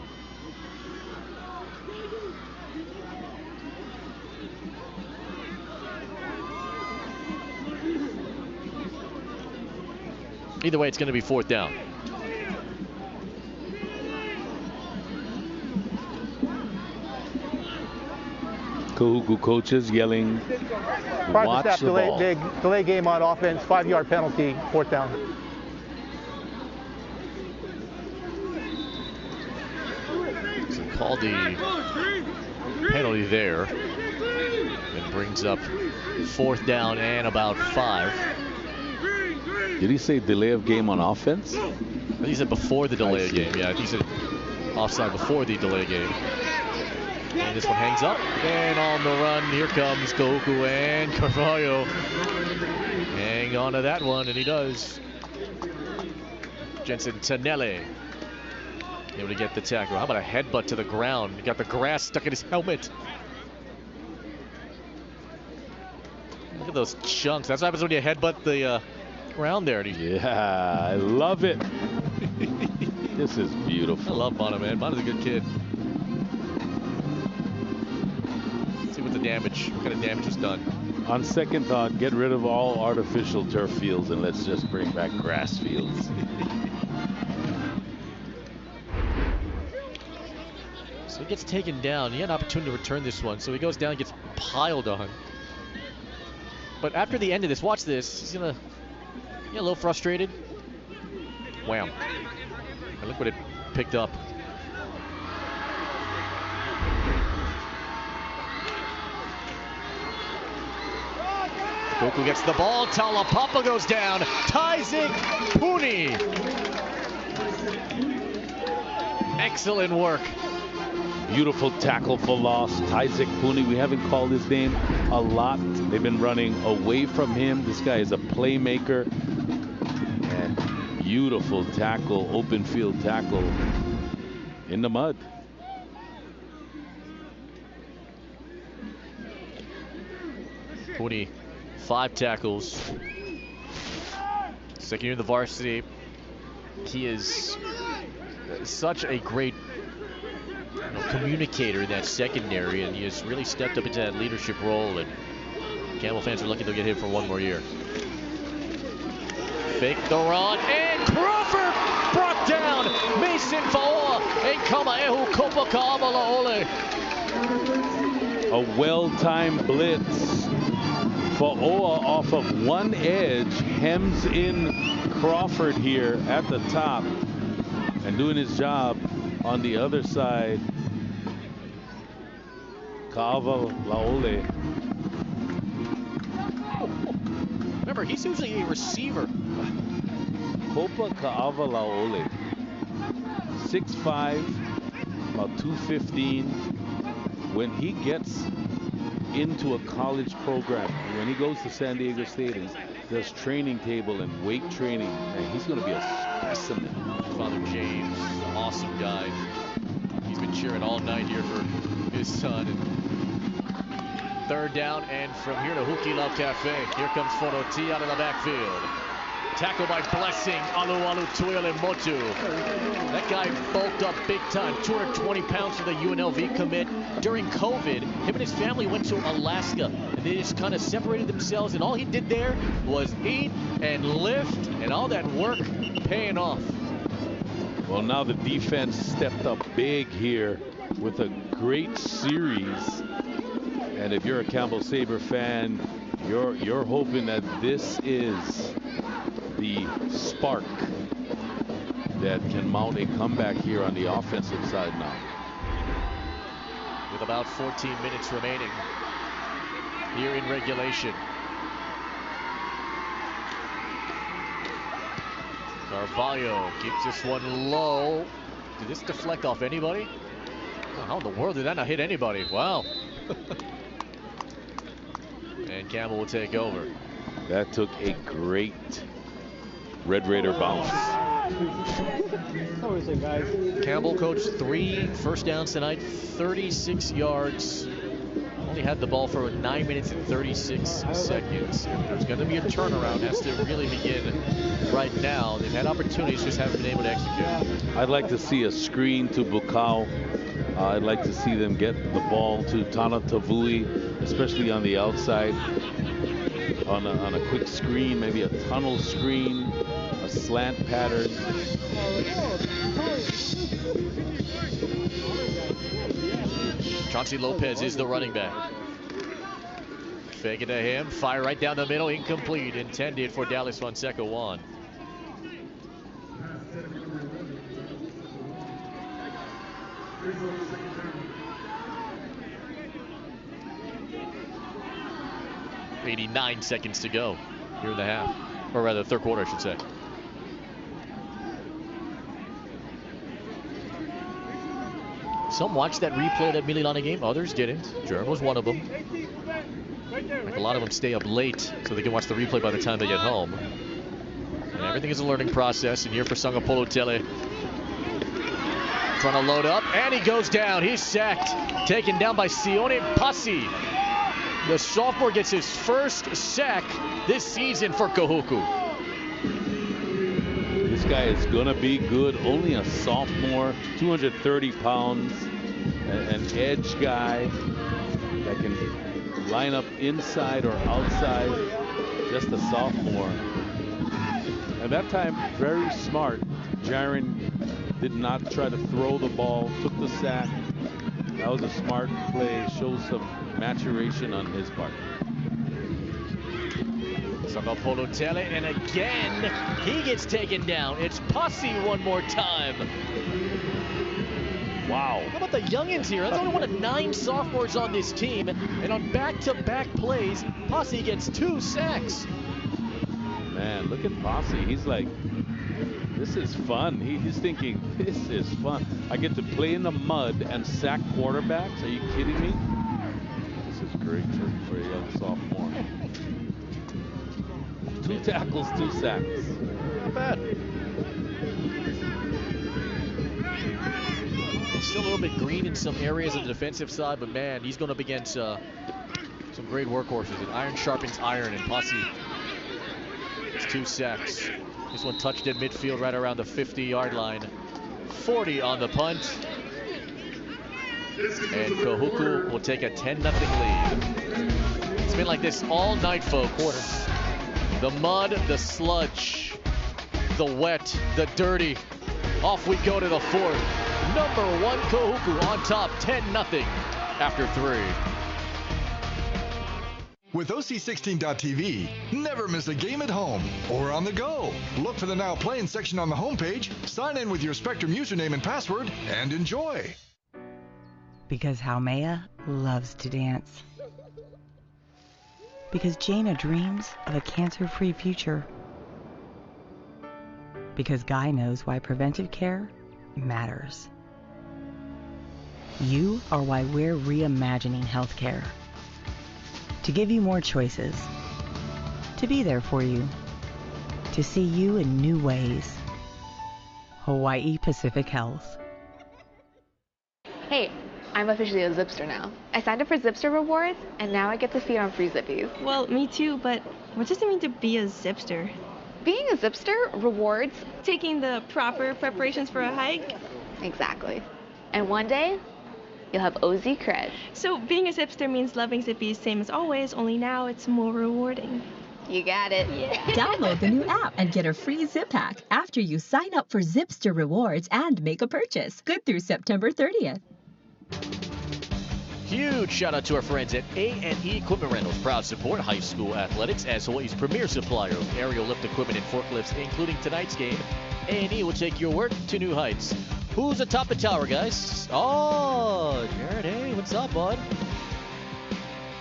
Either way, it's going to be 4th down. Kahuku coaches yelling, watch the ball. Delay game on offense, 5-yard penalty, 4th down. So called the penalty there. It brings up 4th down and about 5. Did he say delay of game on offense? I think he said before the delay of game. Yeah, he said offside before the delay of game. And this one hangs up. And on the run, here comes Kahuku and Carvalho. Hang on to that one, and he does. Jensen Tanele able to get the tackle. How about a headbutt to the ground? He got the grass stuck in his helmet. Look at those chunks. That's what happens when you headbutt the ground there. Yeah, I love it. This is beautiful. I love Bono, man. Bono's a good kid. Let's see what kind of damage was done. On second thought, get rid of all artificial turf fields and let's just bring back grass fields. So he gets taken down. He had an opportunity to return this one. So he goes down and gets piled on. But after the end of this, watch this. He's going to get a little frustrated. Wham. And look what it picked up. Kahuku gets the ball. Talapapa goes down. Tyzik Puni. Excellent work. Beautiful tackle for loss. Tyzik Puni, we haven't called his name a lot. They've been running away from him. This guy is a playmaker. And beautiful tackle, open field tackle in the mud. Puni, 5 tackles. Second year in the varsity. He is such a great communicator in that secondary, and he has really stepped up into that leadership role, and Campbell fans are lucky they'll get him for 1 more year. Fake the run, and Crawford brought down. Mason Faoa and Kamaehu Kopaka'amalaole. A well-timed blitz. Faoa off of one edge, hems in Crawford here at the top, and doing his job on the other side. Ka'avalaole. Remember, he's usually a receiver. Kopa Ka'avalaole. 6'5", about 215. When he gets into a college program, when he goes to San Diego State and does training table and weight training, man, he's going to be a specimen. Father James, awesome guy. He's been cheering all night here for his son. And 3rd down, and from here to Huki Love Cafe. Here comes Fonoti out of the backfield. Tackled by Blessing, Alualu Tuile Motu. That guy bulked up big time, 220 pounds for the UNLV commit. During COVID, him and his family went to Alaska, and they just kind of separated themselves, and all he did there was eat and lift, and all that work paying off. Well, now the defense stepped up big here with a great series. And if you're a Campbell Sabre fan, You're hoping that this is the spark that can mount a comeback here on the offensive side now. With about 14 minutes remaining here in regulation. Carvalho keeps this one low. Did this deflect off anybody? How in the world did that not hit anybody? Wow. And Campbell will take over. That took a great Red Raider bounce. Campbell, coach, 3 first downs tonight, 36 yards. Only had the ball for 9 minutes and 36 seconds. There's going to be a turnaround. Has to really begin right now. They've had opportunities, just haven't been able to execute. I'd like to see a screen to Bukau. I'd like to see them get the ball to Tana Tavui, especially on the outside. On a quick screen, maybe a tunnel screen, a slant pattern. Chauncey Lopez is the running back. Fake it to him, fire right down the middle, incomplete, intended for Dallas Fonseca Juan. .89 seconds to go here in the half, or rather third quarter, I should say. Some watched that replay of that Mililani game, others didn't. Jerem was one of them. Like a lot of them stay up late so they can watch the replay by the time they get home. And everything is a learning process, and here for Sangapolo Tele. Trying to load up, and he goes down. He's sacked. Taken down by Sione Pasi. The sophomore gets his first sack this season for Kahuku. This guy is going to be good. Only a sophomore, 230 pounds, an edge guy that can line up inside or outside. Just a sophomore. And that time, very smart. Jaron did not try to throw the ball, took the sack. That was a smart play, shows some maturation on his part. Sangapolo Tele, and again, he gets taken down. It's Pasi one more time. Wow. How about the youngins here? That's only one of 9 sophomores on this team, and on back-to-back plays, Pasi gets 2 sacks. Man, look at Pasi. He's like, this is fun. He's thinking, this is fun. I get to play in the mud and sack quarterbacks? Are you kidding me? This is great for a young sophomore. 2 tackles, 2 sacks. Not bad. It's still a little bit green in some areas of the defensive side, but man, he's going up against some great workhorses. And iron sharpens iron, and Pasi gets 2 sacks. This one touched in midfield right around the 50-yard line. 40 on the punt. And Kahuku will take a 10-0 lead. It's been like this all night, folks. The mud, the sludge, the wet, the dirty. Off we go to the 4th. Number 1 Kahuku on top, 10-0 after 3. With OC16.TV, never miss a game at home or on the go. Look for the Now Playing section on the homepage, sign in with your Spectrum username and password, and enjoy. Because Haumea loves to dance. Because Jaina dreams of a cancer-free future. Because Guy knows why preventive care matters. You are why we're reimagining healthcare. To give you more choices. To be there for you. To see you in new ways. Hawaii Pacific Health. Hey, I'm officially a Zipster now. I signed up for Zipster Rewards, and now I get to feed on free Zippies. Well, me too, but what does it mean to be a Zipster? Being a Zipster rewards taking the proper preparations for a hike? Exactly. And one day, you'll have OZ cred. So being a Zipster means loving Zippies same as always, only now it's more rewarding. You got it. Yeah. Download the new app and get a free zip pack after you sign up for Zipster Rewards and make a purchase. Good through September 30th. Huge shout out to our friends at A&E Equipment Rentals. Proud support high school athletics as Hawaii's premier supplier of aerial lift equipment and forklifts, including tonight's game. A&E will take your work to new heights. Who's atop the tower, guys? Oh, Jared, hey, what's up, bud?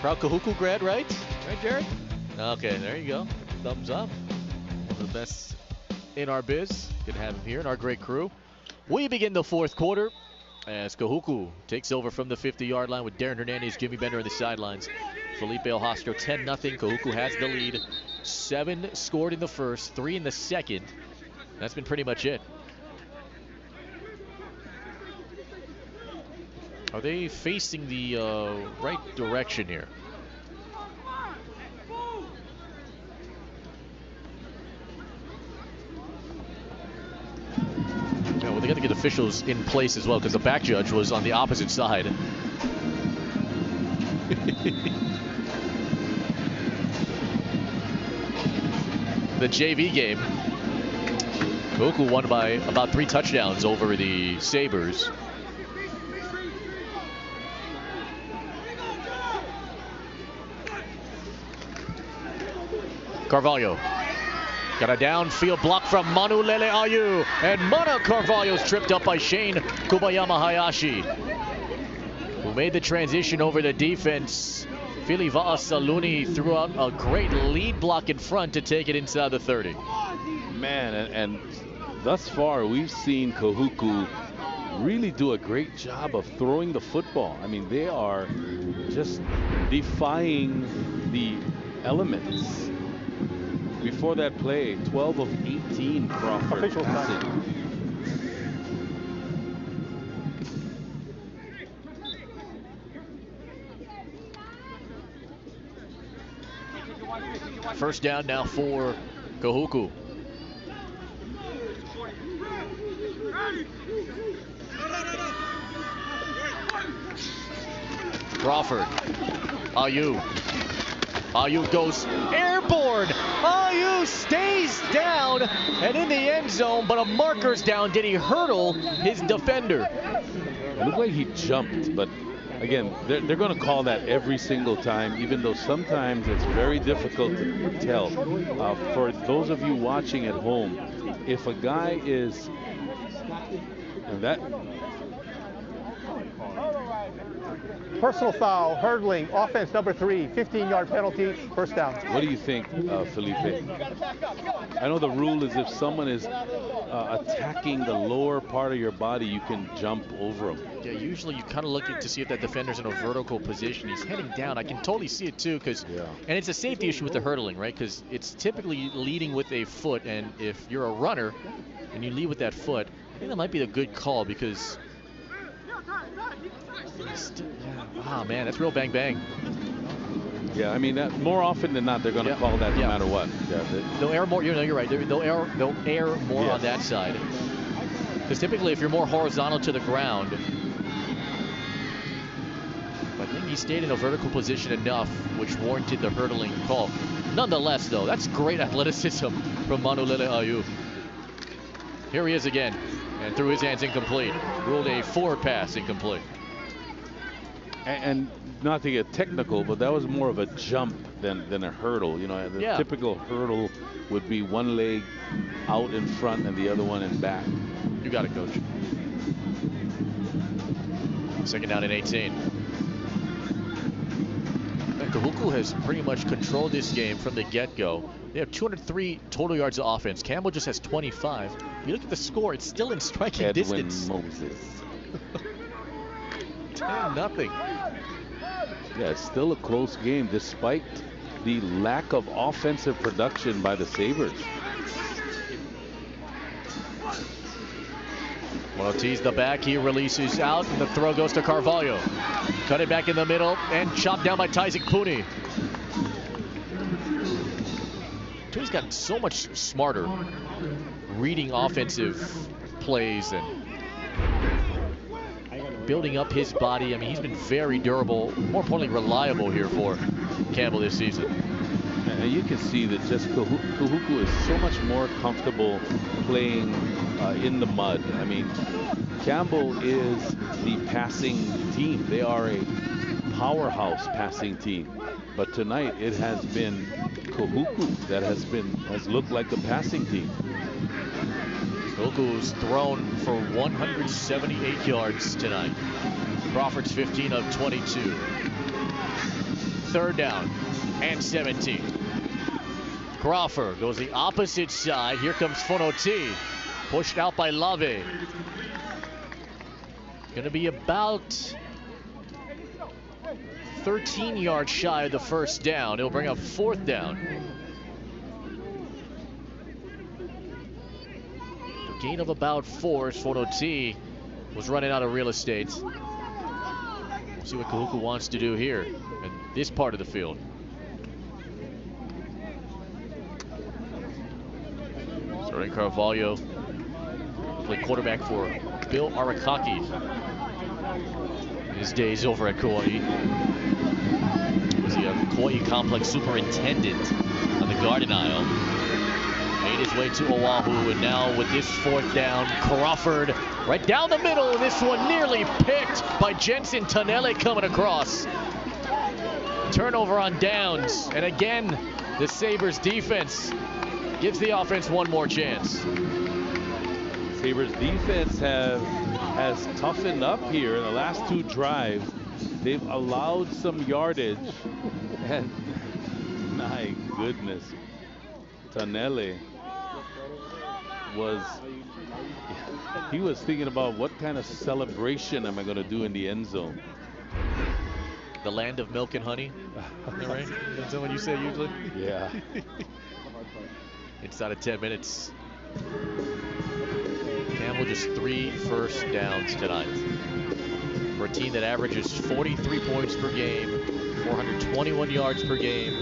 Proud Kahuku grad, right? Right, Jared? Okay, there you go. Thumbs up. One of the best in our biz. Good to have him here and our great crew. We begin the fourth quarter as Kahuku takes over from the 50-yard line with Darren Hernandez, Jimmy Bender on the sidelines. Felipe Ojastro 10-0. Kahuku has the lead. 7 scored in the first, 3 in the second. That's been pretty much it. Are they facing the right direction here? Yeah, well, they got to get officials in place as well because the back judge was on the opposite side. The JV game, Kahuku won by about 3 touchdowns over the Sabres. Carvalho got a downfield block from Manulele Ayu, and Mana Carvalho's tripped up by Shane Kubayama Hayashi, who made the transition over the defense. Fili Va'asaluni threw out a great lead block in front to take it inside the 30. Man, and thus far we've seen Kahuku really do a great job of throwing the football. I mean, they are just defying the elements. Before that play, 12 of 18 Crawford passing. First down now for Kahuku. Crawford. Ayu. Ayu goes airborne. Ayu stays down and in the end zone, but a marker's down. Did he hurdle his defender? It looked like he jumped, but again, they're going to call that every single time, even though sometimes it's very difficult to tell. For those of you watching at home, if a guy is that. Personal foul, hurdling, offense number 3, 15-yard penalty, first down. What do you think, Felipe? I know the rule is if someone is attacking the lower part of your body, you can jump over them. Yeah, usually you kind of look to see if that defender's in a vertical position. He's heading down. I can totally see it too, because, and it's a safety issue with the hurdling, right? Because it's typically leading with a foot, and if you're a runner and you lead with that foot, I think that might be a good call because. Wow, man, that's real bang bang. Yeah, I mean, more often than not, they're going to call that no matter what. Yeah, they'll err more. You're right. They'll err more on that side. Because typically, if you're more horizontal to the ground, I think he stayed in a vertical position enough, which warranted the hurdling call. Nonetheless, though, that's great athleticism from Manulele Ayu. Here he is again, and threw his hands incomplete. Ruled a forward pass incomplete. And not to get technical, but that was more of a jump than a hurdle. You know, the typical hurdle would be one leg out in front and the other one in back. You got it, Coach. Second down and 18. Kahuku has pretty much controlled this game from the get-go. They have 203 total yards of offense. Campbell just has 25. If you look at the score, it's still in striking distance. Moses. 10-0. Yeah, it's still a close game despite the lack of offensive production by the Sabres. Well, tease the back, he releases out, and the throw goes to Carvalho. Cut it back in the middle, and chopped down by Tyzik Puni. Puni's gotten so much smarter reading offensive plays and building up his body. I mean, he's been very durable, more importantly, reliable here for Campbell this season. And you can see that just Kahuku is so much more comfortable playing in the mud. I mean, Campbell is the passing team. They are a powerhouse passing team. But tonight it has been Kahuku that has looked like the passing team. Kahuku's thrown for 178 yards tonight. Crawford's 15 of 22. Third down and 17. Crawford goes the opposite side. Here comes Fonoti. Pushed out by Lave. Going to be about 13 yards shy of the first down. He'll bring up fourth down. A gain of about 4. Fonoti was running out of real estate. See what Kahuku wants to do here in this part of the field. Starting Carvalho, played quarterback for Bill Arakaki in his days over at Kauai. Was the Kauai Complex superintendent on the Garden Isle. Made his way to Oahu, and now with this fourth down, Crawford right down the middle. This one nearly picked by Jensen Tonelli coming across. Turnover on downs, and again, the Sabres defense gives the offense one more chance. Sabres defense has toughened up here in the last 2 drives. They've allowed some yardage, and my goodness, Tonelli was thinking about what kind of celebration am I going to do in the end zone. The land of milk and honey. Is that right? Is that what you say usually? Yeah. Inside of 10 minutes. Campbell just 3 first downs tonight. For a team that averages 43 points per game, 421 yards per game.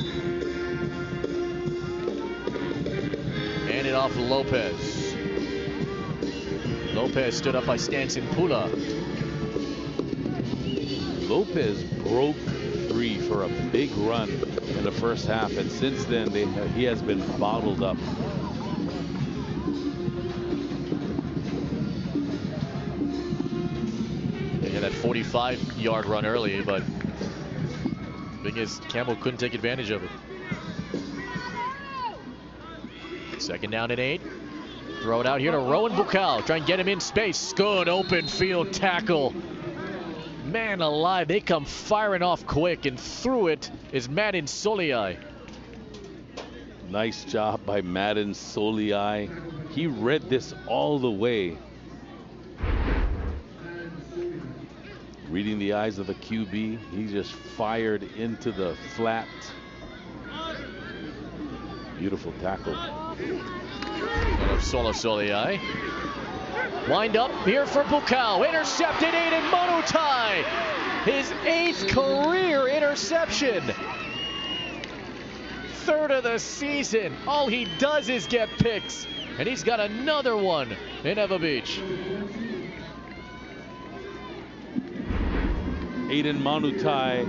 And it off Lopez. Lopez stood up by Stanson Pula. Lopez broke 3 for a big run in the first half, and since then he has been bottled up. They had that 45-yard run early, but the thing is, Campbell couldn't take advantage of it. Second down and 8. Throw it out here to Rowan Bukal. Try and get him in space. Good open field tackle. Man alive, they come firing off quick, and through it is Madden Soliai. Nice job by Madden Soliai. He read this all the way. Reading the eyes of the QB, he just fired into the flat. Beautiful tackle. Solo Soliai. Wind up here for Bukal. Intercepted Aiden Monutai. His 8th career interception. 3rd of the season. All he does is get picks. And he's got another one in Eva Beach. Aiden Monutai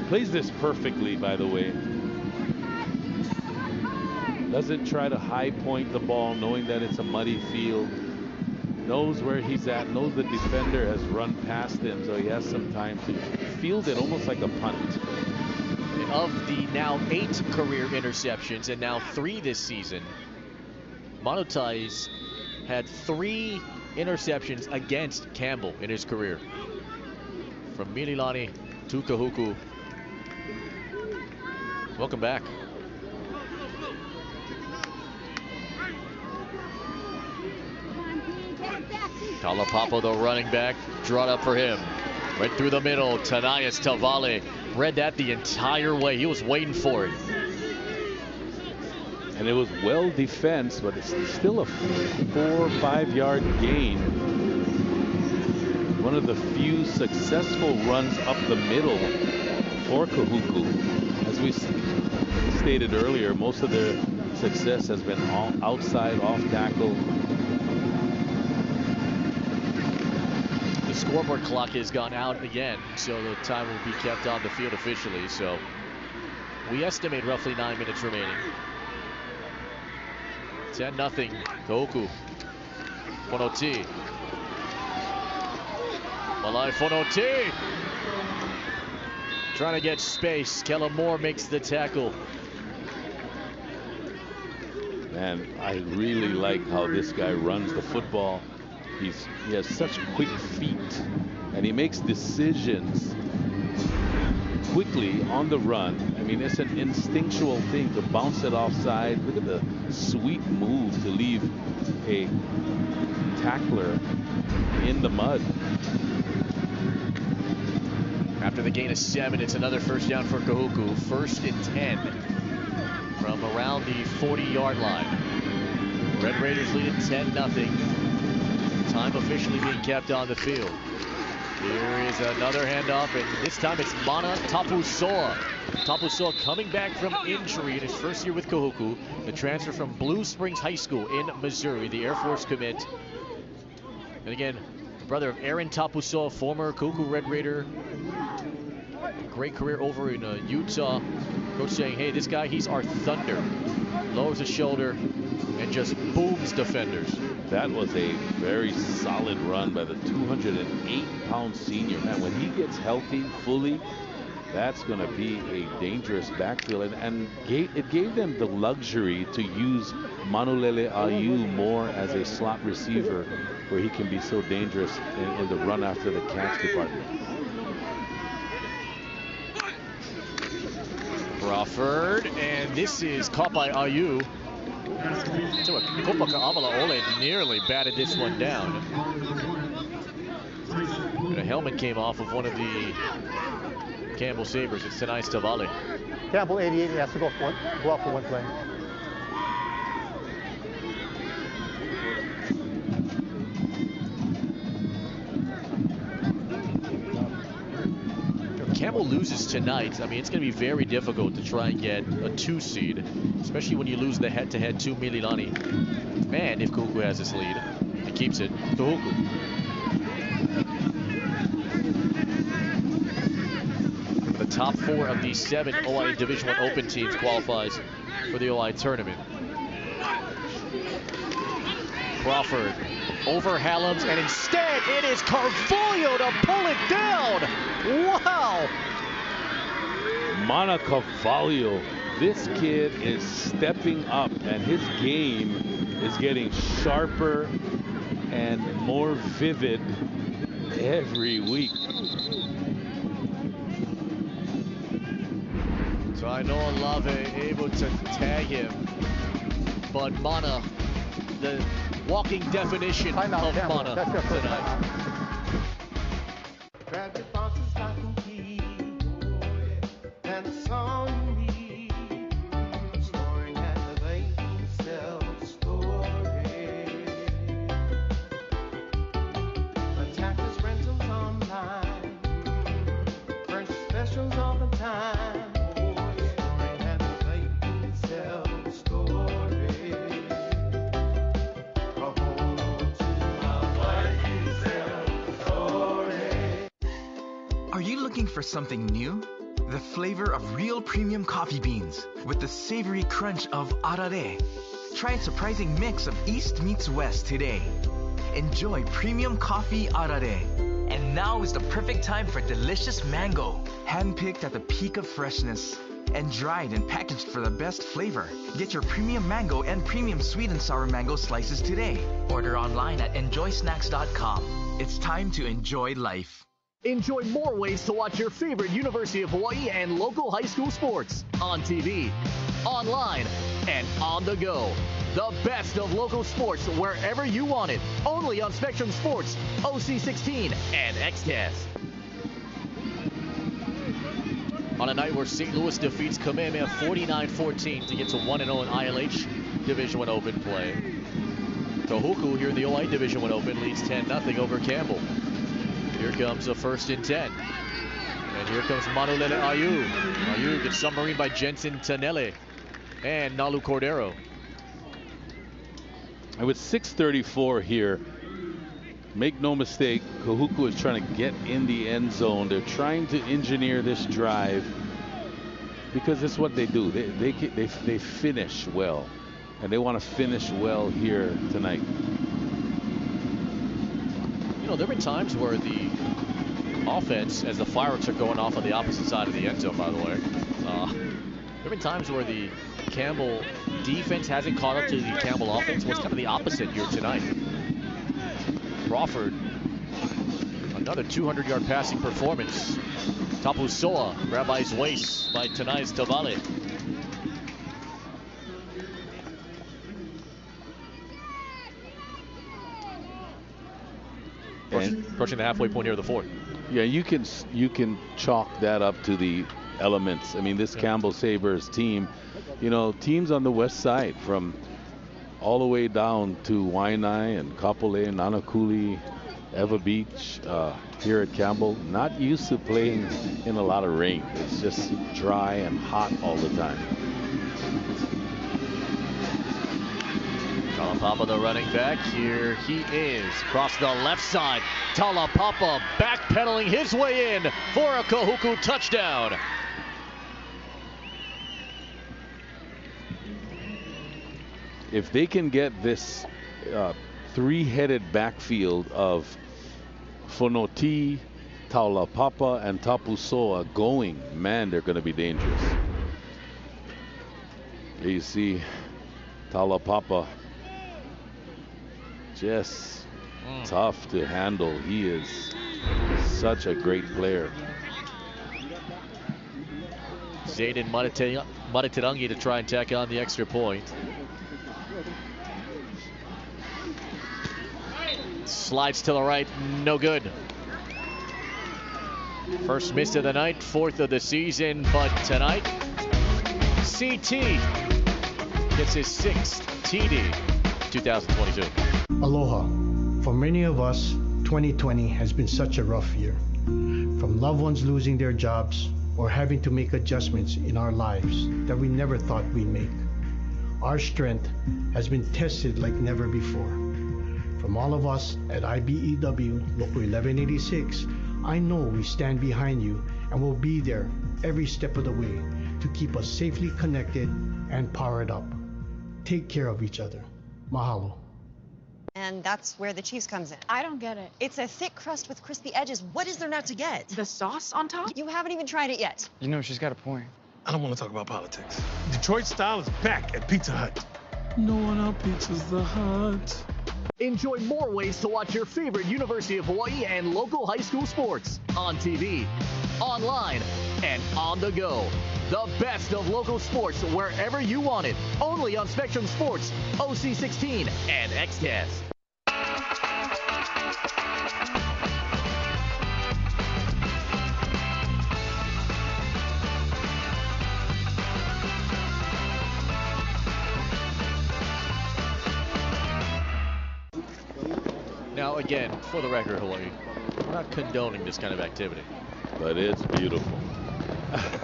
plays this perfectly, by the way. Doesn't try to high point the ball, knowing that it's a muddy field. Knows where he's at, knows the defender has run past him, so he has some time to field it almost like a punt. And of the now 8 career interceptions, and now 3 this season, Monotai's had 3 interceptions against Campbell in his career. From Mililani to Kahuku. Welcome back. Talapapo, the running back, drawn up for him. Right through the middle, Tanayas Tavale read that the entire way. He was waiting for it. And it was well defensed, but it's still a 4 or 5 yard gain. One of the few successful runs up the middle for Kahuku. As we stated earlier, most of their success has been all outside, off tackle. The scoreboard clock has gone out again, so the time will be kept on the field officially. So we estimate roughly 9 minutes remaining. 10-0, Kahuku. Fonoti. Malai Fonoti trying to get space. Kellen Moore makes the tackle. Man, I really like how this guy runs the football. He has such quick feet, and he makes decisions quickly on the run. I mean, it's an instinctual thing to bounce it offside. Look at the sweet move to leave a tackler in the mud. After the gain of 7, it's another first down for Kahuku. 1st and 10 from around the 40-yard line. Red Raiders lead it 10-0. Time officially being kept on the field. Here is another handoff, and this time it's Mana Tapusoa. Tapusoa coming back from injury in his first year with Kahuku. The transfer from Blue Springs High School in Missouri, the Air Force commit. And again, brother of Aaron Tapusoa, former Kahuku Red Raider. Great career over in Utah. Coach saying, hey, this guy, he's our thunder. Lowers his shoulder and just booms defenders. That was a very solid run by the 208-pound senior. Man, when he gets healthy fully, that's going to be a dangerous backfield. And it gave them the luxury to use Manulele Ayu more as a slot receiver, where he can be so dangerous in the run after the catch department. Crawford, and this is caught by Ayu. So Kopaka Avala Ole nearly batted this one down. And a helmet came off of one of the Campbell Sabres. It's Tanai Stavale. Campbell 88 has to go off for one play. Campbell loses tonight. I mean, it's going to be very difficult to try and get a 2 seed, especially when you lose the head-to-head to Mililani. And if Kahuku has this lead, he keeps it. Kahuku. The top 4 of the 7 OI Division I Open teams qualifies for the OI tournament. Crawford over Hallam's, and instead it is Carvalho to pull it down. Wow! Mana Carvalho, this kid is stepping up, and his game is getting sharper and more vivid every week. So I know Olave able to tag him, but Mana, the walking definition of Mana tonight. Are you looking for something new? The flavor of real premium coffee beans with the savory crunch of arare. Try a surprising mix of East meets West today. Enjoy premium coffee arare. And now is the perfect time for delicious mango. Handpicked at the peak of freshness and dried and packaged for the best flavor. Get your premium mango and premium sweet and sour mango slices today. Order online at enjoysnacks.com. It's time to enjoy life. Enjoy more ways to watch your favorite University of Hawaii and local high school sports on TV, online, and on the go. The best of local sports wherever you want it. Only on Spectrum Sports, OC16, and XCast. On a night where St. Louis defeats Kamehameha 49-14 to get to 1-0 in ILH Division I Open play. Kahuku here in the OI Division I Open leads 10-0 over Campbell. Here comes a 1st and 10. And here comes Manulele Ayu. Ayu gets submarined by Jensen Tanele and Nalu Cordero. And with 6:34 here, make no mistake, Kahuku is trying to get in the end zone. They're trying to engineer this drive because it's what they do. They finish well, and they want to finish well here tonight. You know, there have been times where the offense as the fireworks are going off on the opposite side of the end zone, by the way. There have been times where the Campbell defense hasn't caught up to the Campbell offense. Well, it's kind of the opposite here tonight. Crawford, another 200-yard passing performance. Tapu Soa grabbed by his waist by Tanais Tavale. Approaching the halfway point here of the fourth. Yeah, you can chalk that up to the elements. I mean, this Campbell Sabres team, you know, teams on the west side from all the way down to Waianae and Kapolei, Nanakuli, Eva Beach, here at Campbell, not used to playing in a lot of rain. It's just dry and hot all the time. Talapapa, the running back, here he is, across the left side. Talapapa backpedaling his way in for a Kahuku touchdown. If they can get this three-headed backfield of Fonoti, Taulapapa, and Tapu Soa going, man, they're going to be dangerous. Here you see Taulapapa just tough to handle. He is such a great player. Zayden Maritirangi to try and tack on the extra point. Slides to the right, no good. First miss of the night, fourth of the season, but tonight, CT gets his sixth TD, 2022. Aloha. For many of us, 2020 has been such a rough year. From loved ones losing their jobs or having to make adjustments in our lives that we never thought we'd make. Our strength has been tested like never before. From all of us at IBEW Local 1186, I know we stand behind you and will be there every step of the way to keep us safely connected and powered up. Take care of each other. Mahalo. And that's where the cheese comes in. I don't get it. It's a thick crust with crispy edges. What is there not to get? The sauce on top? You haven't even tried it yet. You know, she's got a point. I don't want to talk about politics. Detroit style is back at Pizza Hut. No one outpizzas the Hut. Enjoy more ways to watch your favorite University of Hawaii and local high school sports on TV, online, and on the go. The best of local sports wherever you want it. Only on Spectrum Sports, OC16, and XCast. Now, again, for the record, Hawaii, we're not condoning this kind of activity. But it's beautiful.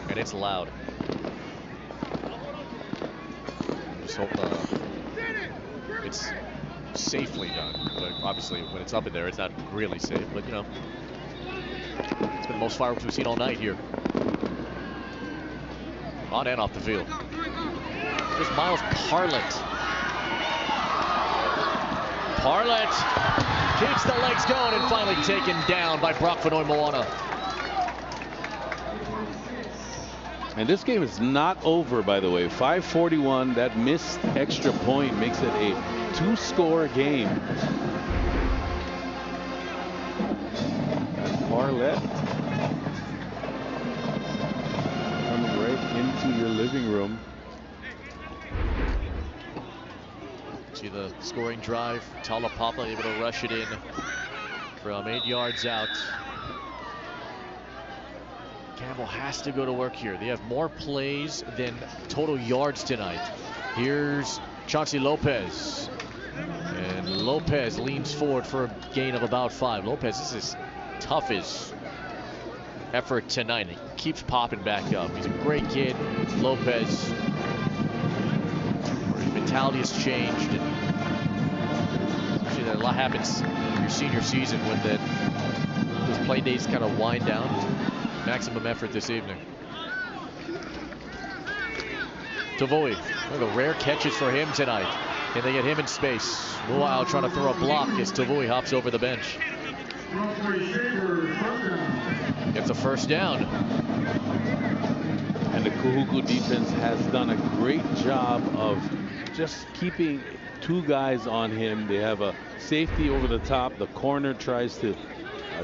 And it's loud. Just hope it's safely done. But obviously, when it's up in there, it's not really safe. But, you know, it's been the most fireworks we've seen all night here. On and off the field. Here's Miles Parlett. Parlett keeps the legs going and finally taken down by Brock Vanoi Moana. And this game is not over, by the way. 5:41, that missed extra point makes it a two-score game. And Parlett coming right into your living room. See the scoring drive. Talapapa able to rush it in from 8 yards out. Campbell has to go to work here. They have more plays than total yards tonight. Here's Chauncey Lopez. And Lopez leans forward for a gain of about 5. Lopez, this is toughest effort tonight. He keeps popping back up. He's a great kid, Lopez. His mentality has changed. Actually, a lot happens your senior season when those play days kind of wind down. Maximum effort this evening. Tavoe, one of the rare catches for him tonight. Can they get him in space? Luau trying to throw a block as Tavoe hops over the bench. gets a first down. And the Kahuku defense has done a great job of just keeping 2 guys on him. They have a safety over the top. The corner tries to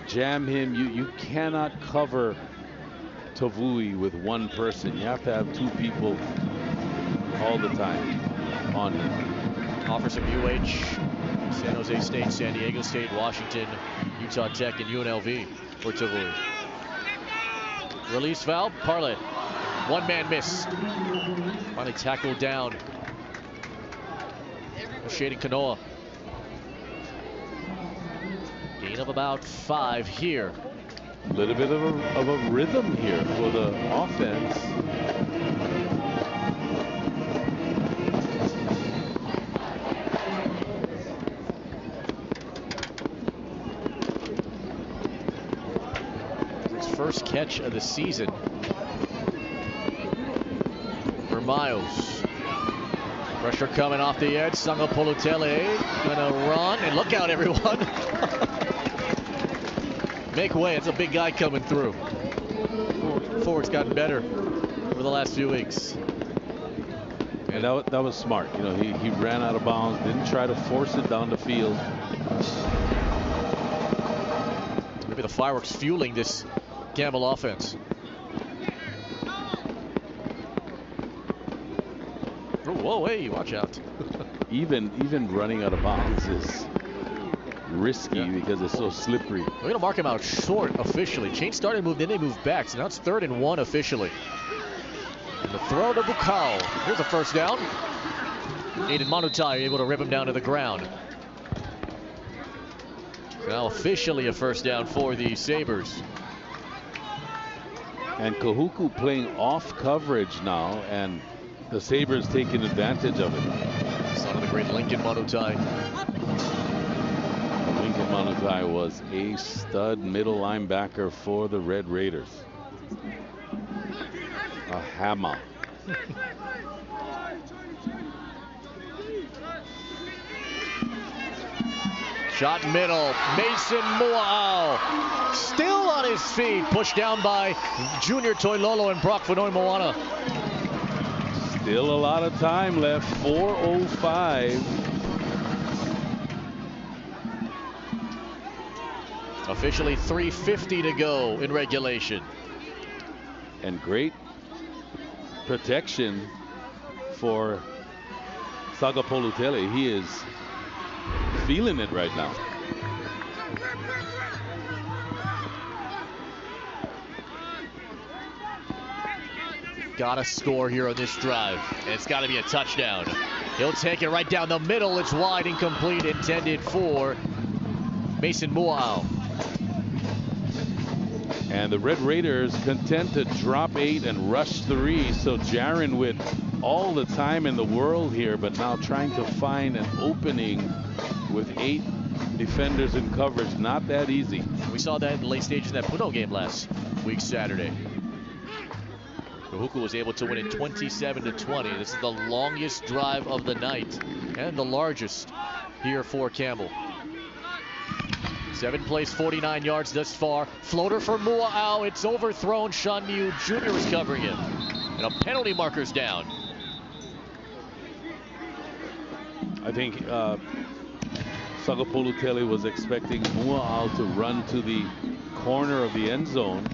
jam him. You cannot cover Tavui with 1 person. You have to have 2 people all the time on him. Offers from UH, San Jose State, San Diego State, Washington, Utah Tech, and UNLV for Tavui. Release valve, Parlett. 1-man miss. Finally tackled down. Shady Kanoa. Gain of about 5 here. A little bit of a rhythm here for the offense. His first catch of the season for Miles. Pressure coming off the edge. Sanga Polutele gonna run, and look out, everyone. Make way. It's a big guy coming through. Forward's gotten better over the last few weeks. And that was smart. You know, he ran out of bounds, didn't try to force it down the field. Maybe the fireworks fueling this Campbell offense. Whoa, hey, watch out. even running out of bounds is risky because it's so slippery. We're going to mark him out short officially. Change started, moved in, they moved back. So now it's 3rd and 1 officially. And the throw to Bukau. Here's a first down. Aiden Manutai able to rip him down to the ground. So now officially a first down for the Sabres. And Kahuku playing off coverage now, and the Sabres taking advantage of it. Son of the great Lincoln Manutai. Lincoln Manutai was a stud middle linebacker for the Red Raiders. A hammer. Shot middle. Mason Moa'au still on his feet. Pushed down by Junior Toilolo and Brock Vanoi Moana. Still a lot of time left. 4:05. Officially 3:50 to go in regulation. And great protection for Saga Polutele. He is feeling it right now. Gotta score here on this drive, and it's got to be a touchdown. He'll take it right down the middle. It's wide, incomplete, intended for Mason Moa'au. And the Red Raiders content to drop 8 and rush 3. So Jaron with all the time in the world here, but now trying to find an opening with 8 defenders in coverage. Not that easy. We saw that in the late stages of that Puno game last week Saturday. Kahuku was able to win it 27-20. This is the longest drive of the night and the largest here for Campbell. 7 plays, 49 yards thus far. Floater for Moa'au. It's overthrown. Sean Miu Jr. is covering him. And a penalty marker's down. I think Saga Polutele was expecting Moa'au to run to the corner of the end zone.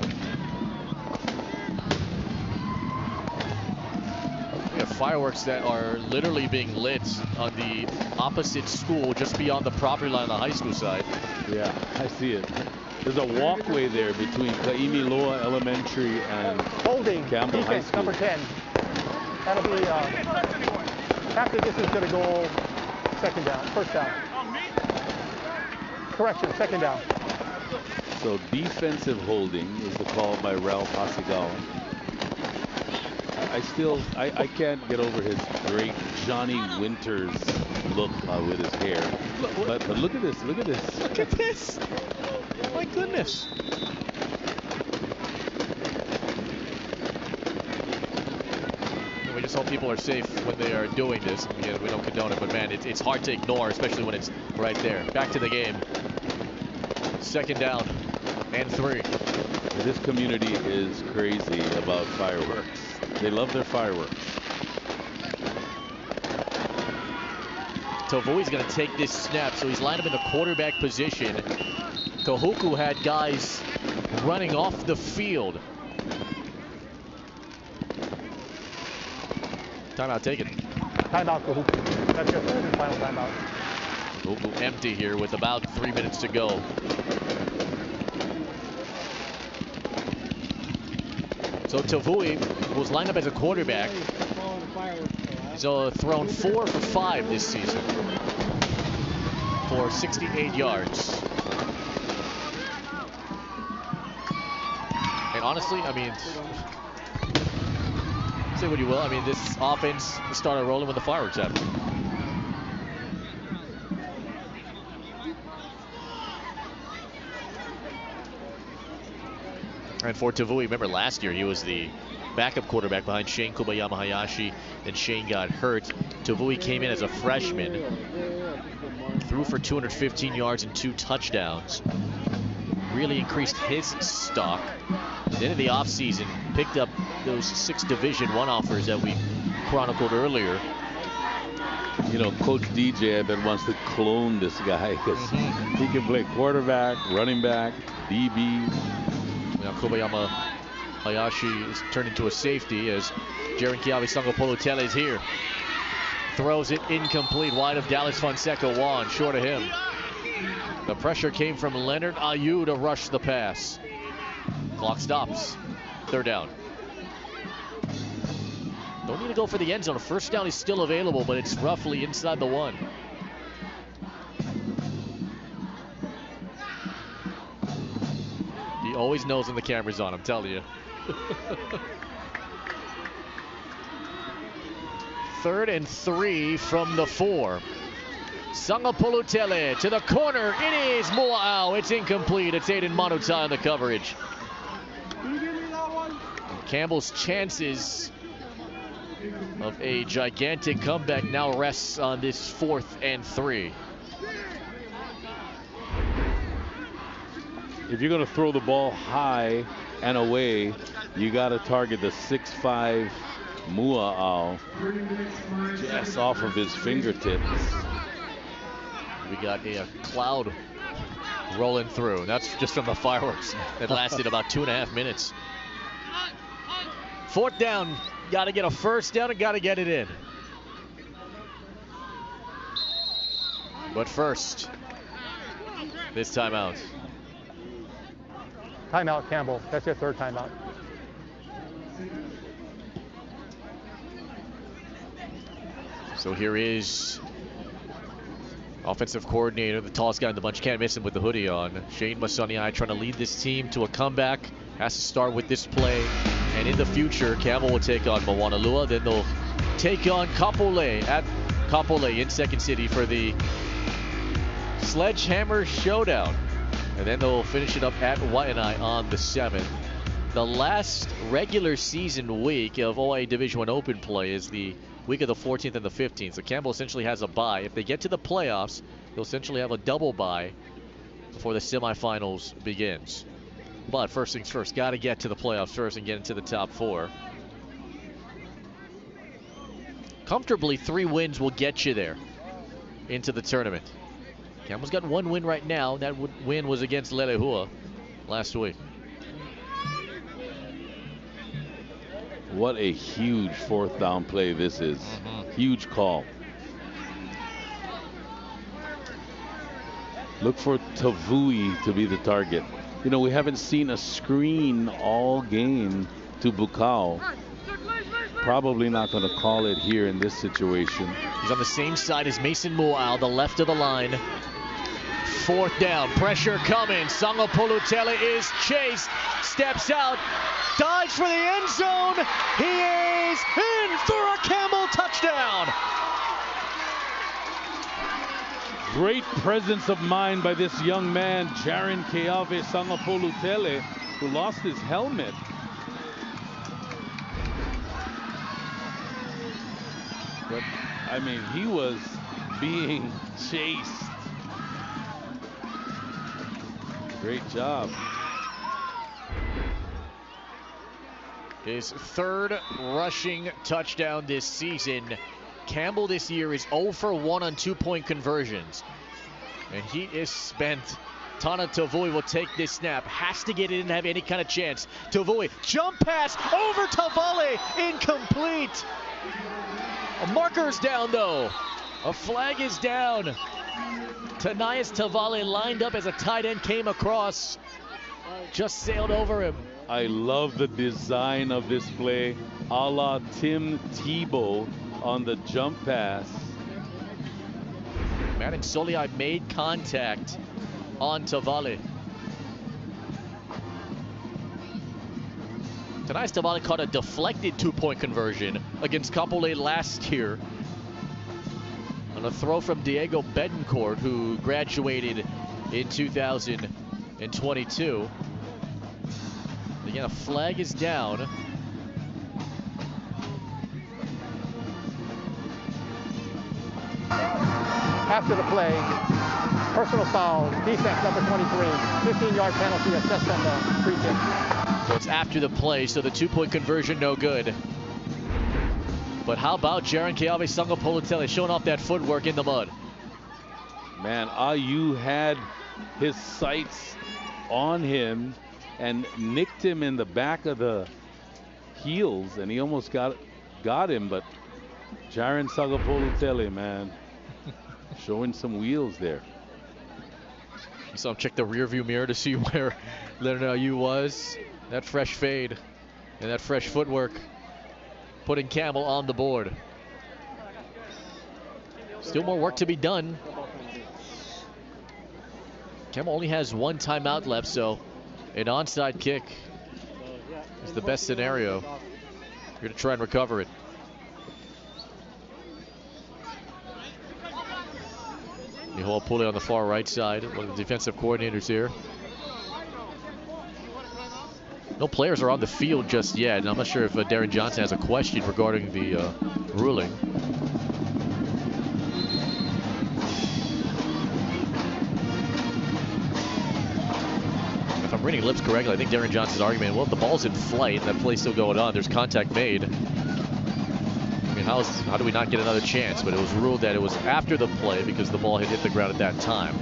We have fireworks that are literally being lit on the opposite school, just beyond the property line on the high school side. Yeah, I see it. There's a walkway there between Kaimiloa Elementary and Holding Campbell High defense School. number 10. That'll be after this is going to go second down, first down. Correction, second down. So defensive holding is the call by Ralph Hasegawa. I can't get over his great Johnny Winters look with his hair. But look at this, look at this. Look at this. My goodness. We just hope people are safe when they are doing this. Again, we don't condone it, but man, it's hard to ignore, especially when it's right there. Back to the game. Second down and 3. This community is crazy about fireworks. They love their fireworks. Tavui's going to take this snap, so he's lined up in the quarterback position. Kahuku had guys running off the field. Timeout taken. Timeout, Kahuku. That's your third and final timeout. Kahuku empty here with about 3 minutes to go. So Tavui, who's lined up as a quarterback, he's thrown 4 for 5 this season for 68 yards. And honestly, I mean, say what you will, I mean, this offense started rolling when the fireworks happened. And for Tavui, remember last year he was the backup quarterback behind Shane Kubayama Hayashi. Then Shane got hurt. Tavui came in as a freshman, threw for 215 yards and 2 touchdowns. Really increased his stock. Then in the offseason, picked up those 6 Division I offers that we chronicled earlier. You know, Coach DJ, I bet, wants to clone this guy because he can play quarterback, running back, DB. Now Kobayama Hayashi is turned into a safety as Jaren Kiawe Sangopolutele is here. Throws it incomplete, wide of Dallas Fonseca Juan, short of him. The pressure came from Leonard Ayu to rush the pass. Clock stops. 3rd down. Don't need to go for the end zone. A first down is still available, but it's roughly inside the 1. He always knows when the camera's on, I'm telling you. 3rd and 3 from the 4. Sangopolutele to the corner. It is Moa'au. It's incomplete. It's Aiden Manutai on the coverage. Campbell's chances of a gigantic comeback now rests on this 4th and 3. If you're going to throw the ball high and away, you got to target the 6'5" Mua'au just off of his fingertips. We got a cloud rolling through. That's just from the fireworks that lasted about 2.5 minutes. 4th down. Got to get a first down and got to get it in. But first, this timeout. Timeout, Campbell. That's your 3rd timeout. So here is offensive coordinator, the tallest guy in the bunch. Can't miss him with the hoodie on. Shane Masaniai trying to lead this team to a comeback. Has to start with this play. And in the future, Campbell will take on Moanalua. Then they'll take on Kapolei at Kapolei in Second City for the Sledgehammer Showdown. And then they'll finish it up at Waianae on the 7th. The last regular season week of OIA Division I Open play is the week of the 14th and the 15th. So Campbell essentially has a bye. If they get to the playoffs, they'll essentially have a double bye before the semifinals begins. But first things first, got to get to the playoffs first and get into the top 4. Comfortably, 3 wins will get you there into the tournament. Campbell's got 1 win right now. That win was against Lelehua last week. What a huge 4th down play this is. Huge call. Look for Tavui to be the target. You know, we haven't seen a screen all game to Bukau. Probably not going to call it here in this situation. He's on the same side as Mason Moa'au, the left of the line. 4th down, pressure coming. Sangopolutele is chased, steps out, dives for the end zone. He is in for a Campbell touchdown. Great presence of mind by this young man, Jaren Kiawe Sangopolutele, who lost his helmet. But, I mean, he was being chased. Great job. His third rushing touchdown this season. Campbell this year is 0 for 1 on 2-point conversions. And he is spent. Tana Tavui will take this snap. Has to get it and have any kind of chance. Tavui, jump pass over Tavale. Incomplete. A marker's down though. A flag is down. Tanias Tavale lined up as a tight end came across. Just sailed over him. I love the design of this play, a la Tim Tebow on the jump pass. Madden Soliai made contact on Tavale. Tanias Tavale caught a deflected 2-point conversion against Kapolei last year on a throw from Diego Betancourt, who graduated in 2022. Again, a flag is down. After the play, personal foul, defense number 23, 15-yard penalty assessed on the free kick. So it's after the play, so the 2-point conversion no good. But how about Jaron Keawe Sangapolutele showing off that footwork in the mud? Man, IU had his sights on him and nicked him in the back of the heels, and he almost got him, but Jaron Sangapolutele, man, showing some wheels there. You saw him check the rear view mirror to see where Leonard IU was. That fresh fade and that fresh footwork putting Campbell on the board. Still more work to be done. Campbell only has 1 timeout left, so an onside kick is the best scenario. You're going to try and recover it. Mihol Pule on the far right side, one of the defensive coordinators here. No players are on the field just yet, and I'm not sure if Darren Johnson has a question regarding the ruling. If I'm reading lips correctly, I think Darren Johnson's argument, well, if the ball's in flight and that play's still going on, there's contact made. I mean, how do we not get another chance? But it was ruled that it was after the play because the ball had hit the ground at that time.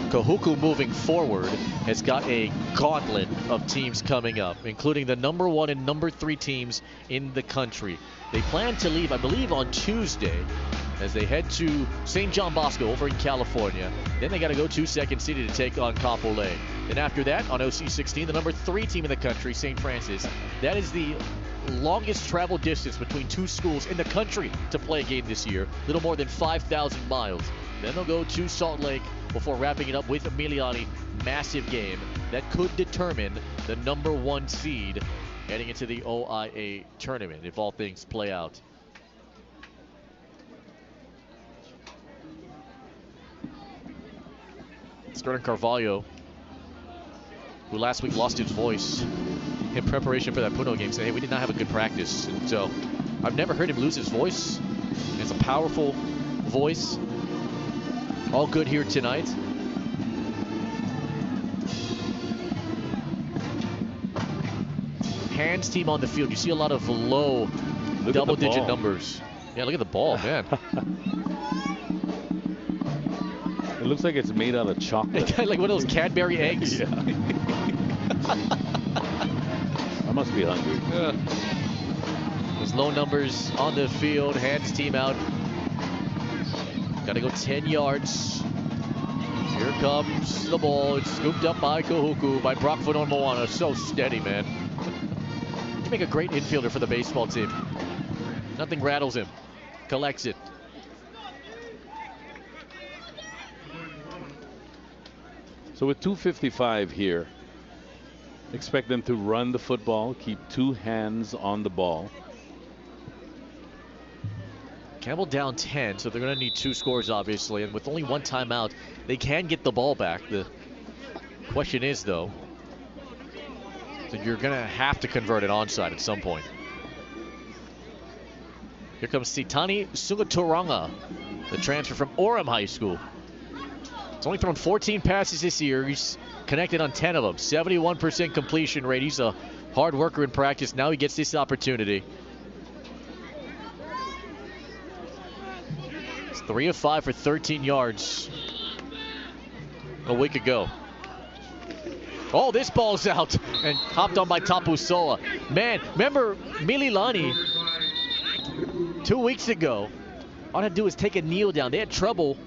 Kahuku moving forward has got a gauntlet of teams coming up, including the number 1 and number 3 teams in the country. They plan to leave, I believe, on Tuesday as they head to St. John Bosco over in California. Then they got to go to Second City to take on Kapolei. Then after that, on OC16, the number 3 team in the country, St. Francis. That is the longest travel distance between 2 schools in the country to play a game this year. Little more than 5,000 miles. Then they'll go to Salt Lake before wrapping it up with Emiliani. Massive game that could determine the number 1 seed heading into the OIA tournament if all things play out. Sterling Carvalho, who last week lost his voice in preparation for that Puno game, said, hey, we did not have a good practice. And so I've never heard him lose his voice. It's a powerful voice. All good here tonight. Hands team on the field. You see a lot of low double-digit numbers. Yeah, look at the ball, man. It looks like it's made out of chocolate. Kind of like one of those Cadbury eggs. Yeah. I must be hungry. Yeah. Those low numbers on the field. Hands team out. Got to go 10 yards. Here comes the ball. It's scooped up by Kahuku, by Brockfoot on Moana. So steady, man. You make a great infielder for the baseball team. Nothing rattles him. Collects it. So with 2:55 here, expect them to run the football, keep 2 hands on the ball. Campbell down 10, so they're going to need 2 scores, obviously. And with only 1 timeout, they can get the ball back. The question is, though, that you're going to have to convert it onside at some point. Here comes Sitani Sugaturanga, the transfer from Orem High School. He's only thrown 14 passes this year. He's connected on 10 of them. 71% completion rate. He's a Hard worker in practice. Now he gets this opportunity. It's 3 of 5 for 13 yards a week ago. Oh, this ball's out and hopped on by Tapusoa. Man, remember Mililani 2 weeks ago? All I had to do was take a kneel down. They had trouble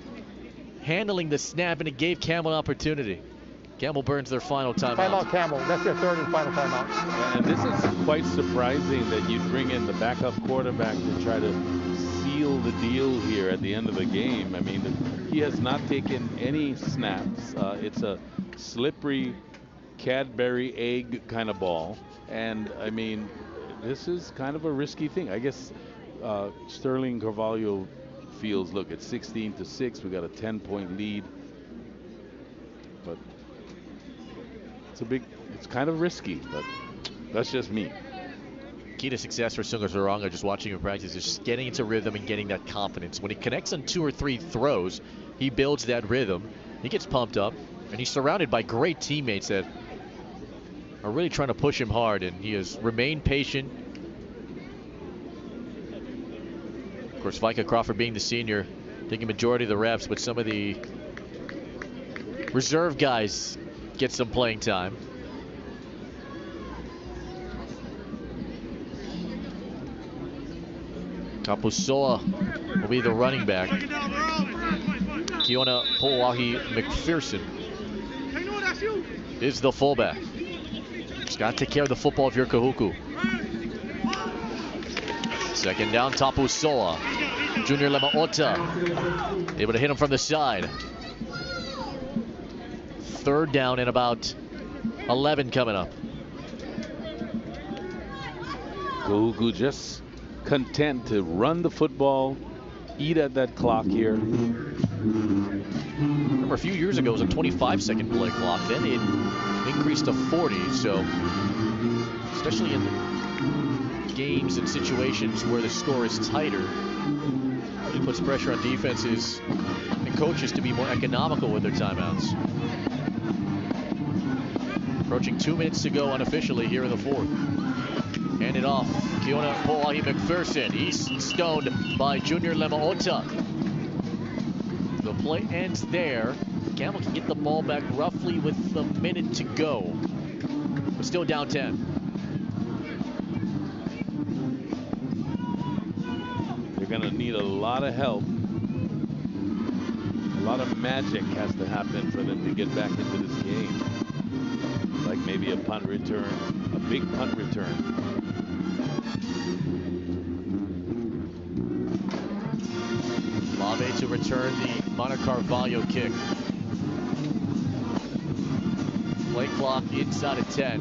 handling the snap, and it gave Campbell an opportunity. Campbell burns their final timeout. Timeout, Campbell. That's their third and final timeout. And this is quite surprising that you bring in the backup quarterback to try to seal the deal here at the end of the game. I mean, he has not taken any snaps. It's a slippery Cadbury egg kind of ball. And, I mean, this is kind of a risky thing. I guess Sterling Carvalho feels, look, it's 16-6. We got a 10-point lead. But it's kind of risky, but that's just me. Key to success for Sunga Zaranga, just watching him practice, is just getting into rhythm and getting that confidence. When he connects on 2 or 3 throws, he builds that rhythm. He gets pumped up, and he's surrounded by great teammates that are really trying to push him hard, and he has remained patient. Of course, Micah Crawford being the senior, taking majority of the reps, but some of the reserve guys get some playing time. Tapusoa will be the running back. Kiona Poahi McPherson is the fullback. Just got to take care of the football if you're Kahuku. Second down, Tapusoa. Junior Lemaota able to hit him from the side. Third down and about 11 coming up. Kahuku just content to run the football, eat at that clock here. Remember, a few years ago it was a 25-second play clock. Then it increased to 40. So, especially in games and situations where the score is tighter, it puts pressure on defenses and coaches to be more economical with their timeouts. Approaching 2 minutes to go unofficially here in the fourth. Hand it off. Kiona Poahi McPherson. He's stoned by Junior Lemaota. The play ends there. Campbell can get the ball back roughly with a minute to go. But still down 10. They're going to need a lot of help. A lot of magic has to happen for them to get back into this game. Like maybe a punt return, a big punt return. Lave to return the Mana Carvalho kick. Play clock inside of 10.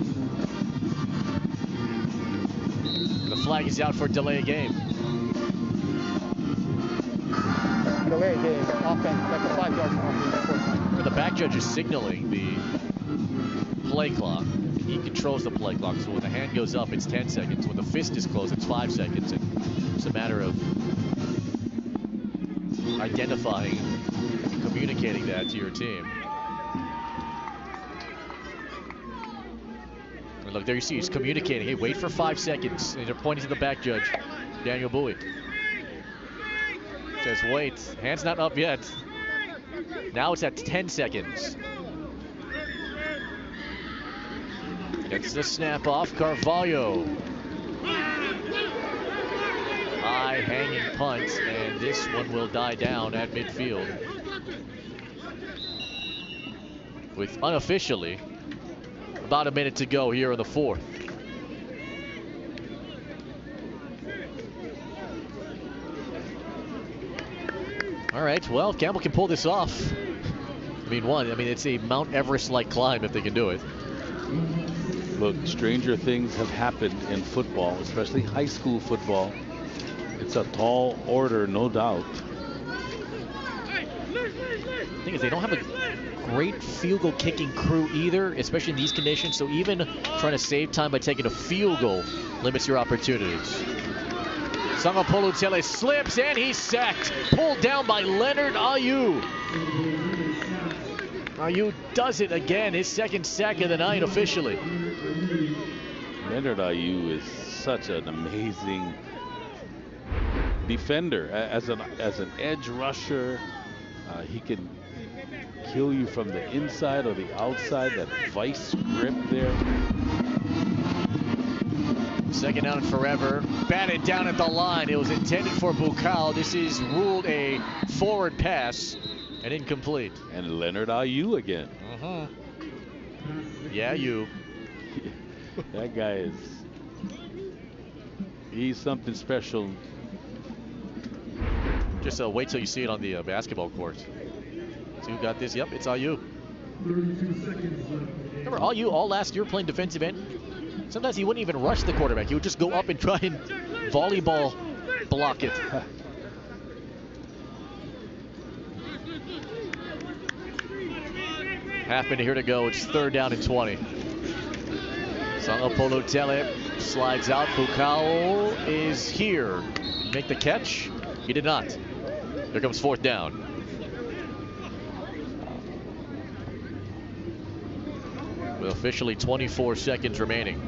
The flag is out for delay of game. Delay of game, offense, that's a 5-yard penalty. The back judge is signaling the play clock. He controls the play clock, so when the hand goes up, it's 10 seconds. When the fist is closed, it's 5 seconds. And it's a matter of identifying and communicating that to your team. And look, there you see he's communicating. Hey, wait for 5 seconds. And they're pointing to the back judge, Daniel Bowie. Says wait, hand's not up yet. Now it's at 10 seconds. Gets the snap off, Carvalho. High hanging punt, and this one will die down at midfield. With unofficially about a minute to go here in the fourth. All right, well, Campbell can pull this off. I mean, it's a Mount Everest-like climb if they can do it. Look, stranger things have happened in football, especially high school football. It's a tall order, no doubt. The thing is, they don't have a great field goal kicking crew either, especially in these conditions. So even trying to save time by taking a field goal limits your opportunities. Sangapolutele slips and he's sacked. Pulled down by Leonard Ayu. Ayu does it again. His second sack of the night officially. Leonard Ayew is such an amazing defender. As an edge rusher, he can kill you from the inside or the outside. That vice grip there. Second down and forever. Batted down at the line. It was intended for Bukal. This is ruled a forward pass and incomplete. And Leonard Ayew again. Yeah, you. That guy he's something special. Just wait till you see it on the basketball court. So who got this? Yep, it's Ayew. Remember Ayew all last year playing defensive end? Sometimes he wouldn't even rush the quarterback. He would just go up and try and volleyball block it. Half minute here to go. It's 3rd down and 20. Sangapolutele slides out. Bukal is here. Make the catch? He did not. Here comes 4th down. With officially 24 seconds remaining.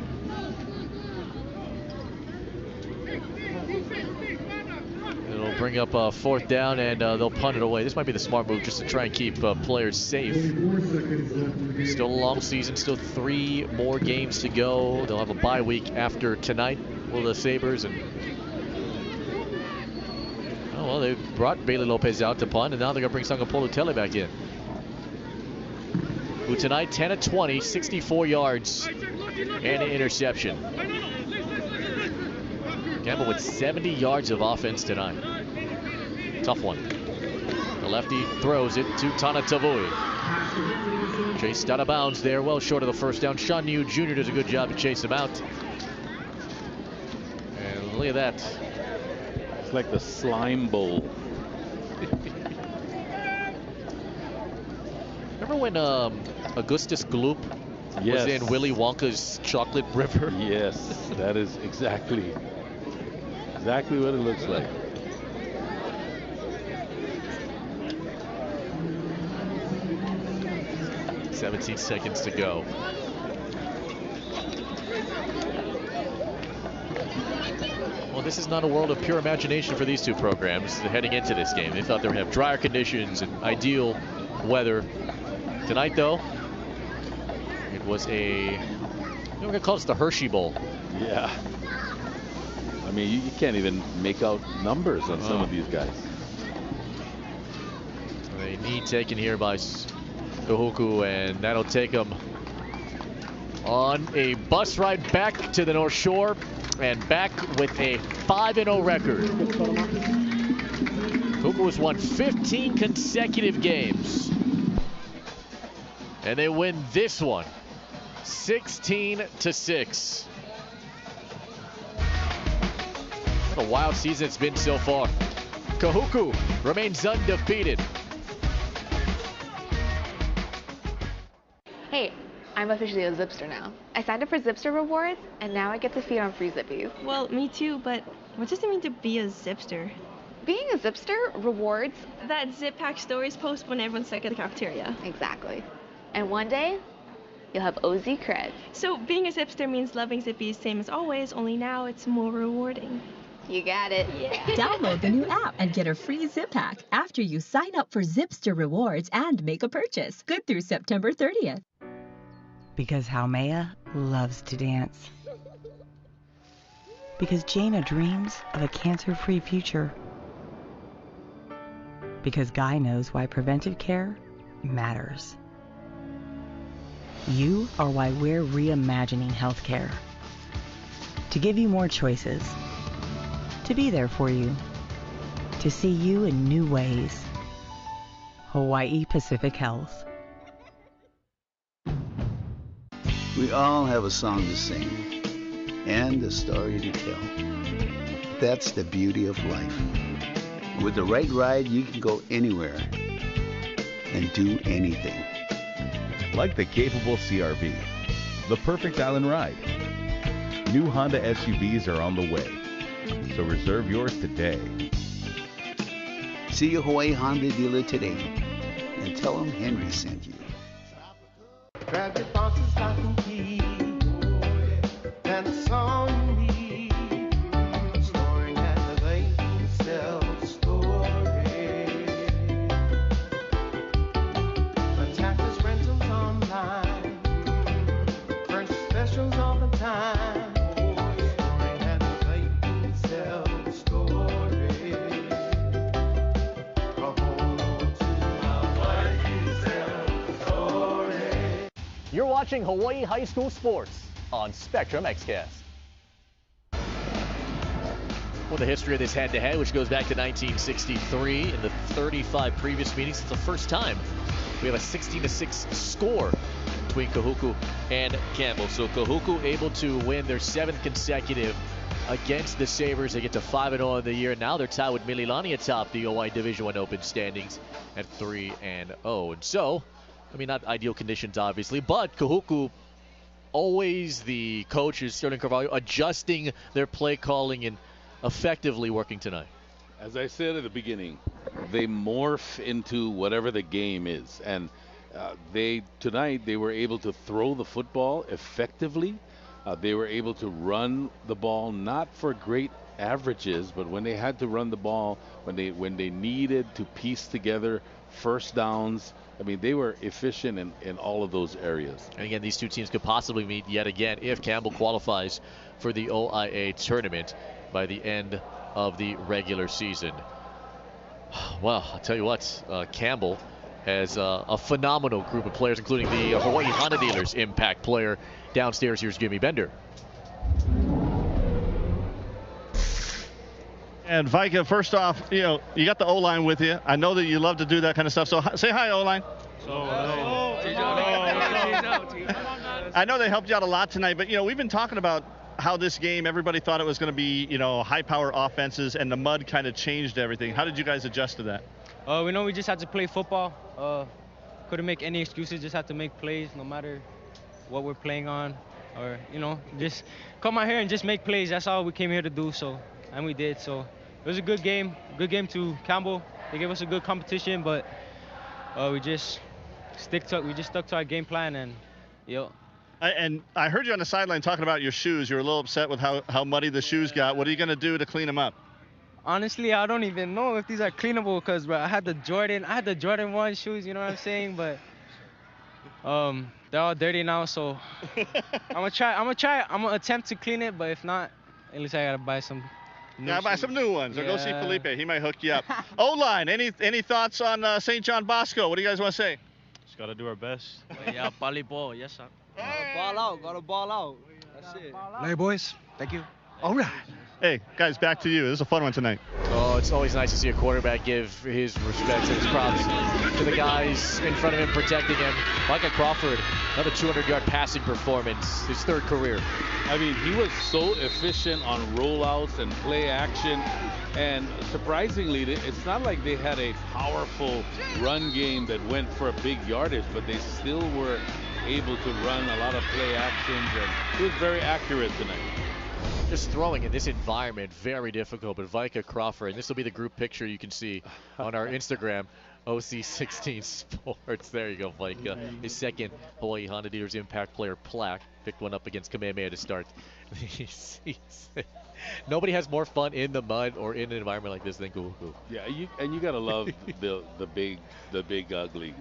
It'll bring up 4th down, and they'll punt it away. This might be the smart move just to try and keep players safe. Still a long season, still 3 more games to go. They'll have a bye week after tonight, will the Sabres. And oh, well, they brought Bailey Lopez out to punt, and now they're going to bring Sangapolutele back in. Who tonight, 10 of 20, 64 yards, and an interception. Campbell with 70 yards of offense tonight. Tough one. The lefty throws it to Tana Tavui. Chased out of bounds there, well short of the first down. Sean New Jr. does a good job to chase him out. And look at that. It's like the slime bowl. Remember when Augustus Gloop was in Willy Wonka's Chocolate River? Yes, that is exactly what it looks like. – 17 seconds to go. Well, this is not a world of pure imagination for these two programs heading into this game. They thought they would have drier conditions and ideal weather. Tonight, though, it was we're going to call this the Hershey Bowl. Yeah. I mean, you can't even make out numbers on some of these guys. A knee taken here by Kahuku, and that'll take them on a bus ride back to the North Shore and back with a 5-0 record. Kahuku has won 15 consecutive games, and they win this one 16-6. What a wild season it's been so far. Kahuku remains undefeated. Hey, I'm officially a Zipster now. I signed up for Zipster rewards, and now I get to feed on free Zippies. Well, me too, but what does it mean to be a Zipster? Being a Zipster rewards that Zip Pack stories post when everyone's stuck at the cafeteria. Exactly. And one day, you'll have OZ cred. So being a Zipster means loving Zippies same as always, only now it's more rewarding. You got it. Yeah. Download the new app and get a free Zip Pack after you sign up for Zipster rewards and make a purchase. Good through September 30th. Because Haumea loves to dance. Because Jaina dreams of a cancer-free future. Because Guy knows why preventive care matters. You are why we're reimagining healthcare. To give you more choices. To be there for you. To see you in new ways. Hawaii Pacific Health. We all have a song to sing and a story to tell. That's the beauty of life. With the right ride, you can go anywhere and do anything. Like the capable CR-V, the perfect island ride. New Honda SUVs are on the way, so reserve yours today. See your Hawaii Honda dealer today and tell them Henry sent you. Grab your boxes, stock and key, and That's all you need. Storing at the bank, self-storage. Taxes, rentals online. French specials all the time. Storing at the bank, self-storage. You're watching Hawaii High School Sports on Spectrum XCast. Well, the history of this head-to-head, which goes back to 1963, in the 35 previous meetings, it's the first time we have a 16-6 score between Kahuku and Campbell. So Kahuku able to win their 7th consecutive against the Sabres. They get to 5-0 in the year. Now they're tied with Mililani atop the OI Division I Open standings at 3-0. And so, I mean, not ideal conditions, obviously, but Kahuku, always the coaches, Sterling Carvalho, adjusting their play calling and effectively working tonight. As I said at the beginning, they morph into whatever the game is. And tonight they were able to throw the football effectively. They were able to run the ball, not for great averages, but when they had to run the ball, when they needed to piece together first downs, I mean, they were efficient in all of those areas. And again, these two teams could possibly meet yet again if Campbell qualifies for the OIA tournament by the end of the regular season. Well, I'll tell you what, Campbell has a phenomenal group of players, including the Hawaii Honda Dealers impact player downstairs. Here's Jimmy Bender. And Vika, first off, you got the O-line with you. I know that you love to do that kind of stuff. So say hi, O-line. I know they helped you out a lot tonight, but we've been talking about how this game, everybody thought it was going to be, high-power offenses, and the mud kind of changed everything. How did you guys adjust to that? We just had to play football. Couldn't make any excuses. Just had to make plays, no matter what we're playing on, or just come out here and just make plays. That's all we came here to do. So, and we did. So, it was a good game. Good game to Campbell. They gave us a good competition, but we just stuck to our game plan, and And I heard you on the sideline talking about your shoes. You were a little upset with how muddy the shoes got. What are you going to do to clean them up? Honestly, I don't even know if these are cleanable because I had the Jordan 1 shoes, you know what I'm saying? But they're all dirty now, so I'm gonna attempt to clean it, but if not, at least I gotta buy some new shoes. Buy some new ones, or go see Felipe. He might hook you up. O-line, any thoughts on St. John Bosco? What do you guys want to say? Just gotta do our best. Yeah, volleyball, yes sir. Gotta ball out. That's it. Hey, boys. Thank you. All right. Hey, guys, back to you. This is a fun one tonight. Oh, it's always nice to see a quarterback give his respects and his props to the guys in front of him protecting him. Micah Crawford, another 200-yard passing performance, his 3rd career. I mean, he was so efficient on rollouts and play action. And surprisingly, it's not like they had a powerful run game that went for a big yardage, but they still were able to run a lot of play actions, and he was very accurate tonight. Just throwing in this environment, very difficult, but Vika Crawford, and this will be the group picture you can see on our Instagram, OC16 Sports. There you go, Vika. His 2nd Hawaii Honda Dealers Impact Player plaque. Picked one up against Kamehameha to start the season. Nobody has more fun in the mud or in an environment like this than Kahuku. Yeah, you gotta love the big uglies,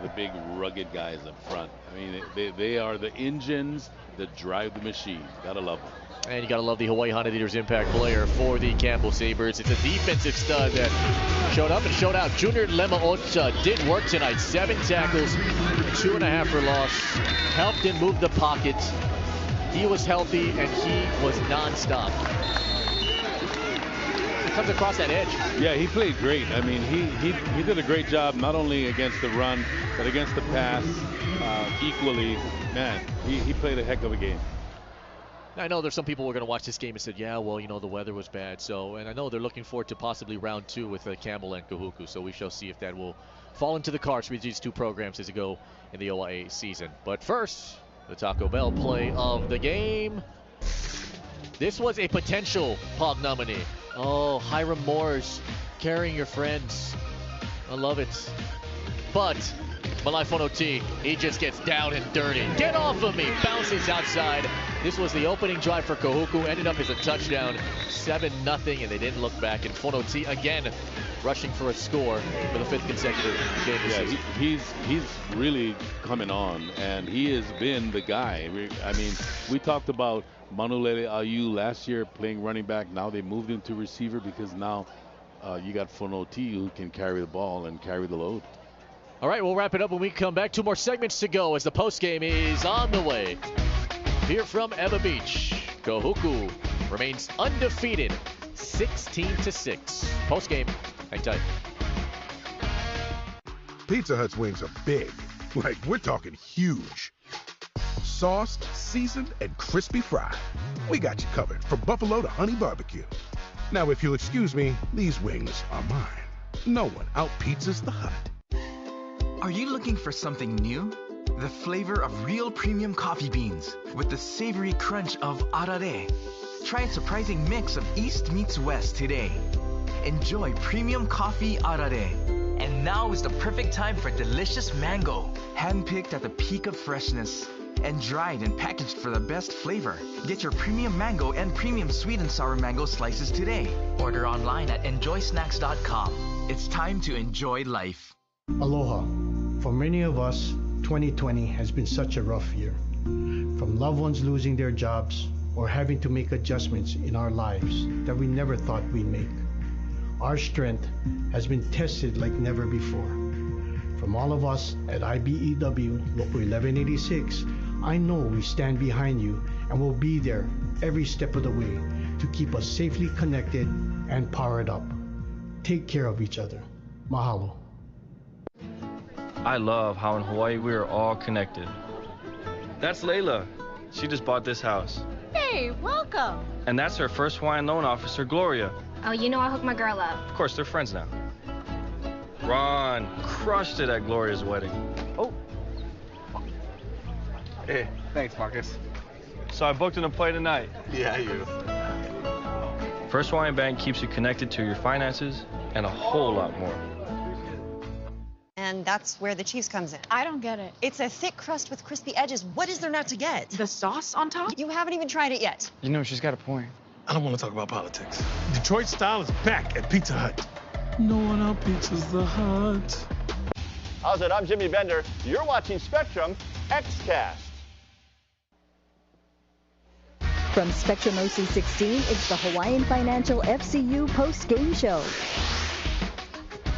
the big rugged guys in front. I mean, they are the engines that drive the machine. Gotta love them. And you got to love the Hawaii Honda Dealers impact player for the Campbell Sabres. It's a defensive stud that showed up and showed out. Junior Lemaocha did work tonight. 7 tackles, 2.5 for loss. Helped him move the pocket. He was healthy, and he was nonstop. He comes across that edge. Yeah, he played great. I mean, he did a great job, not only against the run, but against the pass equally. Man, he played a heck of a game. I know there's some people who are going to watch this game and said, yeah, well, the weather was bad. So, and I know they're looking forward to possibly round 2 with Campbell and Kahuku. So we shall see if that will fall into the cards for these two programs as they go in the OIA season. But first, the Taco Bell play of the game. This was a potential Pog nominee. Oh, Hiram Moore's carrying your friends. I love it. But Malai Fonoti, he just gets down and dirty. Get off of me. Bounces outside. This was the opening drive for Kahuku. Ended up as a touchdown, 7-0, and they didn't look back. And Fonoti again rushing for a score for the 5th consecutive game this season. He's really coming on, and he has been the guy. I mean, we talked about Manulele Ayu last year playing running back. Now they moved him to receiver because now you got Fonoti who can carry the ball and carry the load. All right, we'll wrap it up when we come back. 2 more segments to go as the postgame is on the way. Here from Eva Beach, Kahuku remains undefeated, 16-6. Postgame, hang tight. Pizza Hut's wings are big, like we're talking huge. Sauced, seasoned, and crispy fried. We got you covered from buffalo to honey barbecue. Now, if you'll excuse me, these wings are mine. No one out-pizzas the Hut. Are you looking for something new? The flavor of real premium coffee beans with the savory crunch of arare. Try a surprising mix of East meets West today. Enjoy premium coffee arare. And now is the perfect time for delicious mango. Handpicked at the peak of freshness and dried and packaged for the best flavor. Get your premium mango and premium sweet and sour mango slices today. Order online at enjoysnacks.com. It's time to enjoy life. Aloha. For many of us, 2020 has been such a rough year. From loved ones losing their jobs or having to make adjustments in our lives that we never thought we'd make. Our strength has been tested like never before. From all of us at IBEW Local 1186, I know we stand behind you and will be there every step of the way to keep us safely connected and powered up. Take care of each other. Mahalo. I love how in Hawaii we are all connected. That's Layla. She just bought this house. Hey, welcome. And that's her first Hawaiian loan officer, Gloria. Oh, you know I hooked my girl up. Of course, they're friends now. Ron crushed it at Gloria's wedding. Oh. Hey, thanks, Marcus. So I booked an play tonight. Yeah, you. First Hawaiian Bank keeps you connected to your finances and a whole lot more. And that's where the cheese comes in. I don't get it. It's a thick crust with crispy edges. What is there not to get? The sauce on top? You haven't even tried it yet. You know, she's got a point. I don't want to talk about politics. Detroit style is back at Pizza Hut. No one out-pizzas the Hut. How's it? I'm Jimmy Bender. You're watching Spectrum XCast. From Spectrum OC16, it's the Hawaiian Financial FCU post-game show.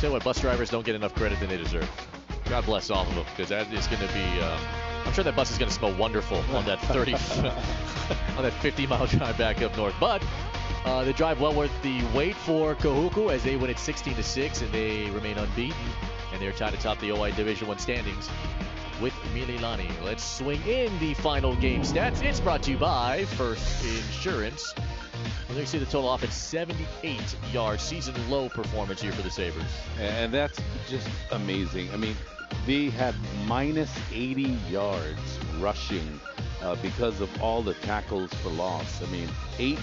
Tell you what, bus drivers don't get enough credit than they deserve. God bless all of them, because that is going to be, I'm sure that bus is going to smell wonderful on that 50-mile drive back up north. But the drive well worth the wait for Kahuku as they win it 16-6, and they remain unbeaten. And they're tied atop the OI Division I standings with Mililani. Let's swing in the final game stats. It's brought to you by First Insurance. Well, you see the total offense, 78 yards, season low performance here for the Sabres. And that's just amazing. I mean, they had minus 80 yards rushing because of all the tackles for loss. I mean, 8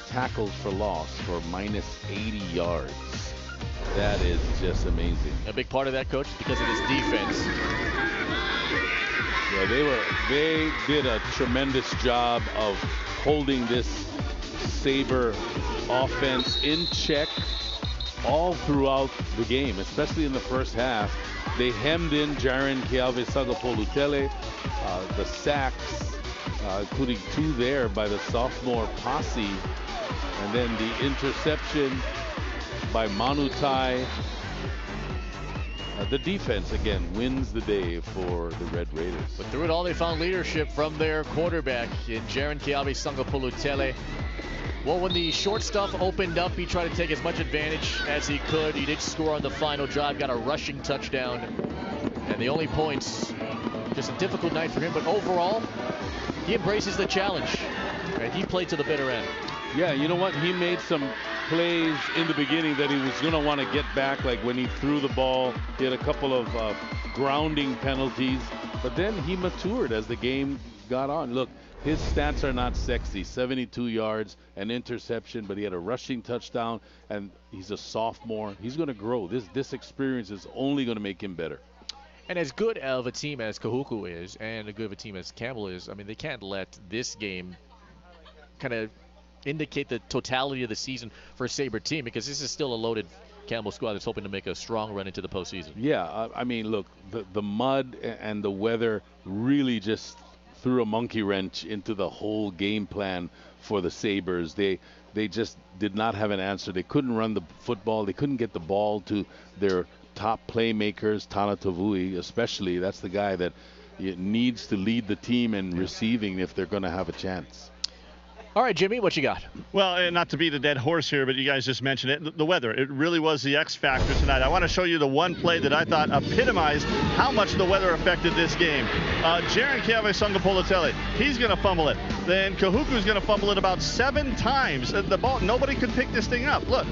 tackles for loss for minus 80 yards. That is just amazing. A big part of that, Coach, because of this defense. Yeah, they did a tremendous job of holding this Sabre offense in check all throughout the game, especially in the first half. They hemmed in Jaren Keawe-Sagapolutele, the sacks, including 2 there by the sophomore Posse, and then the interception by Manutai. The defense, again, wins the day for the Red Raiders. But through it all, they found leadership from their quarterback in Jaren Keawe-Sagapolutele. Well, when the short stuff opened up, he tried to take as much advantage as he could. He did score on the final drive, got a rushing touchdown. And the only points, just a difficult night for him. But overall, he embraces the challenge. And he played to the bitter end. Yeah, you know what? He made some plays in the beginning that he was going to want to get back, like when he threw the ball. He had a couple of grounding penalties. But then he matured as the game got on. Look, his stats are not sexy. 72 yards, an interception, but he had a rushing touchdown, and he's a sophomore. He's going to grow. This experience is only going to make him better. And as good of a team as Kahuku is, and as good of a team as Campbell is, I mean, they can't let this game kind of indicate the totality of the season for a Sabre team, because this is still a loaded Campbell squad that's hoping to make a strong run into the postseason. Yeah, I mean, look, the mud and the weather really just threw a monkey wrench into the whole game plan for the Sabres. They just did not have an answer. They couldn't run the football. They couldn't get the ball to their top playmakers, Tana Tavui especially. That's the guy that needs to lead the team in receiving if they're going to have a chance. All right, Jimmy, what you got? Well, not to beat a dead horse here, but you guys just mentioned it. The weather, it really was the X factor tonight. I want to show you the one play that I thought epitomized how much the weather affected this game. Jaron Sungapolotele, he's going to fumble it. Then Kahuku's going to fumble it about 7 times. The ball, nobody could pick this thing up. Look,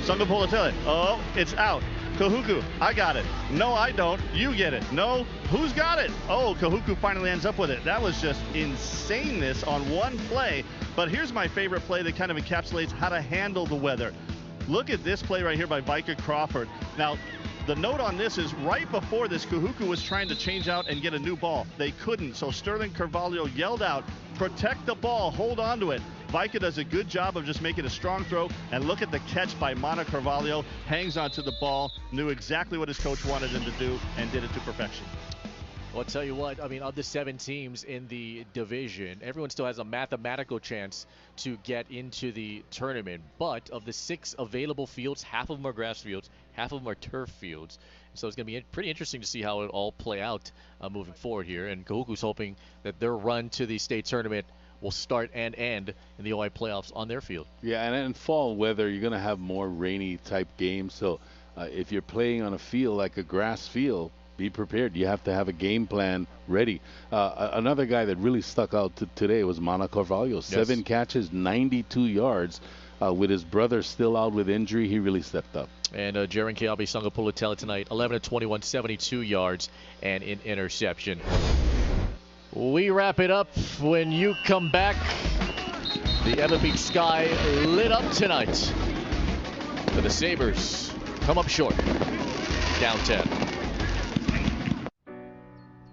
Sungapolotele, oh, it's out. Kahuku, I got it. No, I don't. You get it. No, who's got it? Oh, Kahuku finally ends up with it. That was just insaneness on one play. But here's my favorite play that kind of encapsulates how to handle the weather. Look at this play right here by Micah Crawford. Now, the note on this is right before this, Kahuku was trying to change out and get a new ball. They couldn't, so Sterling Carvalho yelled out, protect the ball, hold on to it. Micah does a good job of just making a strong throw, and look at the catch by Mana Carvalho. Hangs onto the ball, knew exactly what his coach wanted him to do, and did it to perfection. Well, I'll tell you what, I mean, of the 7 teams in the division, everyone still has a mathematical chance to get into the tournament. But of the 6 available fields, half of them are grass fields, half of them are turf fields. So it's going to be pretty interesting to see how it all play out moving forward here. And Kahuku's hoping that their run to the state tournament will start and end in the OI playoffs on their field. Yeah, and in fall weather, you're going to have more rainy type games. So if you're playing on a field like a grass field, be prepared. You have to have a game plan ready. Another guy that really stuck out today was Mana Carvalho. 7 catches, 92 yards. With his brother still out with injury, he really stepped up. And Jaron Sungapolotele tonight, 11 of 21, 72 yards and an interception. We wrap it up when you come back. The Eva Beach sky lit up tonight. For the Sabres, come up short, down 10.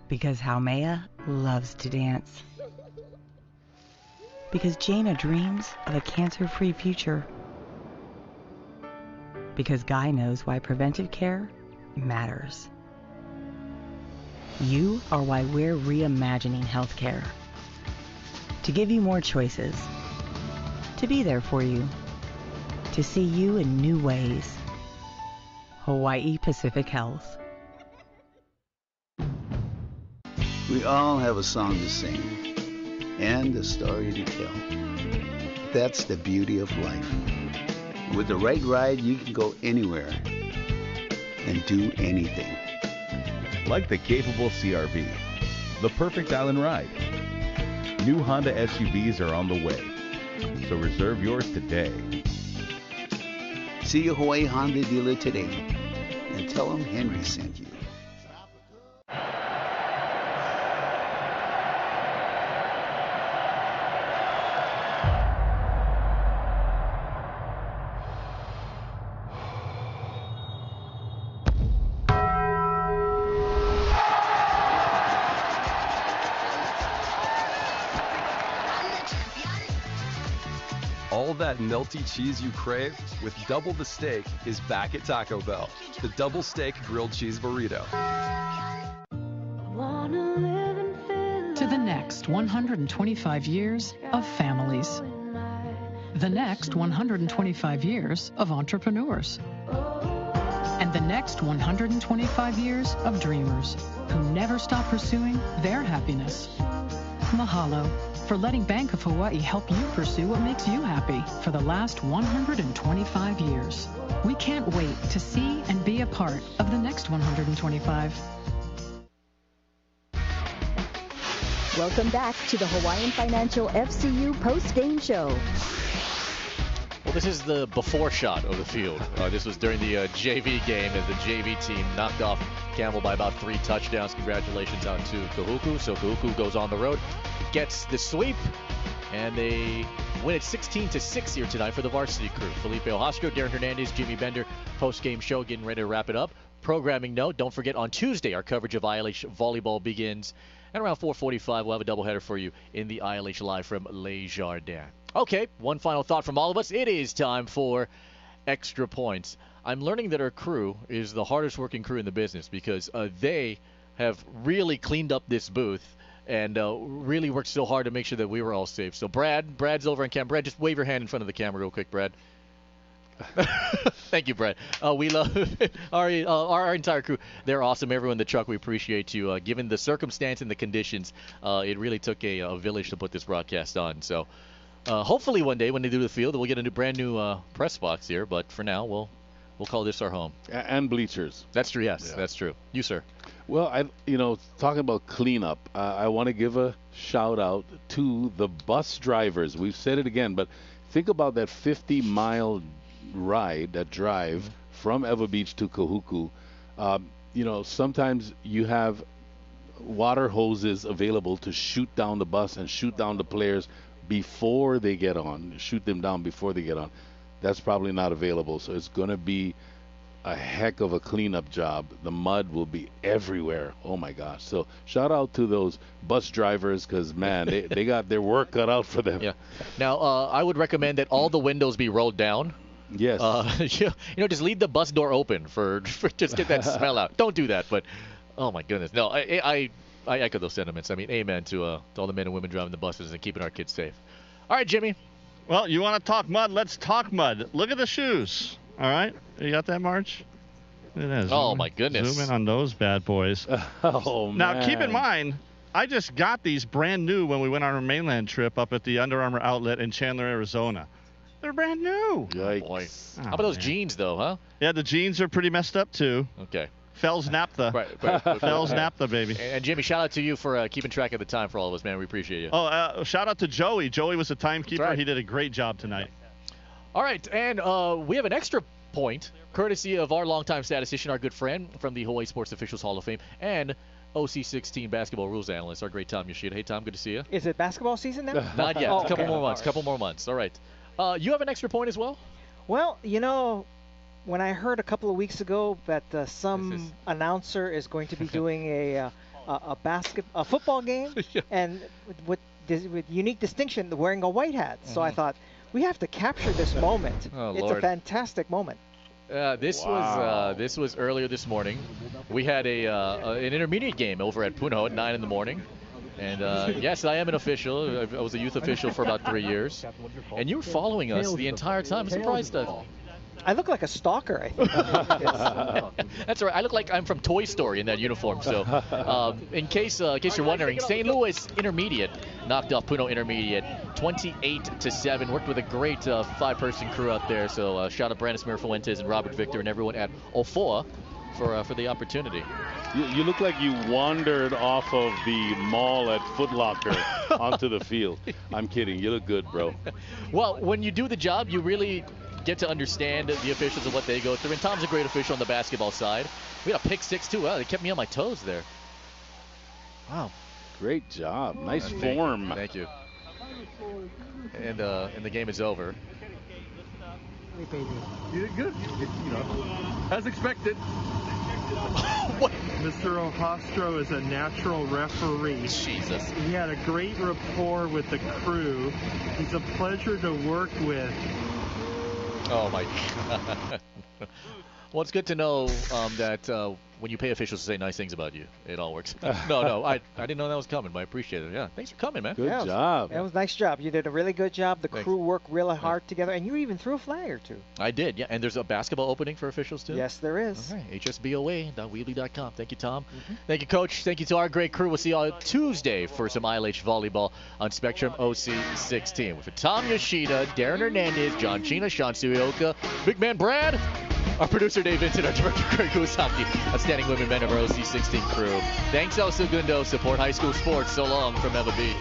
Because Haumea loves to dance. Because Jaina dreams of a cancer-free future. Because Guy knows why preventive care matters. You are why we're reimagining healthcare. To give you more choices. To be there for you. To see you in new ways. Hawaii Pacific Health. We all have a song to sing and a story to tell. That's the beauty of life. With the right ride, you can go anywhere and do anything. Like the capable CRV, the perfect island ride. New Honda SUVs are on the way, so reserve yours today. See your Hawaii Honda dealer today and tell them Henry sent you. All that melty cheese you crave with double the steak is back at Taco Bell. The double steak grilled cheese burrito. To the next 125 years of families. The next 125 years of entrepreneurs. And the next 125 years of dreamers who never stop pursuing their happiness. Mahalo for letting Bank of Hawaii help you pursue what makes you happy for the last 125 years. We can't wait to see and be a part of the next 125. Welcome back to the Hawaiian Financial FCU post-game show. Well, this is the before shot of the field. This was during the JV game as the JV team knocked off Campbell by about 3 touchdowns. Congratulations out to Kahuku. So Kahuku goes on the road, gets the sweep, and they win it 16-6 here tonight for the varsity crew. Felipe Ojastro, Darren Hernandez, Jimmy Bender, post-game show getting ready to wrap it up. programming note, don't forget on Tuesday our coverage of ILH volleyball begins. And around 4:45, we'll have a doubleheader for you in the ILH Live from Les Jardins. Okay, one final thought from all of us. It is time for Extra Points. I'm learning that our crew is the hardest working crew in the business because they have really cleaned up this booth and really worked so hard to make sure that we were all safe. So Brad's over on camera. Brad, just wave your hand in front of the camera real quick, Brad. Thank you, Brad. We love our entire crew. They're awesome. Everyone in the truck, we appreciate you. Given the circumstance and the conditions, it really took a village to put this broadcast on. So hopefully one day when they do the field, we'll get a brand new press box here. But for now, we'll call this our home. And bleachers. That's true. Yes, that's true. You, sir. Well, talking about cleanup, I want to give a shout out to the bus drivers. We've said it again, but think about that 50-mile drive from Ewa Beach to Kahuku. Sometimes you have water hoses available to shoot down the bus and shoot down the players before they get on, shoot them down before they get on. That's probably not available, so it's going to be a heck of a cleanup job. The mud will be everywhere. Oh my gosh. So shout out to those bus drivers because, man, they got their work cut out for them. Yeah. Now, I would recommend that all the windows be rolled down. Yes. Just leave the bus door open for just get that smell out. Don't do that, but oh my goodness. No, I echo those sentiments. I mean, amen to all the men and women driving the buses and keeping our kids safe. All right, Jimmy. Well, you want to talk mud? Let's talk mud. Look at the shoes. All right. You got that, March? It is. Oh, my goodness. Zoom in on those bad boys. Oh, now, man. keep in mind, I just got these brand new when we went on our mainland trip up at the Under Armour outlet in Chandler, Arizona. They're brand new. Yikes. Oh, boy. How about those jeans, though, huh? Yeah, the jeans are pretty messed up, too. Okay. Fells Naphtha. Right. Fells Naphtha, baby. And Jimmy, shout out to you for keeping track of the time for all of us, man. We appreciate you. Oh, shout out to Joey. Joey was the timekeeper. Right. He did a great job tonight. All right, and we have an extra point, courtesy of our longtime statistician, our good friend from the Hawaii Sports Officials Hall of Fame, and OC16 basketball rules analyst, our great Tom Yoshida. Hey, Tom, good to see you. Is it basketball season now? Not yet. Oh, A couple okay. more months. Couple more months. All right. You have an extra point as well? Well, when I heard a couple of weeks ago that some announcer is going to be doing a football game, and with unique distinction, wearing a white hat. So I thought, we have to capture this moment. Oh, it's Lord. a fantastic moment. This was earlier this morning. We had an intermediate game over at Punho at 9 in the morning. And yes, I am an official. I was a youth official for about 3 years. And you were following us the entire time. I'm surprised. I look like a stalker, I think. That's all right. I look like I'm from Toy Story in that uniform. So, in case you're wondering, St. Louis Intermediate knocked off Puno Intermediate 28-7. Worked with a great 5-person crew out there. So, shout out Brandon Smirfuentes and Robert Victor and everyone at Ofoa for the opportunity. You look like you wandered off of the mall at Foot Locker onto the field. I'm kidding. You look good, bro. Well, when you do the job, you really get to understand the officials and what they go through. And Tom's a great official on the basketball side. We got a pick 6 too. Wow, they kept me on my toes there. Wow. Great job. Nice form. Thank you. And the game is over. You did good. As expected. Mr. Ohastro is a natural referee. Jesus. He had a great rapport with the crew. He's a pleasure to work with. Oh, my God. Well, it's good to know that when you pay officials to say nice things about you, it all works. No, I didn't know that was coming, but I appreciate it. Yeah, thanks for coming, man. Good job. That was a nice job. You did a really good job. The crew worked really hard together, and you even threw a flag or two. I did, yeah. And there's a basketball opening for officials, too? Yes, there is. All right, hsboa.weebly.com. Thank you, Tom. Thank you, Coach. Thank you to our great crew. We'll see you all Tuesday for some ILH volleyball on Spectrum OC16. With Tom Yoshida, Darren Hernandez, John Chena, Sean Suioka, Big Man Brad, our producer Dave Vincent, our director Craig Kusaki, outstanding women men of our OC16 crew. Thanks El Segundo, support high school sports. So long from Ewa Beach.